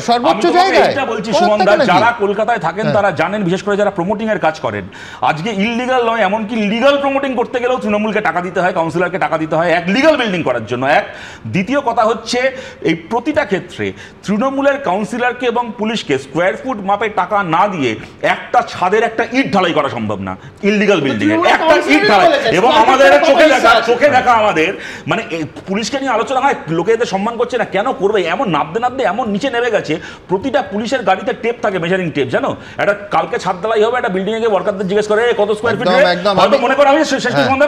সর্বোচ্চ জায়গায়। এটা বলছি সুমনদা, যারা কলকাতায় থাকেন তারা জানেন, বিশেষ করে যারা প্রমোটিং এর কাজ করেন, আজকে ইললিগাল নয়, এমনকি লিগাল প্রমোটিং করতে গেলেও তৃণমূলকে টাকা দিতে হয়, কাউন্সিলরকে টাকা দিতে হয় এক লিগাল বিল্ডিং করার জন্য। এক দ্বিতীয় কথা হচ্ছে, এই প্রতিটা ক্ষেত্রে তৃণমূলের কাউন্সিলরকে এবং পুলিশকে স্কোয়ার ফুট মাপে টাকা না দিয়ে একটা ছাদের একটা ইট ঢালাই করা সম্ভব না ইললিগাল বিল্ডিং এর, একটা ইট ঢালাই। এবং আমাদের চোখে দেখা আমাদের মানে পুলিশকে নিয়ে আলোচনা হয়, লোকে এদের সম্মান করছে না, কেন করবে? এমন নাবতে এমন নিচে নেমে গেছে, প্রতিটা পুলিশের গাড়িতে টেপ থাকে, মেজারিং টেপ, জানো? এটা কালকে ছাদ ঢালাই হবে, একটা বিল্ডিং এ ওয়ার্কারদের জিজ্ঞেস করে কত স্কোয়ার ফিট, হয়তো মনে করো আমি শেষ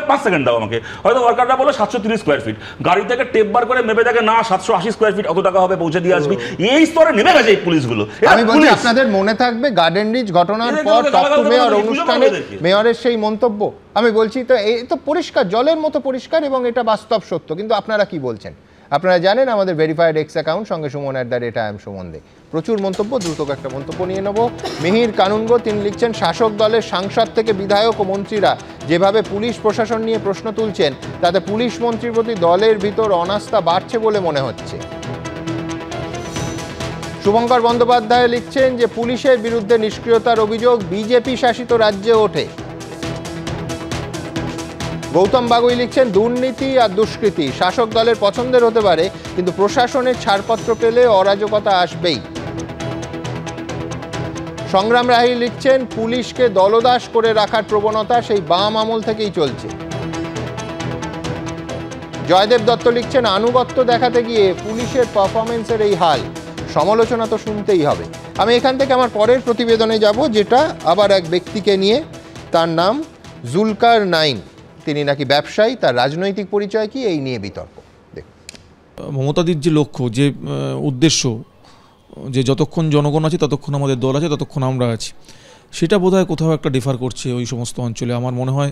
5 সেকেন্ড দাও আমাকে, হয়তো ওয়ার্কাররা বলো 730 স্কোয়ার ফিট, গাড়ি থেকে টেপ বার করে মেপে দেখে না 780 স্কোয়ার ফিট, অত টাকা হবে, পৌঁছে দিয়ে আসবি। এই স্তরে নেমে গেছে এই পুলিশগুলো। আমি বলছি আপনাদের মনে থাকবে গার্ডেন রিচ ঘটনার পর টক টু মেয়র অনুষ্ঠানে মেয়রের সেই মন্তব্য, আমি বলছি তো এই তো পরিষ্কার, জলের মতো পরিষ্কার এবং এটা বাস্তব সত্য। কিন্তু আপনারা কি বলছেন? আপনারা জানেন আমাদের ভেরিফাইড এক্স অ্যাকাউন্ট সঙ্গে সুমন @IAM সুমন দে, প্রচুর মন্তব্য, দ্রুত একটা মন্তব্য নিয়ে নেব। মিহির কানুনগো তিনি লিখছেন, শাসক দলের সাংসদ থেকে বিধায়ক ও মন্ত্রীরা যেভাবে পুলিশ প্রশাসন নিয়ে প্রশ্ন তুলছেন, তাতে পুলিশ মন্ত্রীর প্রতি দলের ভিতর অনাস্থা বাড়ছে বলে মনে হচ্ছে। শুভঙ্কর বন্দ্যোপাধ্যায় লিখছেন যে পুলিশের বিরুদ্ধে নিষ্ক্রিয়তার অভিযোগ বিজেপি শাসিত রাজ্যে ওঠে। গৌতম বাগুই লিখছেন, দুর্নীতি আর দুষ্কৃতি শাসক দলের পছন্দের হতে পারে, কিন্তু প্রশাসনের ছাড়পত্র পেলে অরাজকতা আসবেই। সংগ্রাম রাহি লিখছেন, পুলিশকে দলদাস করে রাখার প্রবণতা সেই বাম আমল থেকেই চলছে। জয়দেব দত্ত লিখছেন, আনুগত্য দেখাতে গিয়ে পুলিশের পারফরমেন্সের এই হাল, সমালোচনা তো শুনতেই হবে। আমি এখান থেকে আমার পরের প্রতিবেদনে যাব, যেটা আবার এক ব্যক্তিকে নিয়ে, তার নাম জুলকার নাইন। তিনি নাকি ব্যবসায়ী, তার রাজনৈতিক পরিচয় কি, এই নিয়ে বিতর্ক। মমতাদির যে লক্ষ্য, যে উদ্দেশ্য, যে যতক্ষণ জনগণ আছে ততক্ষণ আমাদের দল আছে, ততক্ষণ আমরা আছি, সেটা বোধহয় কোথাও একটা ডিফার করছে ওই সমস্ত অঞ্চলে। আমার মনে হয়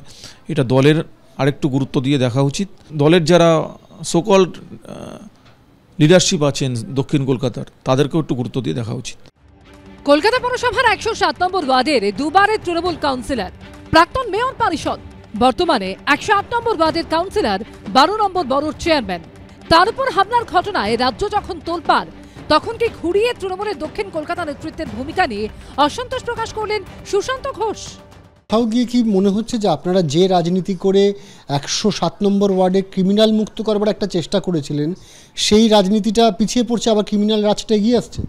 এটা দলের আরেকটু গুরুত্ব দিয়ে দেখা উচিত। দলের যারা সোকল্ড লিডারশিপ আছেন দক্ষিণ কলকাতার, তাদেরকেও একটু গুরুত্ব দিয়ে দেখা উচিত। কলকাতা পৌরসভার 107 নম্বর ওয়ার্ডের দুবারের তৃণমূল কাউন্সিলর প্রাক্তন মেয়র পরিষদ, বর্তমানে 108 নম্বর ওয়ার্ডের কাউন্সিলর, 12 নম্বর বড়োর চেয়ারম্যান, তার উপর হামলার ঘটনায় রাজ্য যখন তোলপাড়, তখন কি ঘুরিয়ে তৃণমূলের দক্ষিণ কলকাতা নেতৃত্বের ভূমিকা নিয়ে অসন্তোষ প্রকাশ করলেন সুশান্ত ঘোষ। তাও গিয়ে কি মনে হচ্ছে যে আপনারা যে রাজনীতি করে 107 নম্বর ওয়ার্ডে ক্রিমিনাল মুক্ত করবার একটা চেষ্টা করেছিলেন, সেই রাজনীতিটা পিছিয়ে পড়ছে, আবার ক্রিমিনাল রাজটা এগিয়ে আসছে?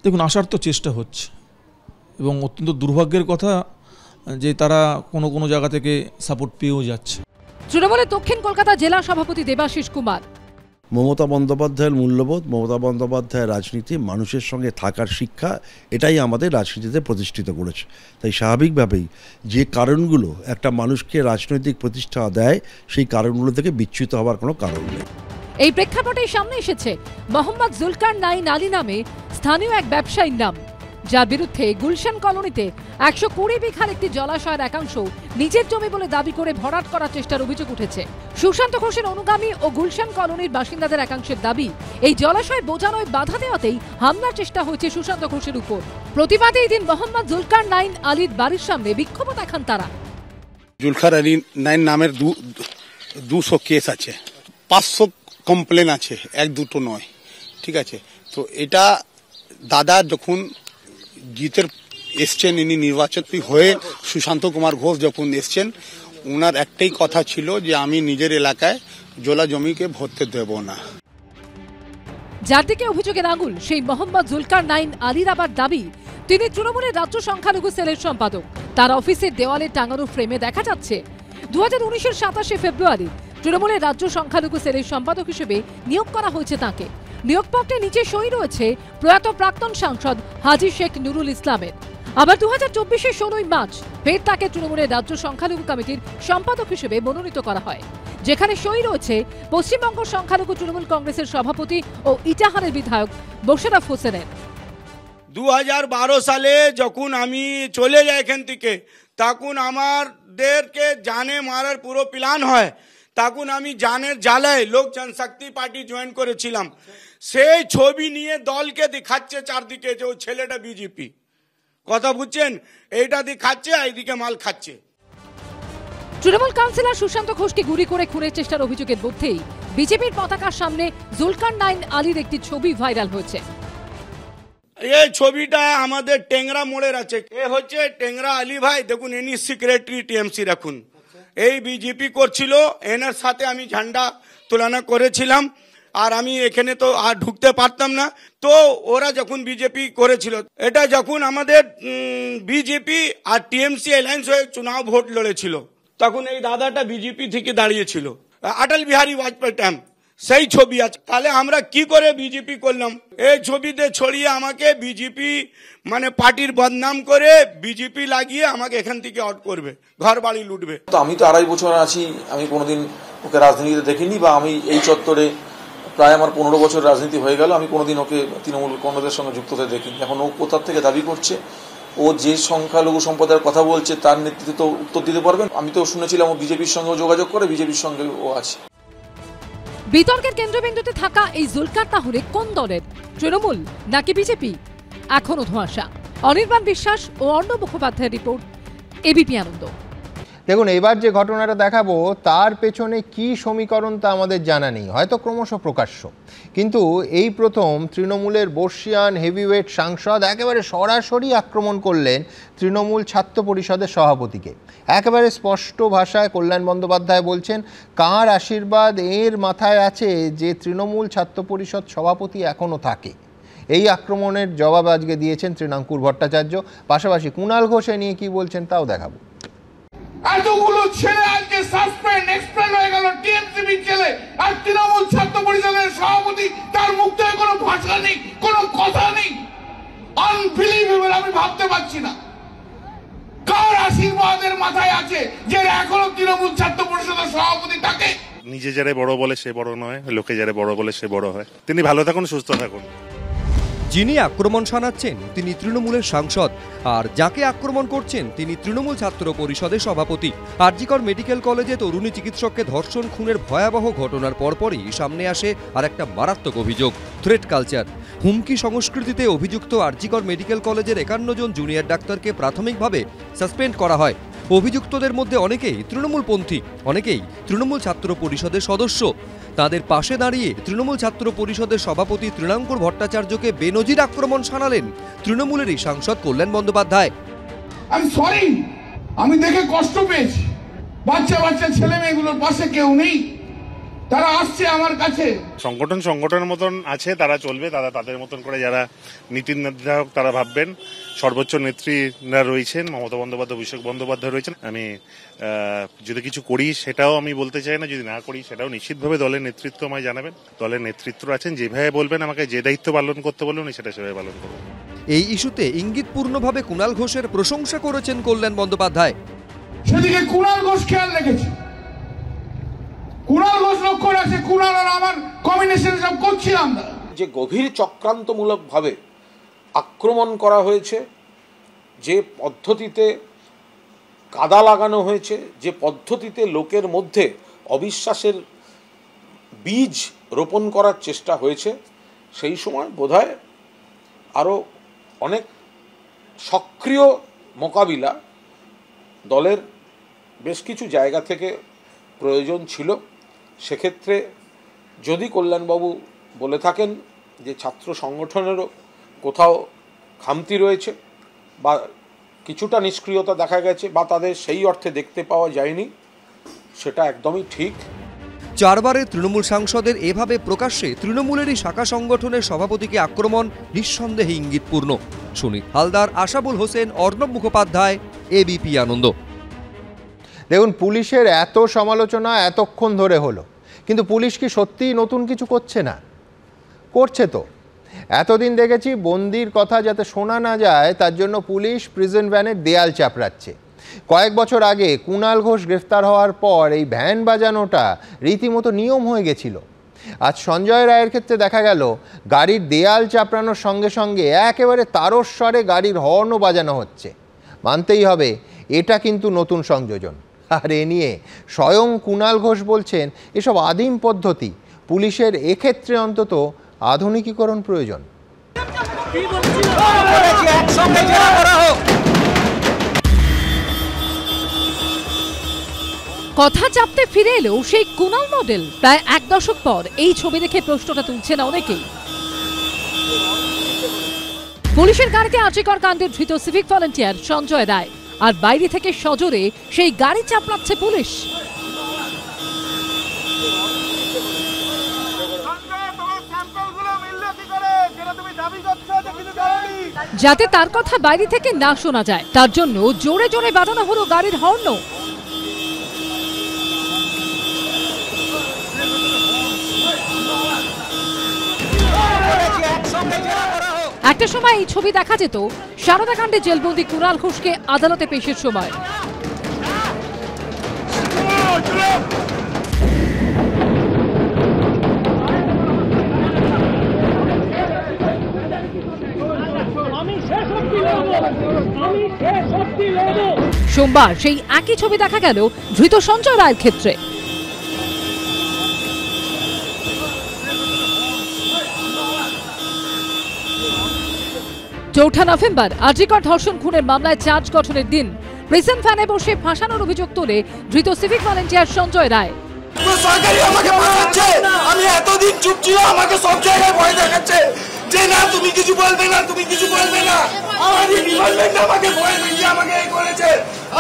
দেখুন, আসার তো চেষ্টা হচ্ছে এবং অত্যন্ত দুর্ভাগ্যের কথা যে তারা কোনো কোনো জায়গা থেকে সাপোর্ট পেয়েও যাচ্ছে। তৃণমূলের দক্ষিণ কলকাতা জেলা সভাপতি দেবাশিস কুমার। মমতা বন্দ্যোপাধ্যায়ের মূল্যবোধ, মমতা বন্দ্যোপাধ্যায়ের রাজনীতি, মানুষের সঙ্গে থাকার শিক্ষা, এটাই আমাদের রাজনীতিতে প্রতিষ্ঠিত করেছে। তাই স্বাভাবিকভাবেই যে কারণগুলো একটা মানুষকে রাজনৈতিক প্রতিষ্ঠা দেয়, সেই কারণগুলো থেকে বিচ্যুত হওয়ার কোনো কারণ নেই। এই প্রেক্ষাপটেই সামনে এসেছে মোহাম্মদ জুলকার নাইন আলী নামে স্থানীয় এক ব্যবসায়ীর নাম, যার বিরুদ্ধে গুলশান কলোনিতে 120 বিঘার একটি জলাশয়ের একাংশ নিজের জমি বলে দাবি করে ভরাট করার চেষ্টার অভিযোগ উঠেছে। সুশান্ত ঘোষের অনুগামী ও গুলশান কলোনির বাসিন্দাদের একাংশের দাবি, এই জলাশয় বোঝানোয় বাধা দেওয়াতেই হামলার চেষ্টা হয়েছে সুশান্ত ঘোষের উপর। প্রতিবাদে এই দিন মোহাম্মদ জুলকার নাইন আলীর বাড়ির সামনে বিক্ষোভ দেখান তারা। জুলকার আলী নাইন নামের 200 কেস আছে, 500 কমপ্লেন আছে, এক দুটো নয়, ঠিক আছে। তো এটা দাদা যখন জিতের এসছেন, ইনি নির্বাচন হয়ে সুশান্ত কুমার ঘোষ যখন এসছেন, ওনার একটাই কথা ছিল যে আমি নিজের এলাকায় জলা জমিকে ভরতে দেব না। যার দিকে অভিযোগের আঙুল সেই মোহাম্মদ জুলকার নাইন আলীর আবার দাবি, তিনি তৃণমূলের রাজ্য সংখ্যালঘু সেলের সম্পাদক। তার অফিসের দেওয়ালে টাঙানো ফ্রেমে দেখা যাচ্ছে 2019-এর 27শে ফেব্রুয়ারি তৃণমূলের রাজ্য সংখ্যালঘু সেলের সম্পাদক হিসেবে নিয়োগ করা হয়েছে তাকে। নিয়োগপত্রে নিচে সই রয়েছে প্রয়াত প্রাক্তন সাংসদ হাজী শেখ নুরুল ইসলামের। আবার 2024-এর 16ই মার্চ ফের তাকে তৃণমূলের রাজ্য সংখ্যালঘু কমিটির সম্পাদক হিসেবে মনোনীত করা হয়, যেখানে সই রয়েছে পশ্চিমবঙ্গ সংখ্যালঘু তৃণমূল কংগ্রেসের সভাপতি ও ইটাহারের বিধায়ক মোশাররফ হোসেনের। 2012 সালে যখন আমি চলে যাই এখান থেকে, তখন আমাদেরকে জানে মারার পুরো প্ল্যান হয়, তখন আমি জানের জ্বালায় লোক জনশক্তি পার্টি জয়েন করেছিলাম। সেই ছবি নিয়ে দলকে দেখাচ্ছে চারদিকে যে ওই ছেলেটা বিজেপি, কথা বুঝছেন, এইটা দেখাচ্ছে, এইদিকে মাল খাচ্ছে। তৃণমূল কাউন্সিলর সুশান্ত ঘোষকে গুলি করে খুনের চেষ্টার অভিযোগের মধ্যেই বিজেপির পতাকার সামনে জুলকার নাইন আলীর একটি ছবি ভাইরাল হয়েছে। এই ছবিটা আমাদের টেংরা মোড়ের আছে, এ হচ্ছে টেংরা আলী ভাই, দেখুন ইনি সেক্রেটারি টিএমসি রাখুন। এই বিজেপি করছিল, এনার সাথে আমি ঝান্ডা তুলনা করেছিলাম, আর আমি এখানে তো আর ঢুকতে পারতাম না। তো ওরা যখন বিজেপি করেছিল, এটা যখন আমাদের বিজেপি আর টিএমসি অ্যালায়েন্স হয়ে চুনাव ভোট লড়েছিল, তখন এই দাদাটা বিজেপি থেকে দাঁড়িয়েছিল, অটল বিহারী বাজপেয়ী টাইম, সেই ছবি আছে। তাহলে আমরা কি করে বিজেপি করলাম? এই ছবিতে ছড়িয়ে আমাকে বিজেপি মানে পার্টির বদনাম করে বিজেপি লাগিয়ে আমাকে এখান থেকে আউট করবে, ঘর বাড়ি লুটবে। তো আমি তো 2.5 বছর আছি, আমি কোনোদিন ওকে রাজনীতিতে দেখিনি, বা আমি এই চত্বরে প্রায় আমার 15 বছর রাজনীতি হয়ে গেল, আমি কোনোদিন ওকে তৃণমূল কংগ্রেসের সঙ্গে যুক্ত হতে দেখিনি। এখন ও কোথার থেকে দাবি করছে, ও যে সংখ্যালঘু সম্প্রদায়ের কথা বলছে তার নেতৃত্বে তো উত্তর দিতে পারবেন। আমি তো শুনেছিলাম ও বিজেপির সঙ্গে যোগাযোগ করে, বিজেপির সঙ্গে ও আছে। বিতর্কের কেন্দ্রবিন্দুতে থাকা এই জুলকার তাহলে কোন দলের, তৃণমূল নাকি বিজেপি? এখনো ধোঁয়াশা। অনির্বাণ বিশ্বাস ও অর্ণব মুখোপাধ্যায়ের রিপোর্ট, এবিপি আনন্দ। দেখুন, এবার যে ঘটনাটা দেখাবো তার পেছনে কি সমীকরণ তা আমাদের জানা নেই, হয়তো ক্রমশ প্রকাশ্য। কিন্তু এই প্রথম তৃণমূলের বর্ষিয়ান হেভিওয়েট সাংসদ একেবারে সরাসরি আক্রমণ করলেন তৃণমূল ছাত্র পরিষদের সভাপতিকে। একেবারে স্পষ্ট ভাষায় কল্যাণ বন্দ্যোপাধ্যায় বলছেন, কার আশীর্বাদ এর মাথায় আছে যে তৃণমূল ছাত্র পরিষদ সভাপতি এখনও থাকে। এই আক্রমণের জবাব আজকে দিয়েছেন তৃণাঙ্কুর ভট্টাচার্য। পাশাপাশি কুণাল ঘোষ নিয়ে কি বলছেন তাও দেখাবো। এতগুলো ছেলে আজকে সাসপেন্ড এক্সপেন্ড হয়ে গেল, টিএমসিবি ছেলে, আর তৃণমূল ছাত্র পরিষদের সভাপতি, তার মুখ থেকে কোনো ভাষা নেই, কোনো কথা নেই। আনবিলিভেবল, আমি ভাবতে পারছি না কার আশীর্বাদের মাথায় আছে যে এখনো তৃণমূল ছাত্র পরিষদের সভাপতি থাকে। নিজে যারা বড় বলে সে বড় নয়, লোকে যারা বড় বলে সে বড় হয়। তিনি ভালো থাকুন, সুস্থ থাকুন। যিনি আক্রমণ শানাচ্ছেন তিনি তৃণমূলের সাংসদ, আর যাকে আক্রমণ করছেন তিনি তৃণমূল ছাত্র পরিষদের সভাপতি। আরজিকর মেডিকেল কলেজে তরুণী চিকিৎসককে ধর্ষণ খুনের ভয়াবহ ঘটনার পরপরই সামনে আসে আর একটা মারাত্মক অভিযোগ, থ্রেট কালচার। হুমকি সংস্কৃতিতে অভিযুক্ত আরজিকর মেডিকেল কলেজের 51 জন জুনিয়র ডাক্তারকে প্রাথমিকভাবে সাসপেন্ড করা হয়। অভিযুক্তদের মধ্যে অনেকেই তৃণমূলপন্থী, অনেকেই তৃণমূল ছাত্র পরিষদের সদস্য। তাদের পাশে দাঁড়িয়ে তৃণমূল ছাত্র পরিষদের সভাপতি তৃণাঙ্কুর ভট্টাচার্যকে বেনজির আক্রমণ শানালেন তৃণমূলেরই সাংসদ কল্যাণ বন্দ্যোপাধ্যায়। আমি সরি, আমি দেখে কষ্ট পেয়েছি। বাচ্চা বাচ্চা ছেলে মেয়েগুলোর পাশে কেউ নেই, তারা আসছে আমার কাছে। সংগঠনের মতন আছে, তারা চলবে, তারা তাদের মতন করে যারা নীতি নির্ধারক তারা ভাববেন। সর্বোচ্চ নেত্রীরা রয়েছেন, মমতা বন্দ্যোপাধ্যায়, অভিষেক বন্দ্যোপাধ্যায় রয়েছেন। আমি যদি কিছু করি সেটাও আমি বলতে চাই না, যদি না করি সেটাও নিশ্চিতভাবে দলের নেতৃত্ব আমায় জানাবেন। দলের নেতৃত্ব আছেন, যেভাবে বলবেন আমাকে, যে দায়িত্ব পালন করতে বলবেন সেটা সেভাবে পালন করব। এই ইস্যুতে ইঙ্গিতপূর্ণভাবে কুণাল ঘোষের প্রশংসা করেছেন কল্যাণ বন্দ্যোপাধ্যায়। সেদিকে কুণাল ঘোষ খেয়াল রেখেছে, কুণাল ঘোষ লক্ষ্য রাখছে, কুণাল আর আমার কম্বিনেশন সব করছিলাম না। যে গভীর চক্রান্তমূলকভাবে আক্রমণ করা হয়েছে, যে পদ্ধতিতে কাদা লাগানো হয়েছে, যে পদ্ধতিতে লোকের মধ্যে অবিশ্বাসের বীজ রোপণ করার চেষ্টা হয়েছে, সেই সময় বোধহয় আরও অনেক সক্রিয় মোকাবিলা দলের বেশ কিছু জায়গা থেকে প্রয়োজন ছিল। সেক্ষেত্রে যদি কল্যাণবাবু বলে থাকেন যে ছাত্র সংগঠনেরও কোথাও খামতি রয়েছে বা কিছুটা নিষ্ক্রিয়তা দেখা গেছে বা তাদের সেই অর্থে দেখতে পাওয়া যায়নি, সেটা একদমই ঠিক। 4 বারের তৃণমূল সাংসদের এভাবে প্রকাশ্যে তৃণমূলেরই শাখা সংগঠনের সভাপতিকে আক্রমণ নিঃসন্দেহে ইঙ্গিতপূর্ণ। সুনীল হালদার, আশাবুল হোসেন, অর্ণব মুখোপাধ্যায়, এবিপি আনন্দ। দেখুন, পুলিশের এত সমালোচনা এতক্ষণ ধরে হলো, কিন্তু পুলিশ কি সত্যিই নতুন কিছু করছে না? করছে তো। এতদিন দেখেছি বন্দির কথা যাতে শোনা না যায় তার জন্য পুলিশ প্রিজন ভ্যানের দেয়াল চাপড়াচ্ছে। কয়েক বছর আগে কুণাল ঘোষ গ্রেফতার হওয়ার পর এই ভ্যান বাজানোটা রীতিমতো নিয়ম হয়ে গেছিল। আজ সঞ্জয় রায়ের ক্ষেত্রে দেখা গেল গাড়ির দেয়াল চাপড়ানোর সঙ্গে সঙ্গে একেবারে তারস্বরে গাড়ির হর্নও বাজানো হচ্ছে। মানতেই হবে এটা কিন্তু নতুন সংযোজন। আর এ নিয়ে স্বয়ং কুণাল ঘোষ বলছেন এসব আদিম পদ্ধতি, পুলিশের এক্ষেত্রে অন্তত আধুনিকীকরণ প্রয়োজন। কথা চাপতে ফিরে এলেও সেই কুণাল মডেল। প্রায় 1 দশক পর এই ছবি দেখে প্রশ্নটা তুলছেন অনেকেই। পুলিশের গাড়িতে আর্জিকর কাণ্ডে ধৃত সিভিক ভলান্টিয়ার সঞ্জয় রায়, আর বাইরে থেকে সজোরে সেই গাড়ি চাপড়াচ্ছে পুলিশ। যাতে তার কথা বাইরে থেকে না শোনা যায় তার জন্য জোরে জোরে বাজানো হলো গাড়ির হর্ন। একটা সময় এই ছবি দেখা যেত সারদা কাণ্ডে জেলবন্দি কুণাল ঘোষকে আদালতে পেশের সময়। সোমবার সেই একই ছবি দেখা গেল ধৃত সঞ্জয় রায়ের ক্ষেত্রে। চৌঠা নভেম্বর আরজিকর ধর্ষণ খুনের মামলায় চার্জ গঠনের দিন প্রিজন ভ্যানে বসে ফাঁসানোর অভিযোগ তোলে ধৃত সিভিক ভলান্টিয়ার সঞ্জয় রায়। আমি এতদিন চুপ ছিল, আমাকে সব জায়গায় ভয় দেখাচ্ছে যে না তুমি কিছু বলবে না, তুমি কিছু বলবে না। আমাদের ডিপার্টমেন্ট আমাকে ভয় দেখিয়ে আমাকে এই করেছে,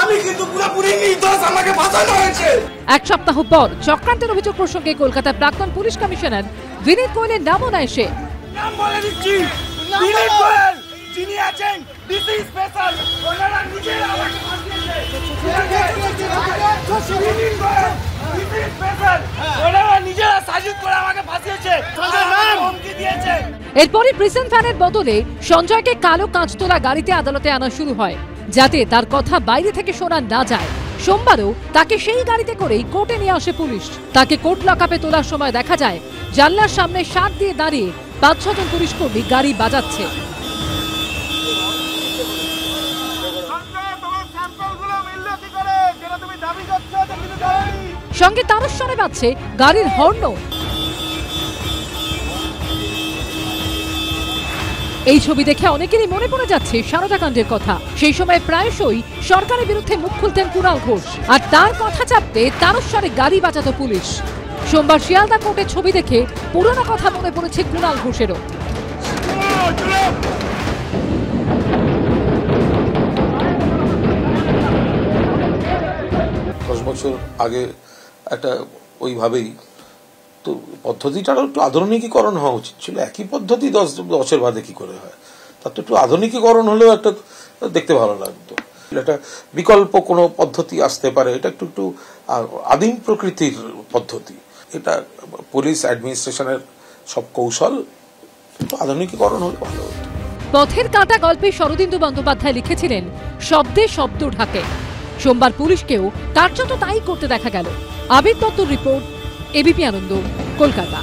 আমি কিন্তু পুরোপুরি নির্দোষ, আমাকে ফাঁসানো হয়েছে। 1 সপ্তাহ পর চক্রান্তের অভিযোগ প্রসঙ্গে কলকাতার প্রাক্তন পুলিশ কমিশনার বিনীত গোয়েলের নামও নেয় সে। নাম বলে দিচ্ছি, বিনীত গোয়েল যিনি আছেন ডিসি স্পেশাল, ওনারা নিজেরা আমাকে ফাঁসিয়েছে। বিনীত গোয়েল ডিসি স্পেশাল, ওনারা নিজেরা সাজিদ করে আমাকে ফাঁসিয়েছে, নাম হুমকি দিয়েছে। এরপরই প্রিজন ভ্যানের বদলে সঞ্জয়কে কালো কাঁচতোলা গাড়িতে আদালতে আনা শুরু হয় যাতে তার কথা বাইরে থেকে শোনা না যায়। সোমবারও তাকে সেই গাড়িতে করেই কোর্টে নিয়ে আসে পুলিশ। তাকে কোর্ট লকআপে তোলার সময় দেখা যায় জানলার সামনে শার্ট দিয়ে দাঁড়িয়ে 5-6 জন পুলিশ কর্মী গাড়ি বাজাচ্ছে। সঙ্গে তারস্বরে বাজছে গাড়ির হর্ন। এই ছবি দেখে অনেকেরই মনে পড়ে যাচ্ছে সারদাকাণ্ডের কথা। সেই সময় প্রায়শই সরকারের বিরুদ্ধে মুখ খুলতেন কুণাল ঘোষ, আর তার কথা চাপতে তারস্বরে গাড়ি বাঁচাতো পুলিশ। সোমবার শিয়ালদা কোর্টের ছবি দেখে পুরনো কথা মনে পড়েছে কুণাল ঘোষেরও। 10 বছর আগে একটা ওইভাবেই তো পদ্ধতিটারও একটু আধুনিকীকরণ হওয়া উচিত ছিল। একই পদ্ধতি 10 বছর বাদে কি করে হয়, তার তো একটু আধুনিকীকরণ হলেও একটা দেখতে ভালো লাগতো। একটা বিকল্প কোনো পদ্ধতি আসতে পারে, এটা একটু একটু আদিম প্রকৃতির পদ্ধতি। এটা পুলিশ অ্যাডমিনিস্ট্রেশনের সব কৌশল একটু আধুনিকীকরণ হলে ভালো হতো। পথের কাঁটা গল্পে শরদিন্দু বন্দ্যোপাধ্যায় লিখেছিলেন, শব্দে শব্দ ঢাকে। সোমবার পুলিশকেও কার্যত তাই করতে দেখা গেল। আবির দত্তর রিপোর্ট, এবিপি আনন্দ, কলকাতা।